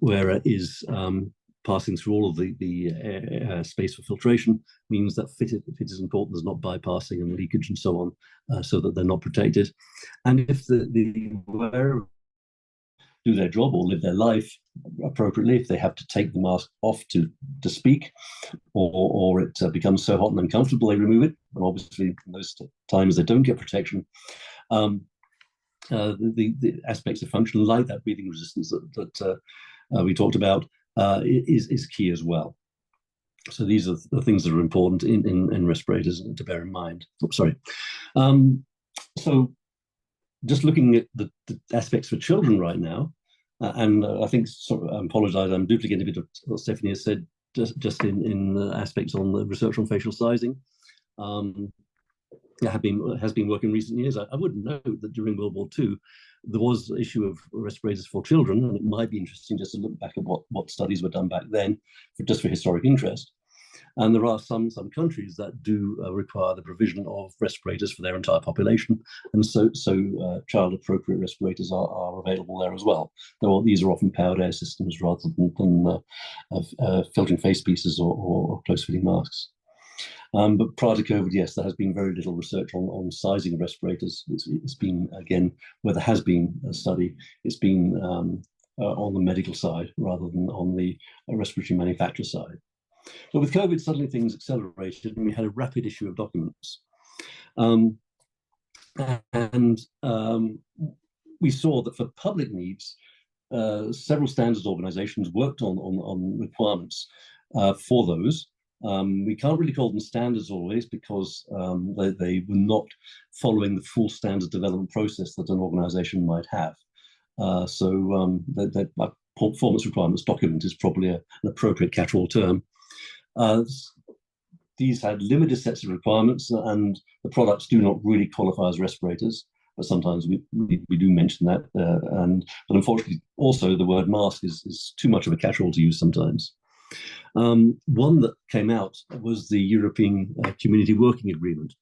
wearer is passing through all of the space for filtration means that fit is important. There's not bypassing and leakage and so on, so that they're not protected. And if the wearer do their job or live their life appropriately, if they have to take the mask off to speak, or it becomes so hot and uncomfortable they remove it, and obviously in those times they don't get protection, the aspects of function, like that breathing resistance that we talked about, is key as well. So these are the things that are important in respirators to bear in mind. Oh, sorry. So just looking at the aspects for children right now, and I think, I apologize, I'm duplicating a bit of what Stephanie has said just in aspects on the research on facial sizing. has been working in recent years. I would note that during World War II, there was the issue of respirators for children, and it might be interesting just to look back at what studies were done back then, just for historic interest. And there are some countries that do require the provision of respirators for their entire population, and so child-appropriate respirators are available there as well. Though these are often powered air systems rather than filtering face pieces or close-fitting masks. But prior to COVID, yes, there has been very little research on sizing of respirators. It's been, again, where there has been a study, it's been on the medical side rather than on the respiratory manufacturer side. But with COVID, suddenly things accelerated and we had a rapid issue of documents. We saw that for public needs, several standards organizations worked on requirements for those. We can't really call them standards always because they were not following the full standard development process that an organization might have. That performance requirements document is probably an appropriate catch-all term. These had limited sets of requirements, and the products do not really qualify as respirators, but sometimes we do mention that. But unfortunately, also the word mask is too much of a catch-all to use sometimes. One that came out was the European Community Working Agreement,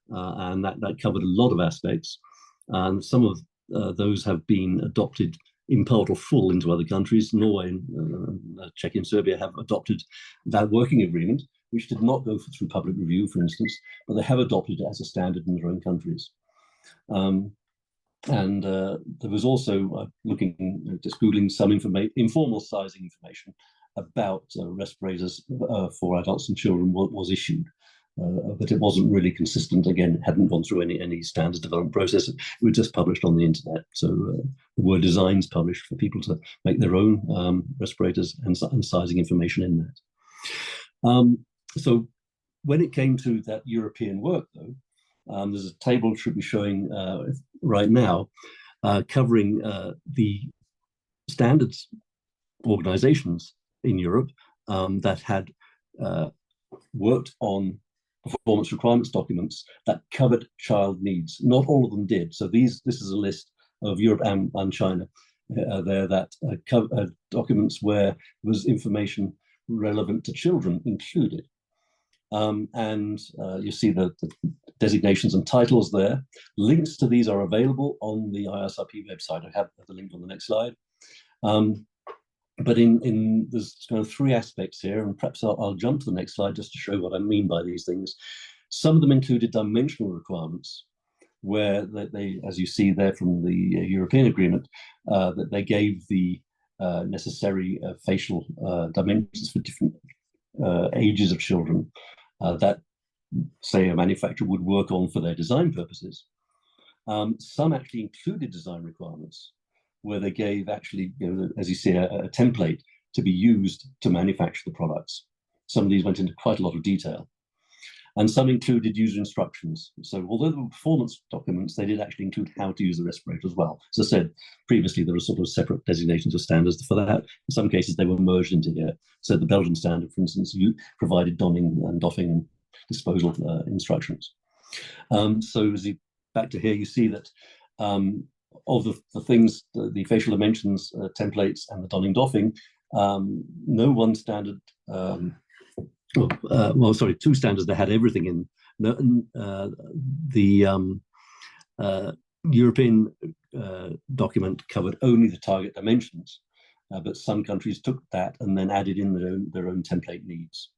and that covered a lot of aspects. And some of those have been adopted in part or full into other countries. Norway and Czech and Serbia have adopted that working agreement, which did not go through public review, for instance, but they have adopted it as a standard in their own countries. There was also just Googling some informal sizing information about respirators for adults and children was issued. But it wasn't really consistent. Again, it hadn't gone through any standard development process. It was just published on the internet. So there were designs published for people to make their own respirators and sizing information in that. So when it came to that European work, though, there's a table which should be showing right now covering the standards organizations in Europe that had worked on performance requirements documents that covered child needs. Not all of them did. So this is a list of Europe and China there that cover documents where there was information relevant to children included. You see the designations and titles there. Links to these are available on the ISRP website. I have the link on the next slide. But there's kind of three aspects here, and perhaps I'll jump to the next slide just to show what I mean by these things. Some of them included dimensional requirements, where they, as you see there from the European agreement, that they gave the necessary facial dimensions for different ages of children that, say, a manufacturer would work on for their design purposes. Some actually included design requirements, where they gave actually, as you see, a template to be used to manufacture the products. Some of these went into quite a lot of detail. And some included user instructions. So although there were performance documents, they did actually include how to use the respirator as well. As I said, previously there were sort of separate designations of standards for that. In some cases, they were merged into here. So the Belgian standard, for instance, you provided donning and doffing and disposal instructions. So as you back to here, you see that of the things, the facial dimensions, templates, and the donning doffing, no one standard, two standards that had everything in. The European document covered only the target dimensions, but some countries took that and then added in their own template needs.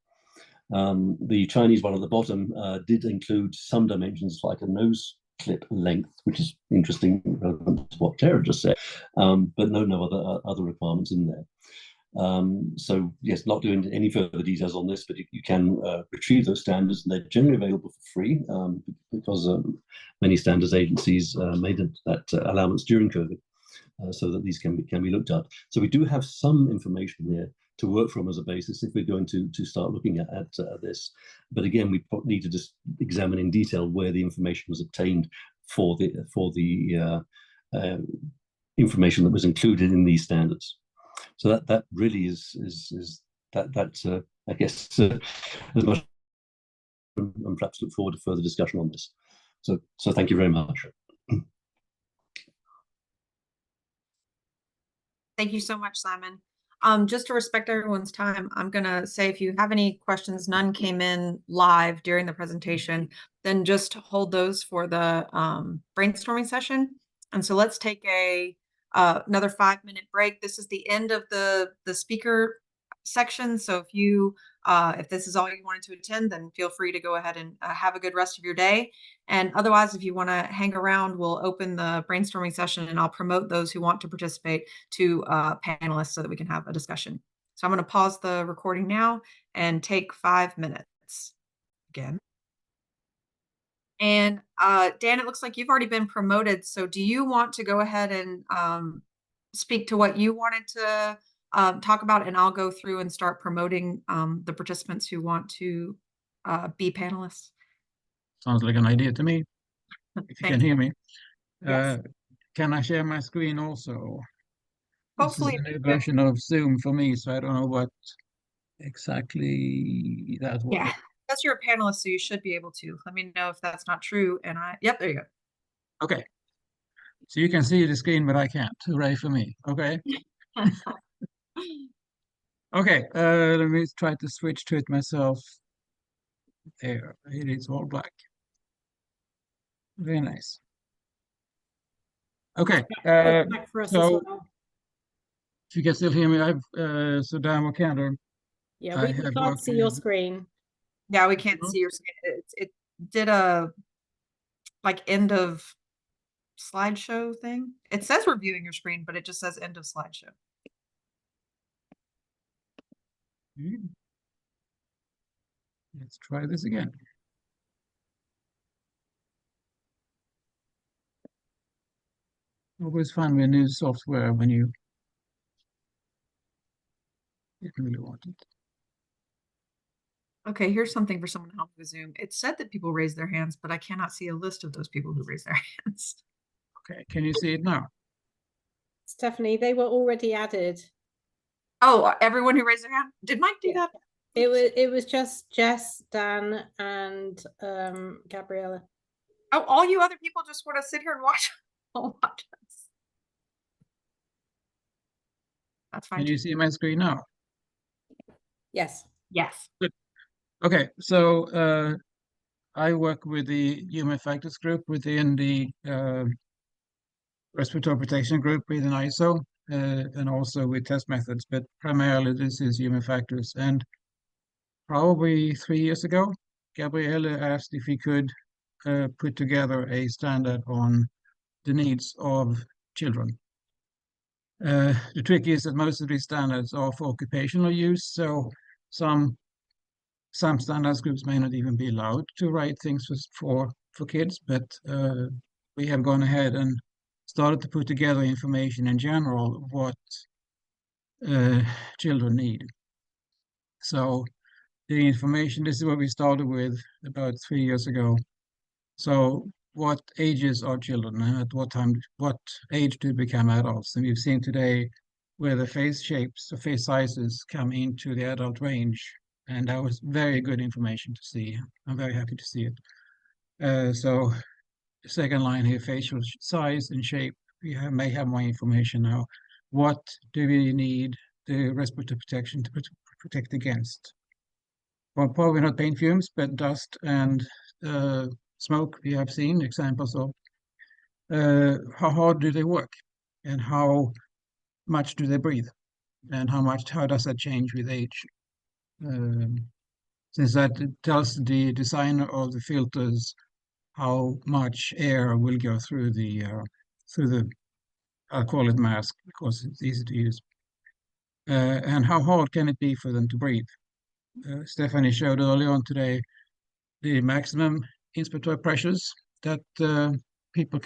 The Chinese one at the bottom did include some dimensions like a nose clip length, which is interesting, relevant to what Tara just said, but no other requirements in there. So yes, not doing any further details on this, but you can retrieve those standards, and they're generally available for free because many standards agencies made that allowance during COVID, so that these can be looked at. So we do have some information here to work from as a basis if we're going to start looking at this. But again, we need to just examine in detail where the information was obtained for the information that was included in these standards. So that really is I guess as much, and perhaps look forward to further discussion on this. So thank you very much.
Thank you so much, Simon. Just to respect everyone's time, I'm gonna say if you have any questions, none came in live during the presentation, then just hold those for the brainstorming session. And so let's take another 5-minute break. This is the end of the speaker section. So if this is all you wanted to attend, then feel free to go ahead and have a good rest of your day. And otherwise, if you want to hang around, we'll open the brainstorming session and I'll promote those who want to participate to panelists so that we can have a discussion. So I'm going to pause the recording now and take 5 minutes again. And Dan, it looks like you've already been promoted. So do you want to go ahead and speak to what you wanted to talk about, and I'll go through and start promoting the participants who want to be panelists?
Sounds like an idea to me, if you can hear me.
Yes.
Can I share my screen also?
Hopefully.
This is a new version of Zoom for me, so I don't know what exactly that was.
Yeah, that's you're a panelist, so you should be able to. Let me know if that's not true. And yep, there you go.
Okay. So you can see the screen, but I can't. Hooray for me. Okay. Okay, let me try to switch to it myself. There, it is all black. Very nice. Okay,
Back for us as
so
well.
if you can still hear me, so Dan McCandler.
Yeah,
I
we
have
can't
worked
see your
with-
screen.
Yeah, we can't see your screen. It did a like end of slideshow thing. It says we're viewing your screen, but it just says end of slideshow.
Let's try this again. Always fun with new software when you didn't really want it.
Okay, here's something for someone to help with Zoom. It said that people raised their hands, but I cannot see a list of those people who raised their hands.
Okay, can you see it now?
Stephanie, they were already added.
Oh, everyone who raised their hand? Did Mike do that?
It was just Jess, Dan, and Gabriella.
Oh, all you other people just want to sit here and watch. Watch us. That's fine.
Can you see my screen now?
Yes.
Yes.
Okay, so I work with the human factors group within the respiratory protection group within ISO, and also with test methods, but primarily this is human factors. And probably 3 years ago, Gabrielle asked if we could put together a standard on the needs of children. The trick is that most of these standards are for occupational use, so some standards groups may not even be allowed to write things for kids, but we have gone ahead and started to put together information in general of what children need. So the information, this is what we started with about 3 years ago. So what ages are children, and at what age do they become adults? And we've seen today where the face shapes, the face sizes come into the adult range. And that was very good information to see. I'm very happy to see it. So the second line here, facial size and shape, we may have more information now. What do we need the respiratory protection to protect against? Well, probably not paint fumes, but dust and smoke we have seen examples of. How hard do they work? And how much do they breathe? And how does that change with age? Since that tells the designer of the filters how much air will go through the I'll call it mask because it's easy to use. And how hard can it be for them to breathe? Stephanie showed earlier on today the maximum inspiratory pressures that people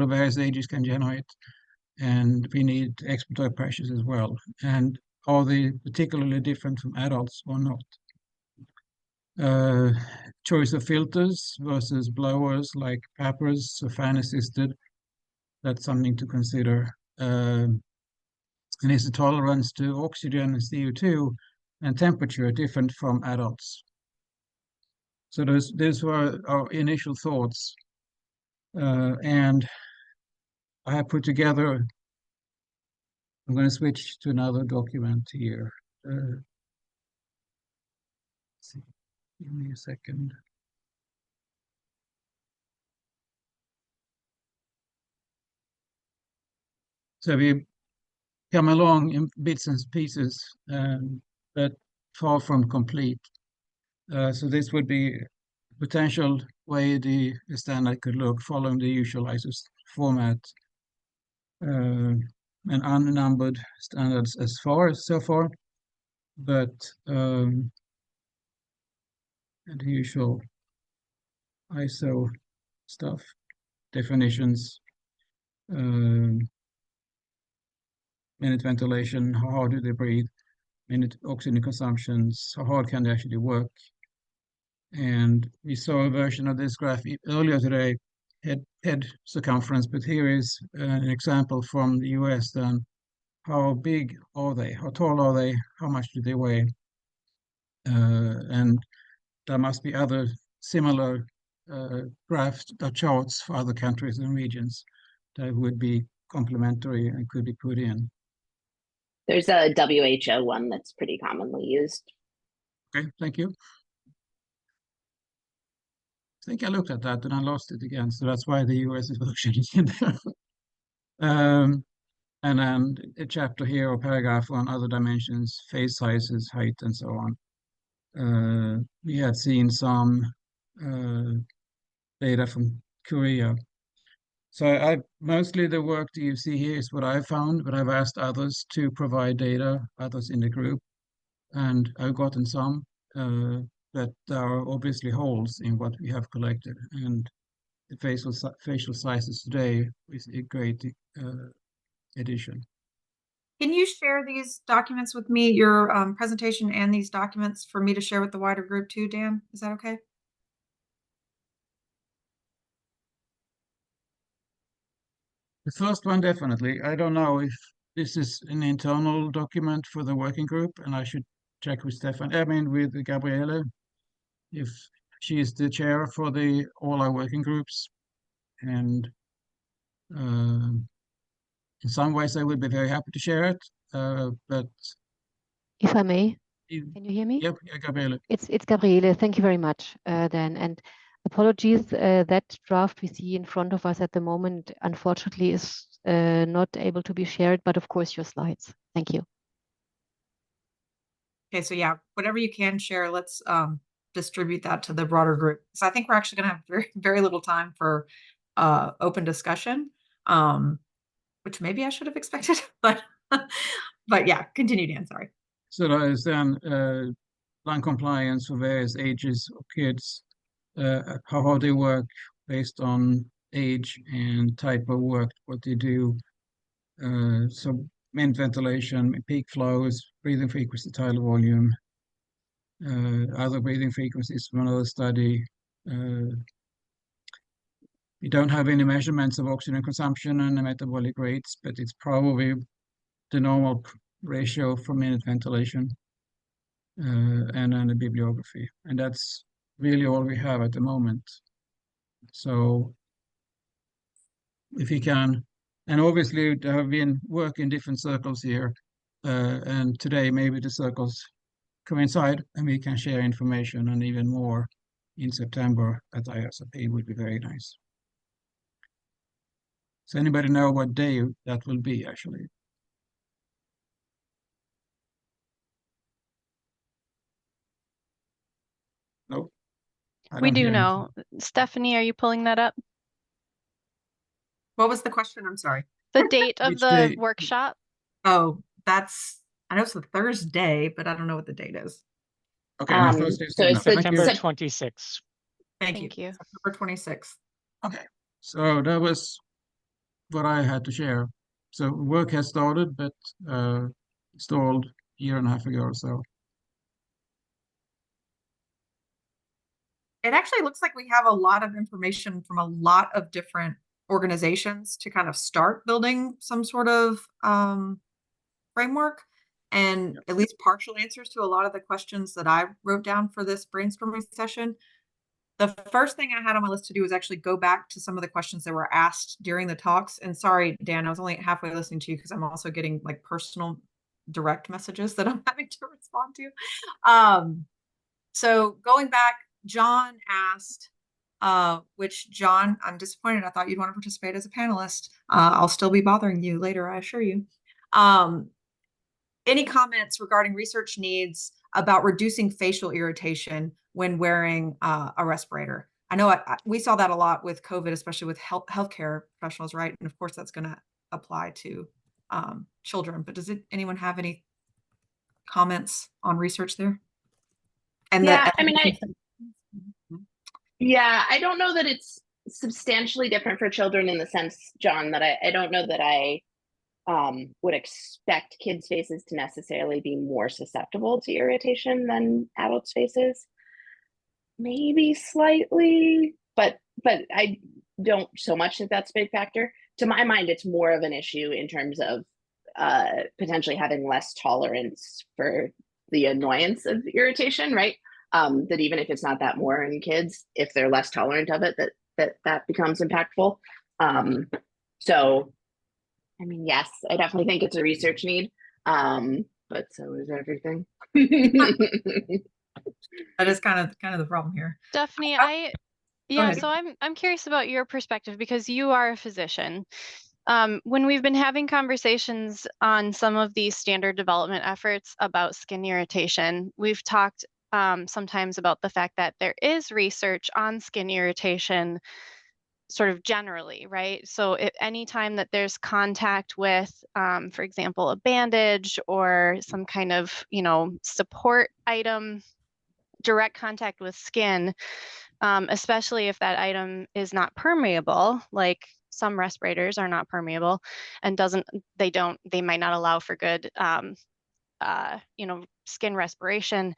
of various ages can generate, and we need expiratory pressures as well. And are they particularly different from adults or not? Choice of filters versus blowers like PAPRs or fan assisted. That's something to consider. And is the tolerance to oxygen and CO2 and temperature different from adults? So those were our initial thoughts. And I have put together, I'm going to switch to another document here. Let's see, give me a second. So we come along in bits and pieces, but far from complete. So this would be potential way the standard could look following the usual ISO format, and unnumbered standards as far so far, but and the usual ISO stuff, definitions, minute ventilation, how hard do they breathe, minute oxygen consumptions, how hard can they actually work. And we saw a version of this graph earlier today, head circumference, but here is an example from the US then. How big are they? How tall are they? How much do they weigh? And there must be other similar graphs or charts for other countries and regions that would be complementary and could be put in.
There's a WHO one that's pretty commonly used.
Okay, thank you. I think I looked at that and I lost it again, so that's why the US version is in there. And then a chapter here or paragraph on other dimensions, phase sizes, height, and so on. We had seen some data from Korea. So mostly the work that you see here is what I found, but I've asked others to provide data, others in the group, and I've gotten some, but there are obviously holes in what we have collected, and the facial sizes today is a great addition.
Can you share these documents with me, your presentation and these documents for me to share with the wider group too, Dan? Is that okay?
The first one, definitely. I don't know if this is an internal document for the working group, and I should check with with Gabriele, if she is the chair for all our working groups. And in some ways, I would be very happy to share it, but
if I may, can you hear me?
Yep, yeah, Gabriele.
It's Gabriele. Thank you very much, Dan. And apologies, that draft we see in front of us at the moment, unfortunately, is not able to be shared, but of course, your slides. Thank you.
Okay, so yeah, whatever you can share, let's distribute that to the broader group. So I think we're actually going to have very, very little time for open discussion, which maybe I should have expected, but yeah, continue, Dan, sorry.
So there is then lung compliance for various ages of kids, how hard they work based on age and type of work, what they do. So minute ventilation, peak flows, breathing frequency, tidal volume, other breathing frequencies from another study. We don't have any measurements of oxygen consumption and the metabolic rates, but it's probably the normal ratio for minute ventilation, and then the bibliography. And that's really all we have at the moment. So if you can, and obviously there have been work in different circles here, and today maybe the circles coincide and we can share information and even more in September at ISRP would be very nice. Does anybody know what day that will be actually? Nope.
We do know. Stephanie, are you pulling that up?
What was the question? I'm sorry.
The date of
Which
the
day?
workshop?
Oh, I know it's the Thursday, but I don't know what the date is.
Okay, my first is
so it's
September 26th.
Thank
Thank
you.
you.
September 26th.
Okay, so that was what I had to share. So work has started, but stalled a year and a half ago or so.
It actually looks like we have a lot of information from a lot of different organizations to kind of start building some sort of framework, and at least partial answers to a lot of the questions that I wrote down for this brainstorming session. The first thing I had on my list to do was actually go back to some of the questions that were asked during the talks. And sorry, Dan, I was only halfway listening to you because I'm also getting like personal direct messages that I'm having to respond to. So going back, John asked, which John, I'm disappointed. I thought you'd want to participate as a panelist. I'll still be bothering you later, I assure you. Any comments regarding research needs about reducing facial irritation when wearing a respirator? I know we saw that a lot with COVID, especially with healthcare professionals, right? And of course, that's going to apply to children. But does anyone have any comments on research there? And
yeah, I mean, I don't know that it's substantially different for children in the sense, John, that I don't know that I would expect kids' faces to necessarily be more susceptible to irritation than adults' faces. Maybe slightly, but I don't so much think that's a big factor. To my mind, it's more of an issue in terms of potentially having less tolerance for the annoyance of irritation, right? That even if it's not that more in kids, if they're less tolerant of it, that becomes impactful. So, I mean, yes, I definitely think it's a research need, but so is everything.
That is kind of the problem here.
Stephanie, so I'm curious about your perspective because you are a physician. When we've been having conversations on some of these standard development efforts about skin irritation, we've talked sometimes about the fact that there is research on skin irritation sort of generally, right? So any time that there's contact with, for example, a bandage or some kind of, support item, direct contact with skin, especially if that item is not permeable, like some respirators are not permeable and they might not allow for good, skin respiration.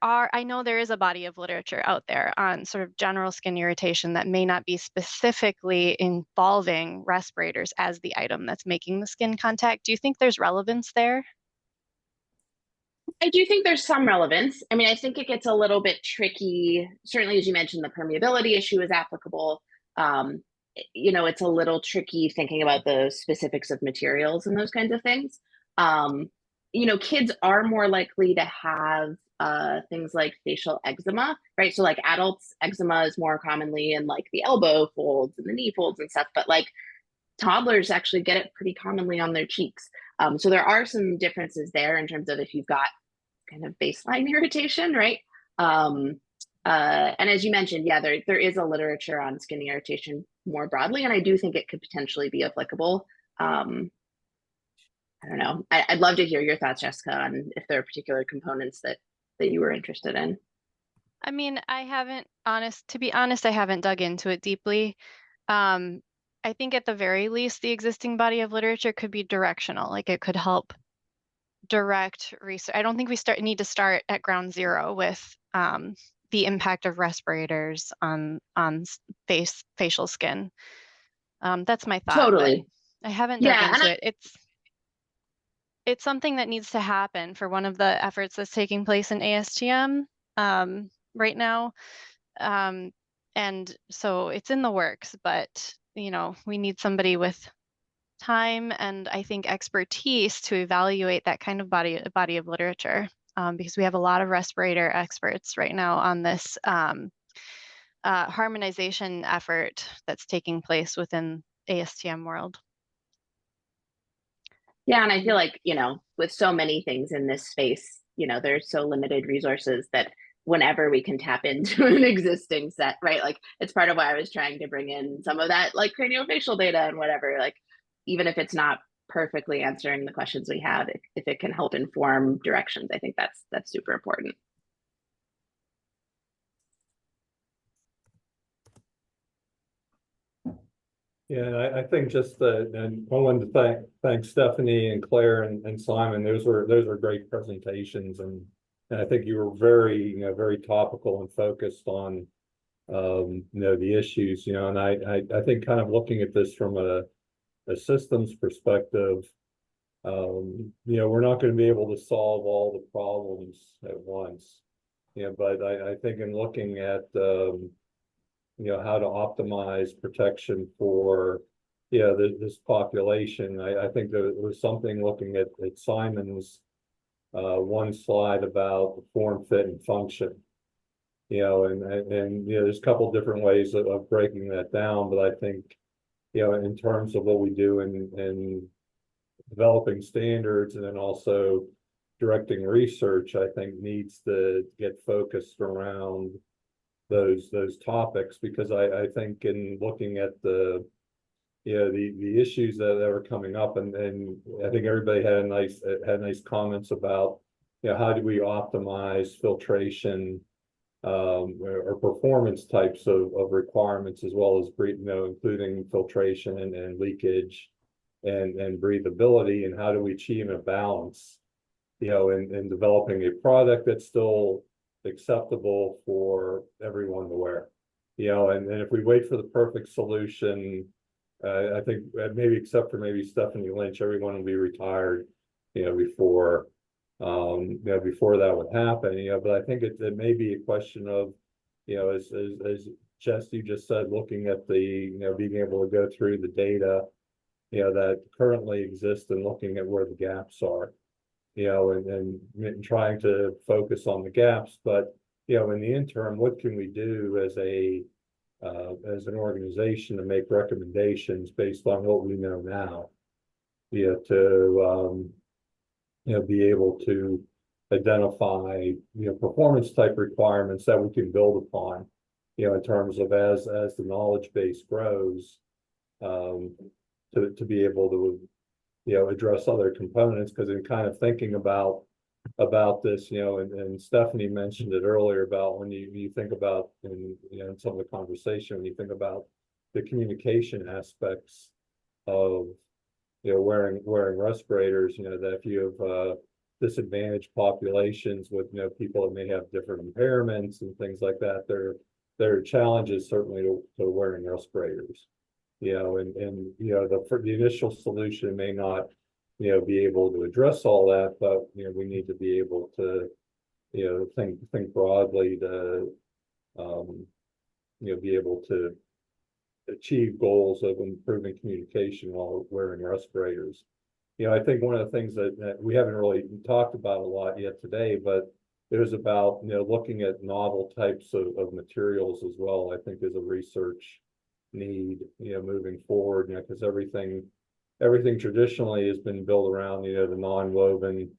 I know there is a body of literature out there on sort of general skin irritation that may not be specifically involving respirators as the item that's making the skin contact. Do you think there's relevance there?
I do think there's some relevance. I mean, I think it gets a little bit tricky. Certainly, as you mentioned, the permeability issue is applicable. It's a little tricky thinking about the specifics of materials and those kinds of things. Kids are more likely to have things like facial eczema, right? So like adults, eczema is more commonly in like the elbow folds and the knee folds and stuff, but like toddlers actually get it pretty commonly on their cheeks. So there are some differences there in terms of if you've got kind of baseline irritation, right? And as you mentioned, yeah, there is a literature on skin irritation more broadly, and I do think it could potentially be applicable. I don't know. I'd love to hear your thoughts, Jessica, on if there are particular components that you were interested in.
I mean, to be honest, I haven't dug into it deeply. I think at the very least, the existing body of literature could be directional, like it could help direct research. I don't think we need to start at ground zero with the impact of respirators on facial skin. That's my thought.
Totally.
I haven't dug into it. It's something that needs to happen for one of the efforts that's taking place in ASTM right now. And so it's in the works, but we need somebody with time and I think expertise to evaluate that kind of body of literature, because we have a lot of respirator experts right now on this harmonization effort that's taking place within ASTM world.
Yeah, and I feel like, with so many things in this space, there's so limited resources that whenever we can tap into an existing set, right? Like it's part of why I was trying to bring in some of that like craniofacial data and whatever, like even if it's not perfectly answering the questions we have, if it can help inform directions, I think that's super important.
Yeah, I think just and I wanted to thank Stephanie and Claire and Simon. Those were great presentations, and I think you were very very topical and focused on the issues, and I think kind of looking at this from a systems perspective, we're not going to be able to solve all the problems at once. But I think in looking at how to optimize protection for, this population. I think there was something looking at Simon's one slide about the form, fit, and function. And there's a couple different ways of breaking that down, but I think, in terms of what we do in developing standards and then also directing research, I think needs to get focused around those topics, because I think in looking at the issues that are coming up, and I think everybody had nice comments about, how do we optimize filtration or performance types of requirements, as well as including filtration and leakage and breathability, and how do we achieve a balance, in developing a product that's still acceptable for everyone to wear. And if we wait for the perfect solution, I think maybe, except for maybe Stephanie Lynch, everyone will be retired, before before that would happen. But I think it may be a question of, as Jess, you just said, looking at the, being able to go through the data, that currently exist, and looking at where the gaps are, and trying to focus on the gaps. But, in the interim, what can we do as an organization to make recommendations based on what we know now, to be able to identify, performance type requirements that we can build upon, in terms of as the knowledge base grows, to be able to, address other components. Because in kind of thinking about this, and Stephanie mentioned it earlier about when you think about, in some of the conversation, when you think about the communication aspects of, wearing respirators, that if you have disadvantaged populations with, people that may have different impairments and things like that, there are challenges certainly to wearing respirators. And the initial solution may not, be able to address all that, but we need to be able to, think broadly to, be able to achieve goals of improving communication while wearing respirators. I think one of the things that we haven't really talked about a lot yet today, but it was about, looking at novel types of materials as well. I think is a research need, moving forward, because everything traditionally has been built around, the non-woven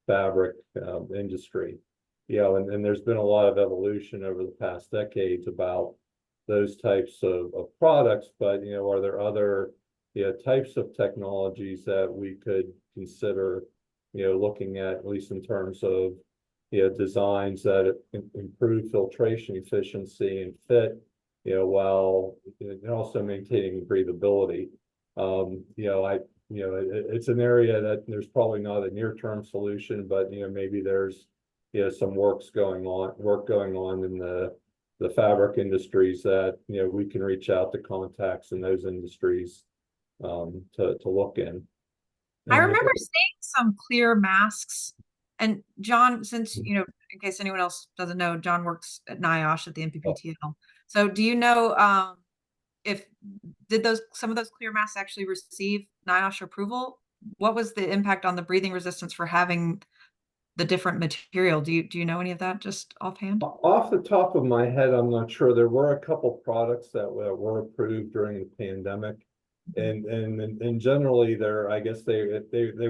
fabric industry, and there's been a lot of evolution over the past decades about those types of products. But, are there other, types of technologies that we could consider, looking at least in terms of, designs that improve filtration efficiency and fit, while and also maintaining breathability. It's an area that there's probably not a near-term solution, but maybe there's some work going on in the fabric industries that we can reach out to contacts in those industries to look in.
I remember seeing some clear masks. And John, since in case anyone else doesn't know, John works at NIOSH at the NPPTL. So do you know if some of those clear masks actually receive NIOSH approval? What was the impact on the breathing resistance for having the different material? Do you know any of that just offhand?
Off the top of my head, I'm not sure. There were a couple products that were approved during the pandemic, and generally I guess they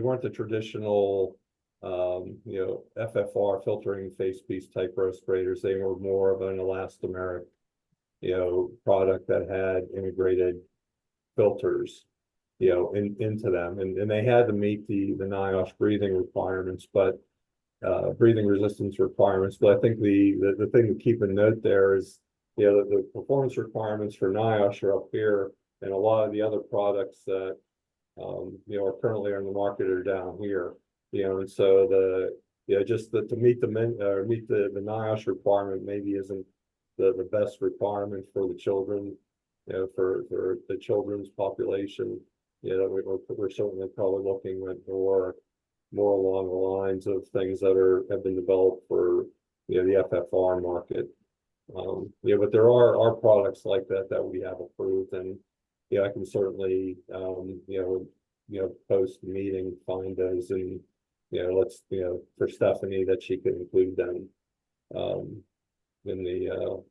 weren't the traditional FFR, filtering face piece type respirators. They were more of an elastomeric product that had integrated filters into them, and they had to meet the NIOSH breathing requirements, but breathing resistance requirements. But I think the thing to keep in note there is the performance requirements for NIOSH are up here, and a lot of the other products that are currently on the market are down here. And so just to meet the NIOSH requirement maybe isn't the best requirement for the children, for the children's population. We're certainly probably looking at more along the lines of things that have been developed for the FFR market. Yeah, but there are products like that that we have approved, and yeah, I can certainly post meeting, find those, and let's for Stephanie that she can include them in the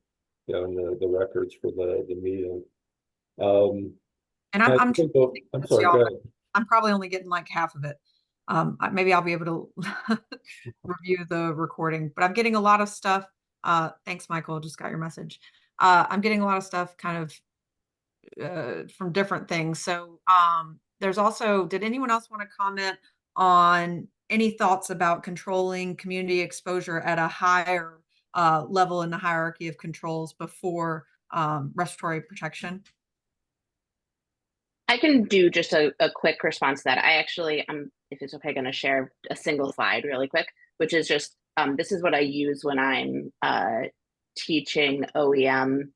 in the records for the meeting.
And
I
I'm
think I'm sorry,
y'all,
go ahead.
I'm probably only getting like half of it. Maybe I'll be able to review the recording, but I'm getting a lot of stuff. Thanks, Michael. Just got your message. I'm getting a lot of stuff kind of from different things. So there's also, did anyone else want to comment on any thoughts about controlling community exposure at a higher level in the hierarchy of controls before respiratory protection?
I can do just a quick response to that. I actually, if it's okay, going to share a single slide really quick, which is just, this is what I use when I'm teaching OEM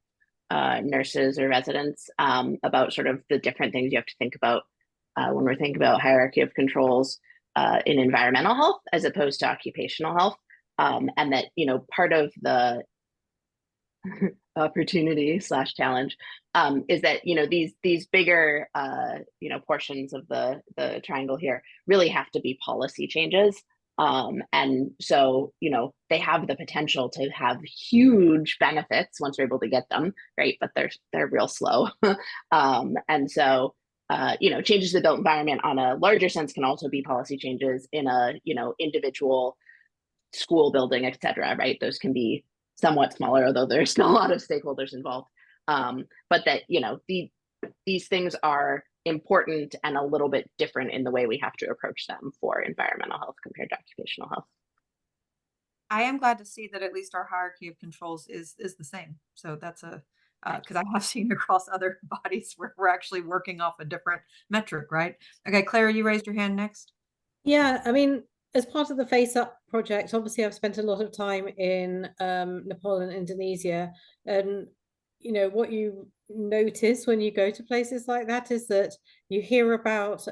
nurses or residents about sort of the different things you have to think about when we're thinking about hierarchy of controls in environmental health as opposed to occupational health. And that, part of the opportunity / challenge is that these bigger portions of the triangle here really have to be policy changes, and so they have the potential to have huge benefits once we're able to get them, right? But they're real slow. And so changes to the built environment on a larger sense can also be policy changes in a individual school building, et cetera, right? Those can be somewhat smaller, although there's still a lot of stakeholders involved. But that, these things are important and a little bit different in the way we have to approach them for environmental health compared to occupational health.
I am glad to see that at least our hierarchy of controls is the same. So that's because I have seen across other bodies where we're actually working off a different metric, right? Okay, Claire, you raised your hand next.
Yeah, I mean, as part of the Face Up project, obviously I've spent a lot of time in Nepal and Indonesia, and what you notice when you go to places like that is that you hear about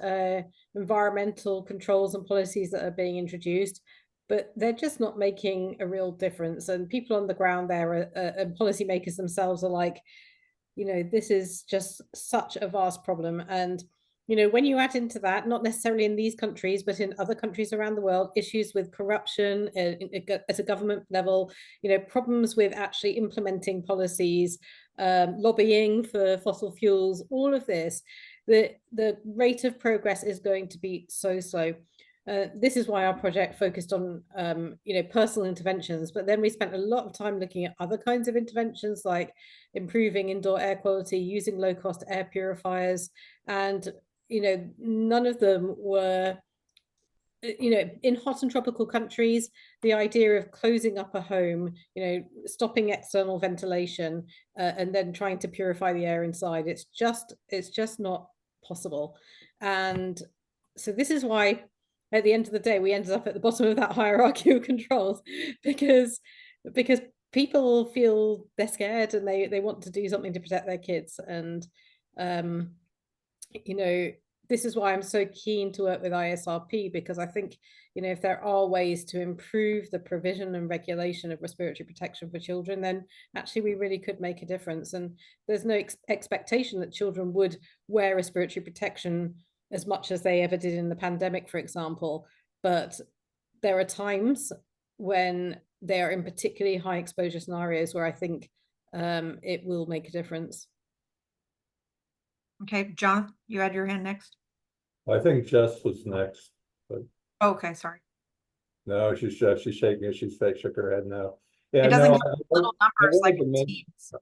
environmental controls and policies that are being introduced, but they're just not making a real difference. And people on the ground there and policymakers themselves are like, this is just such a vast problem. And when you add into that, not necessarily in these countries, but in other countries around the world, issues with corruption at a government level, problems with actually implementing policies, lobbying for fossil fuels, all of this, the rate of progress is going to be so slow. This is why our project focused on, personal interventions, but then we spent a lot of time looking at other kinds of interventions like improving indoor air quality, using low-cost air purifiers, and none of them were, in hot and tropical countries, the idea of closing up a home, stopping external ventilation, and then trying to purify the air inside, it's just not possible. And so this is why at the end of the day we ended up at the bottom of that hierarchy of controls, because people feel they're scared and they want to do something to protect their kids. And this is why I'm so keen to work with ISRP, because I think, if there are ways to improve the provision and regulation of respiratory protection for children, then actually we really could make a difference. And there's no expectation that children would wear respiratory protection as much as they ever did in the pandemic, for example. But there are times when they are in particularly high exposure scenarios where I think it will make a difference.
Okay, John, you had your hand next.
I think Jess was next, but
Okay, sorry.
no, she's shaking. She shook her head no. Yeah,
it doesn't
no,
give little numbers like Teams.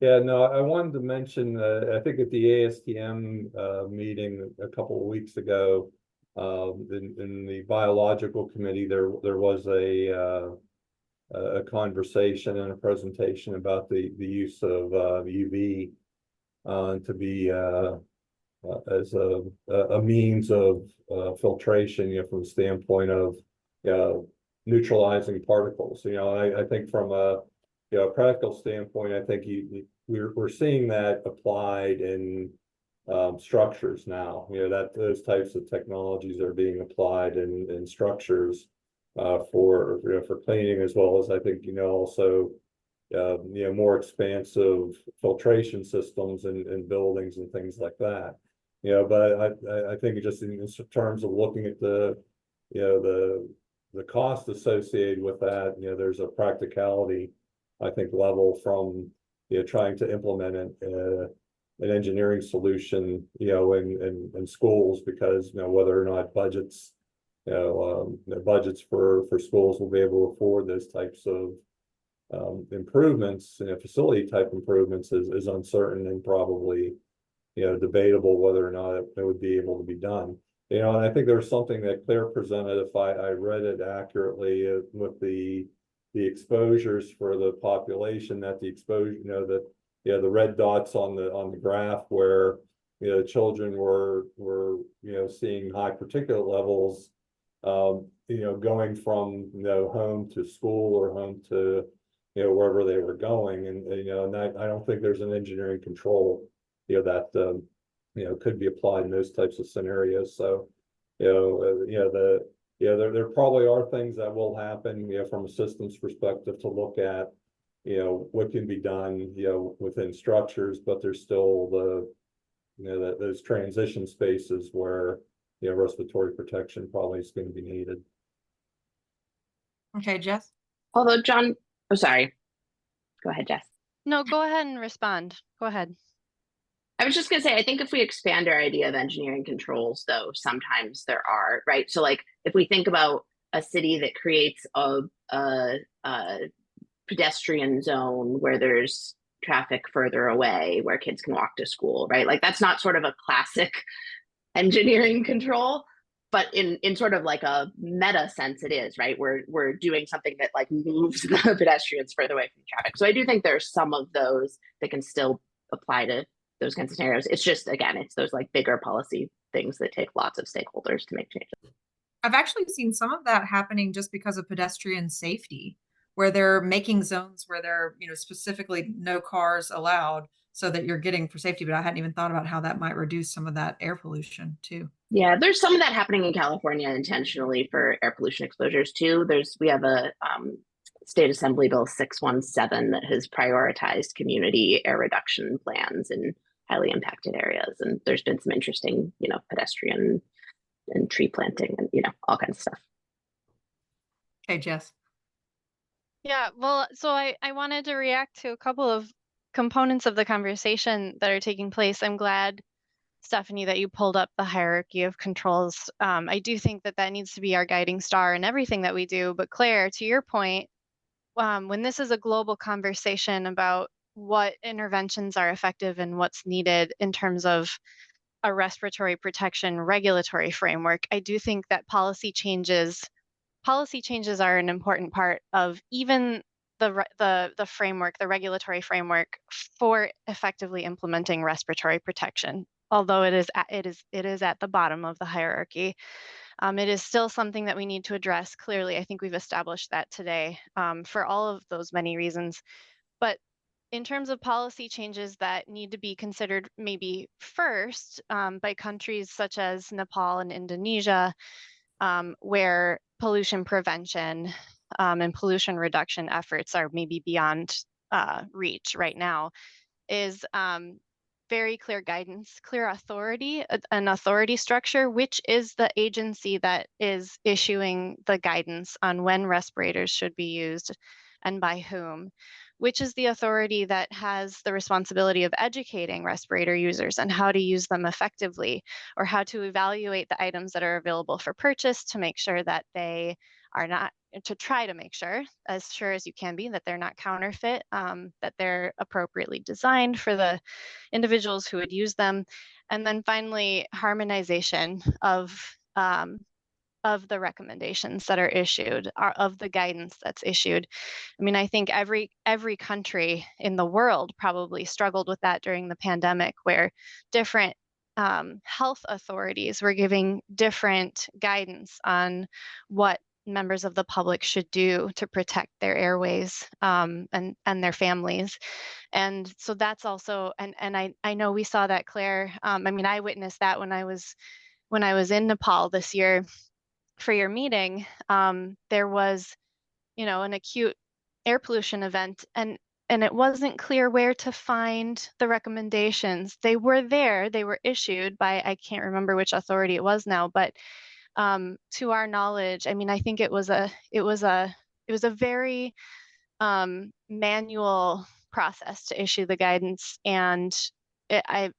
Yeah, no, I wanted to mention, I think at the ASTM meeting a couple of weeks ago, in the biological committee, there was a conversation and a presentation about the use of UV to be as a means of filtration, from the standpoint of neutralizing particles. I think from a practical standpoint, I think we're seeing that applied in structures now. That those types of technologies are being applied in structures for cleaning, as well as I think, also more expansive filtration systems in buildings and things like that. But I think just in terms of looking at the cost associated with that, there's a practicality, I think, level from trying to implement an engineering solution, in schools, because whether or not budgets, the budgets for schools will be able to afford those types of improvements, facility type improvements is uncertain, and probably debatable whether or not it would be able to be done. And I think there was something that Claire presented, if I read it accurately, with the exposures for the population, that the exposure, the red dots on the graph where children were seeing high particulate levels, going from home to school or home to wherever they were going, and I don't think there's an engineering control that could be applied in those types of scenarios. So there probably are things that will happen from a systems perspective to look at what can be done within structures, but there's still those transition spaces where respiratory protection probably is going to be needed.
Okay, Jess.
Although John, oh, sorry. Go ahead, Jess.
No, go ahead and respond. Go ahead.
I was just going to say, I think if we expand our idea of engineering controls, though, sometimes there are, right? So like if we think about a city that creates a pedestrian zone where there's traffic further away, where kids can walk to school, right? Like that's not sort of a classic engineering control, but in sort of like a meta sense, it is, right? We're doing something that like moves the pedestrians further away from traffic. So I do think there's some of those that can still apply to those kinds of scenarios. It's just, again, it's those like bigger policy things that take lots of stakeholders to make changes.
I've actually seen some of that happening just because of pedestrian safety, where they're making zones where they're, specifically no cars allowed, so that you're getting for safety. But I hadn't even thought about how that might reduce some of that air pollution too.
Yeah, there's some of that happening in California intentionally for air pollution exposures too. We have a State Assembly Bill 617 that has prioritized community air reduction plans in highly impacted areas, and there's been some interesting, pedestrian and tree planting and all kinds of stuff.
Okay, Jess.
Yeah, well, so I wanted to react to a couple of components of the conversation that are taking place. I'm glad, Stephanie, that you pulled up the hierarchy of controls. I do think that needs to be our guiding star in everything that we do. But Claire, to your point, when this is a global conversation about what interventions are effective and what's needed in terms of a respiratory protection regulatory framework, I do think that policy changes are an important part of even the framework, the regulatory framework for effectively implementing respiratory protection. Although it is at the bottom of the hierarchy, it is still something that we need to address. Clearly, I think we've established that today for all of those many reasons. But in terms of policy changes that need to be considered maybe first by countries such as Nepal and Indonesia, where pollution prevention and pollution reduction efforts are maybe beyond reach right now, is very clear guidance, clear authority, an authority structure, which is the agency that is issuing the guidance on when respirators should be used and by whom, which is the authority that has the responsibility of educating respirator users on how to use them effectively, or how to evaluate the items that are available for purchase to make sure that they are not, to try to make sure, as sure as you can be, that they're not counterfeit, that they're appropriately designed for the individuals who would use them. And then finally, harmonization of the recommendations that are issued, of the guidance that's issued. I mean, I think every country in the world probably struggled with that during the pandemic, where different health authorities were giving different guidance on what members of the public should do to protect their airways and their families. And so that's also, and I know we saw that, Claire. I mean, I witnessed that when I was in Nepal this year, for your meeting, there was, an acute air pollution event, and it wasn't clear where to find the recommendations. They were there, they were issued by, I can't remember which authority it was now, but to our knowledge, I mean, I think it was a very manual process to issue the guidance, and I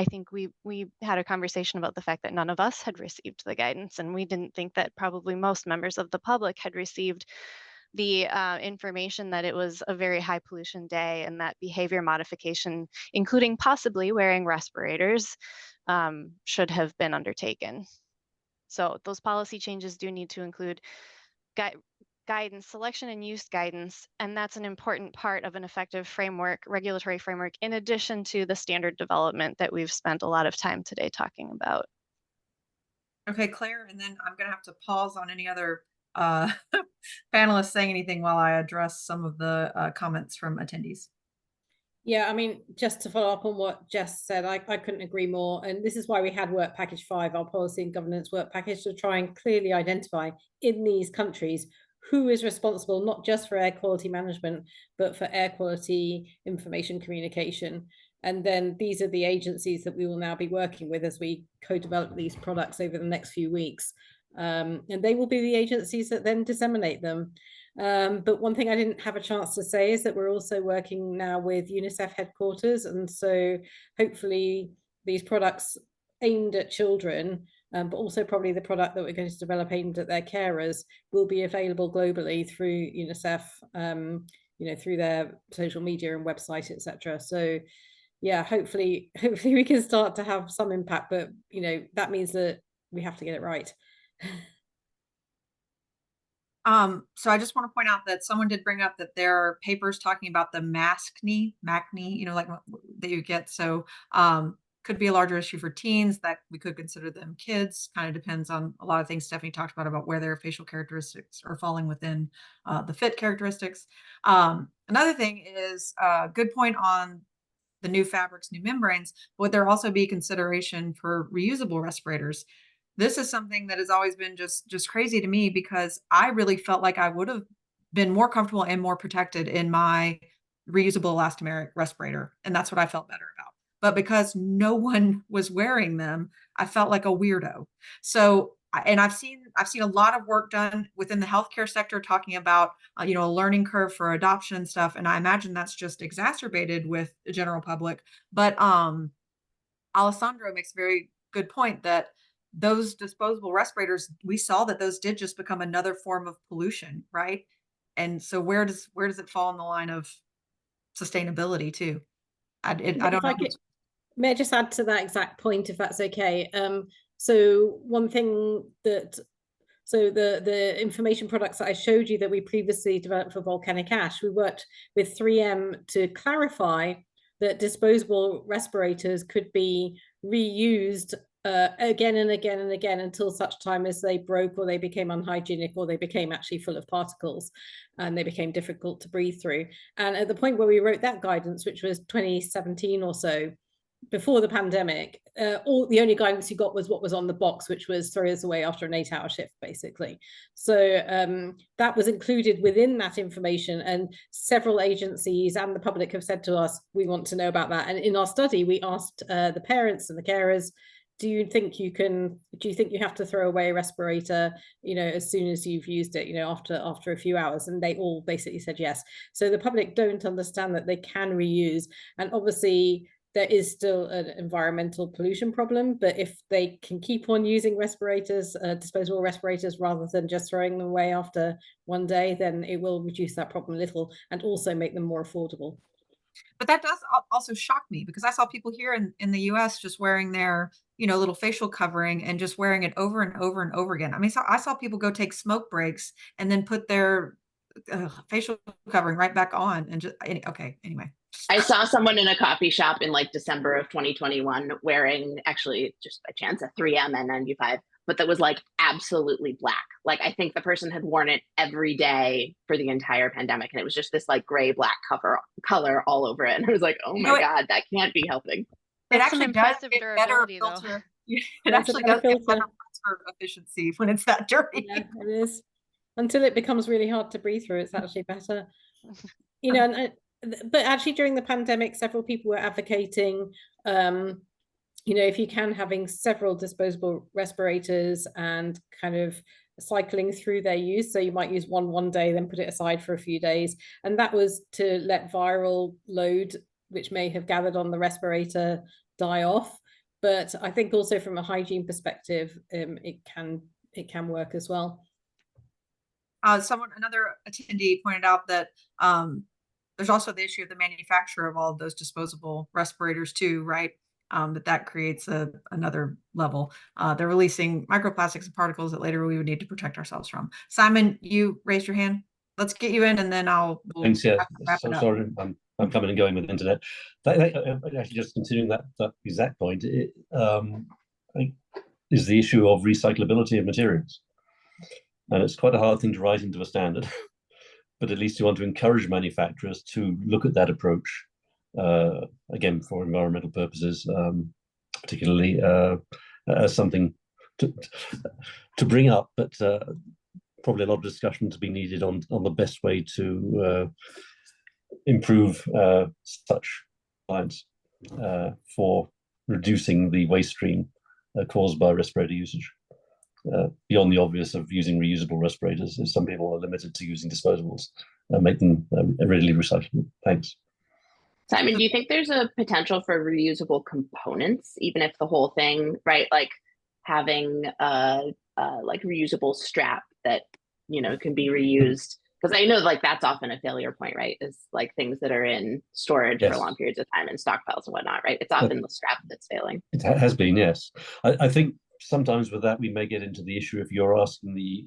think we had a conversation about the fact that none of us had received the guidance, and we didn't think that probably most members of the public had received the information that it was a very high pollution day and that behavior modification, including possibly wearing respirators, should have been undertaken. So those policy changes do need to include guidance, selection and use guidance, and that's an important part of an effective framework, regulatory framework, in addition to the standard development that we've spent a lot of time today talking about.
Okay, Claire, and then I'm gonna have to pause on any other panelists saying anything while I address some of the comments from attendees.
Yeah, I mean, just to follow up on what Jess said, I couldn't agree more. And this is why we had Work Package 5, our policy and governance work package, to try and clearly identify in these countries who is responsible, not just for air quality management, but for air quality information communication. And then these are the agencies that we will now be working with as we co-develop these products over the next few weeks. And they will be the agencies that then disseminate them. But one thing I didn't have a chance to say is that we're also working now with UNICEF headquarters. And so hopefully these products aimed at children, but also probably the product that we're going to develop aimed at their carers, will be available globally through UNICEF, through their social media and website, etc. So yeah, hopefully we can start to have some impact, but that means that we have to get it right.
So I just want to point out that someone did bring up that there are papers talking about the MACNE, like that you get. So could be a larger issue for teens, that we could consider them kids. Kind of depends on a lot of things Stephanie talked about where their facial characteristics are falling within the fit characteristics. Another thing is a good point on the new fabrics, new membranes. Would there also be consideration for reusable respirators? This is something that has always been just crazy to me, because I really felt like I would have been more comfortable and more protected in my reusable elastomeric respirator. And that's what I felt better about. But because no one was wearing them, I felt like a weirdo. So, and I've seen a lot of work done within the healthcare sector talking about, a learning curve for adoption and stuff. And I imagine that's just exacerbated with the general public. But Alessandro makes a very good point that those disposable respirators, we saw that those did just become another form of pollution, right? And so where does it fall in the line of sustainability too? I don't know.
May I just add to that exact point, if that's okay? So one thing the information products that I showed you that we previously developed for volcanic ash, we worked with 3M to clarify that disposable respirators could be reused again and again and again until such time as they broke or they became unhygienic or they became actually full of particles and they became difficult to breathe through. And at the point where we wrote that guidance, which was 2017 or so, before the pandemic, the only guidance you got was what was on the box, which was throw us away after an 8-hour shift, basically. So that was included within that information, and several agencies and the public have said to us, we want to know about that. And in our study, we asked the parents and the carers, do you think you have to throw away a respirator, as soon as you've used it, after a few hours? And they all basically said yes. So the public don't understand that they can reuse. And obviously there is still an environmental pollution problem, but if they can keep on using respirators, disposable respirators, rather than just throwing them away after one day, then it will reduce that problem a little and also make them more affordable.
But that does also shock me, because I saw people here in the US just wearing their, little facial covering and just wearing it over and over and over again. I mean, I saw people go take smoke breaks and then put their facial covering right back on and just, okay, anyway.
I saw someone in a coffee shop in like December of 2021 wearing, actually just by chance, a 3M N95, but that was like absolutely black. Like I think the person had worn it every day for the entire pandemic, and it was just this like gray black color all over it. And I was like, oh my God, that can't be helping.
It actually does get better filter. It actually does get better for efficiency when it's that dirty.
Yeah, it is. Until it becomes really hard to breathe through, it's actually better. You know, but actually during the pandemic, several people were advocating, you know, if you can, having several disposable respirators and kind of cycling through their use. So you might use one day, then put it aside for a few days. And that was to let viral load, which may have gathered on the respirator, die off. But I think also from a hygiene perspective, it can work as well.
Another attendee pointed out that there's also the issue of the manufacture of all of those disposable respirators too, right? That creates another level. They're releasing microplastics and particles that later we would need to protect ourselves from. Simon, you raised your hand. Let's get you in, and then
Thanks. Yeah. So sorry, I'm coming and going with the internet. Actually, just considering that exact point, is the issue of recyclability of materials, and it's quite a hard thing to write into a standard. But at least you want to encourage manufacturers to look at that approach. Again, for environmental purposes, particularly as something to bring up, but probably a lot of discussion to be needed on the best way to improve such science for reducing the waste stream caused by respirator usage. Beyond the obvious of using reusable respirators, as some people are limited to using disposables, make them readily recyclable. Thanks.
Simon, do you think there's a potential for reusable components, even if the whole thing, right, like having like reusable strap that, you know, can be reused? Because I know like that's often a failure point, right? Is like things that are in storage for long periods of time in stockpiles and whatnot, right? It's often the strap that's failing.
It has been, yes. I think sometimes with that we may get into the issue if you're asking the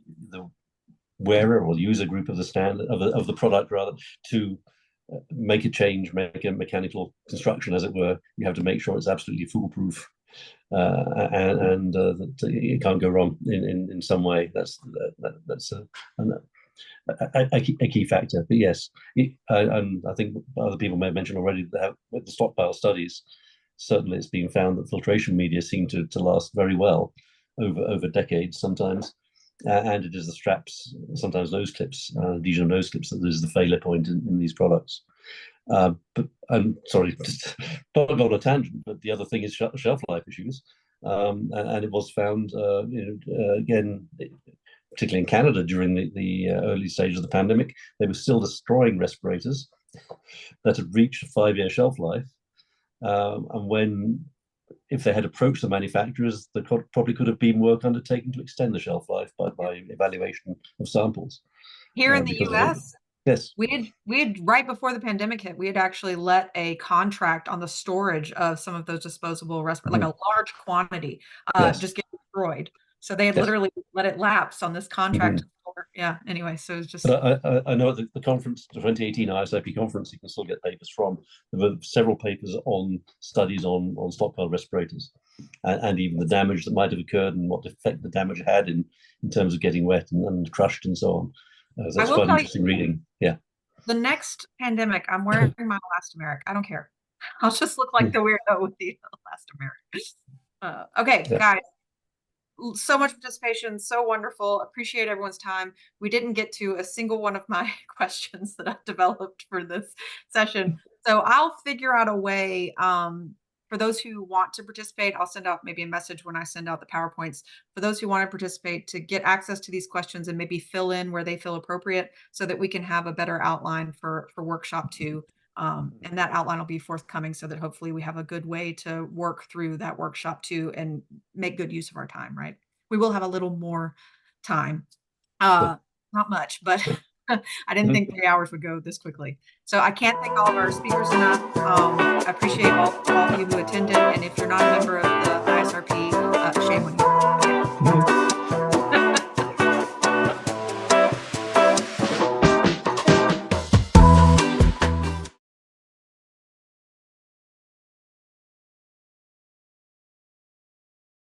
wearer or user group of the standard of the product rather to make a change, make a mechanical construction, as it were. You have to make sure it's absolutely foolproof, and that it can't go wrong in some way. That's a key factor. But yes, and I think other people may have mentioned already that with the stockpile studies, certainly it's been found that filtration media seem to last very well over decades sometimes. And it is the straps, sometimes nose clips, adhesion of nose clips, that is the failure point in these products. But I'm sorry, just not on a tangent, but the other thing is shelf life issues. And it was found, again, particularly in Canada during the early stages of the pandemic, they were still destroying respirators that had reached a 5-year shelf life. And if they had approached the manufacturers, there probably could have been work undertaken to extend the shelf life by evaluation of samples.
Here in the US,
yes,
we had right before the pandemic hit, we had actually let a contract on the storage of some of those disposable respirators, like a large quantity, just get destroyed. So they had literally let it lapse on this contract. Yeah, anyway, so it's just.
But I know at the conference, the 2018 ISRP conference, you can still get papers from. There were several papers on studies on stockpile respirators, and even the damage that might have occurred and what effect the damage had in terms of getting wet and crushed and so on. That's quite interesting reading. Yeah.
The next pandemic, I'm wearing my elastomeric. I don't care. I'll just look like the weirdo with the elastomeric. Okay, guys. So much participation, so wonderful. Appreciate everyone's time. We didn't get to a single one of my questions that I've developed for this session. So I'll figure out a way, for those who want to participate, I'll send out maybe a message when I send out the PowerPoints. For those who want to participate, to get access to these questions and maybe fill in where they feel appropriate so that we can have a better outline for workshop 2. And that outline will be forthcoming so that hopefully we have a good way to work through that workshop 2 and make good use of our time, right? We will have a little more time, not much, but I didn't think 3 hours would go this quickly. So I can't thank all of our speakers enough. I appreciate all of you who attended. And if you're not a member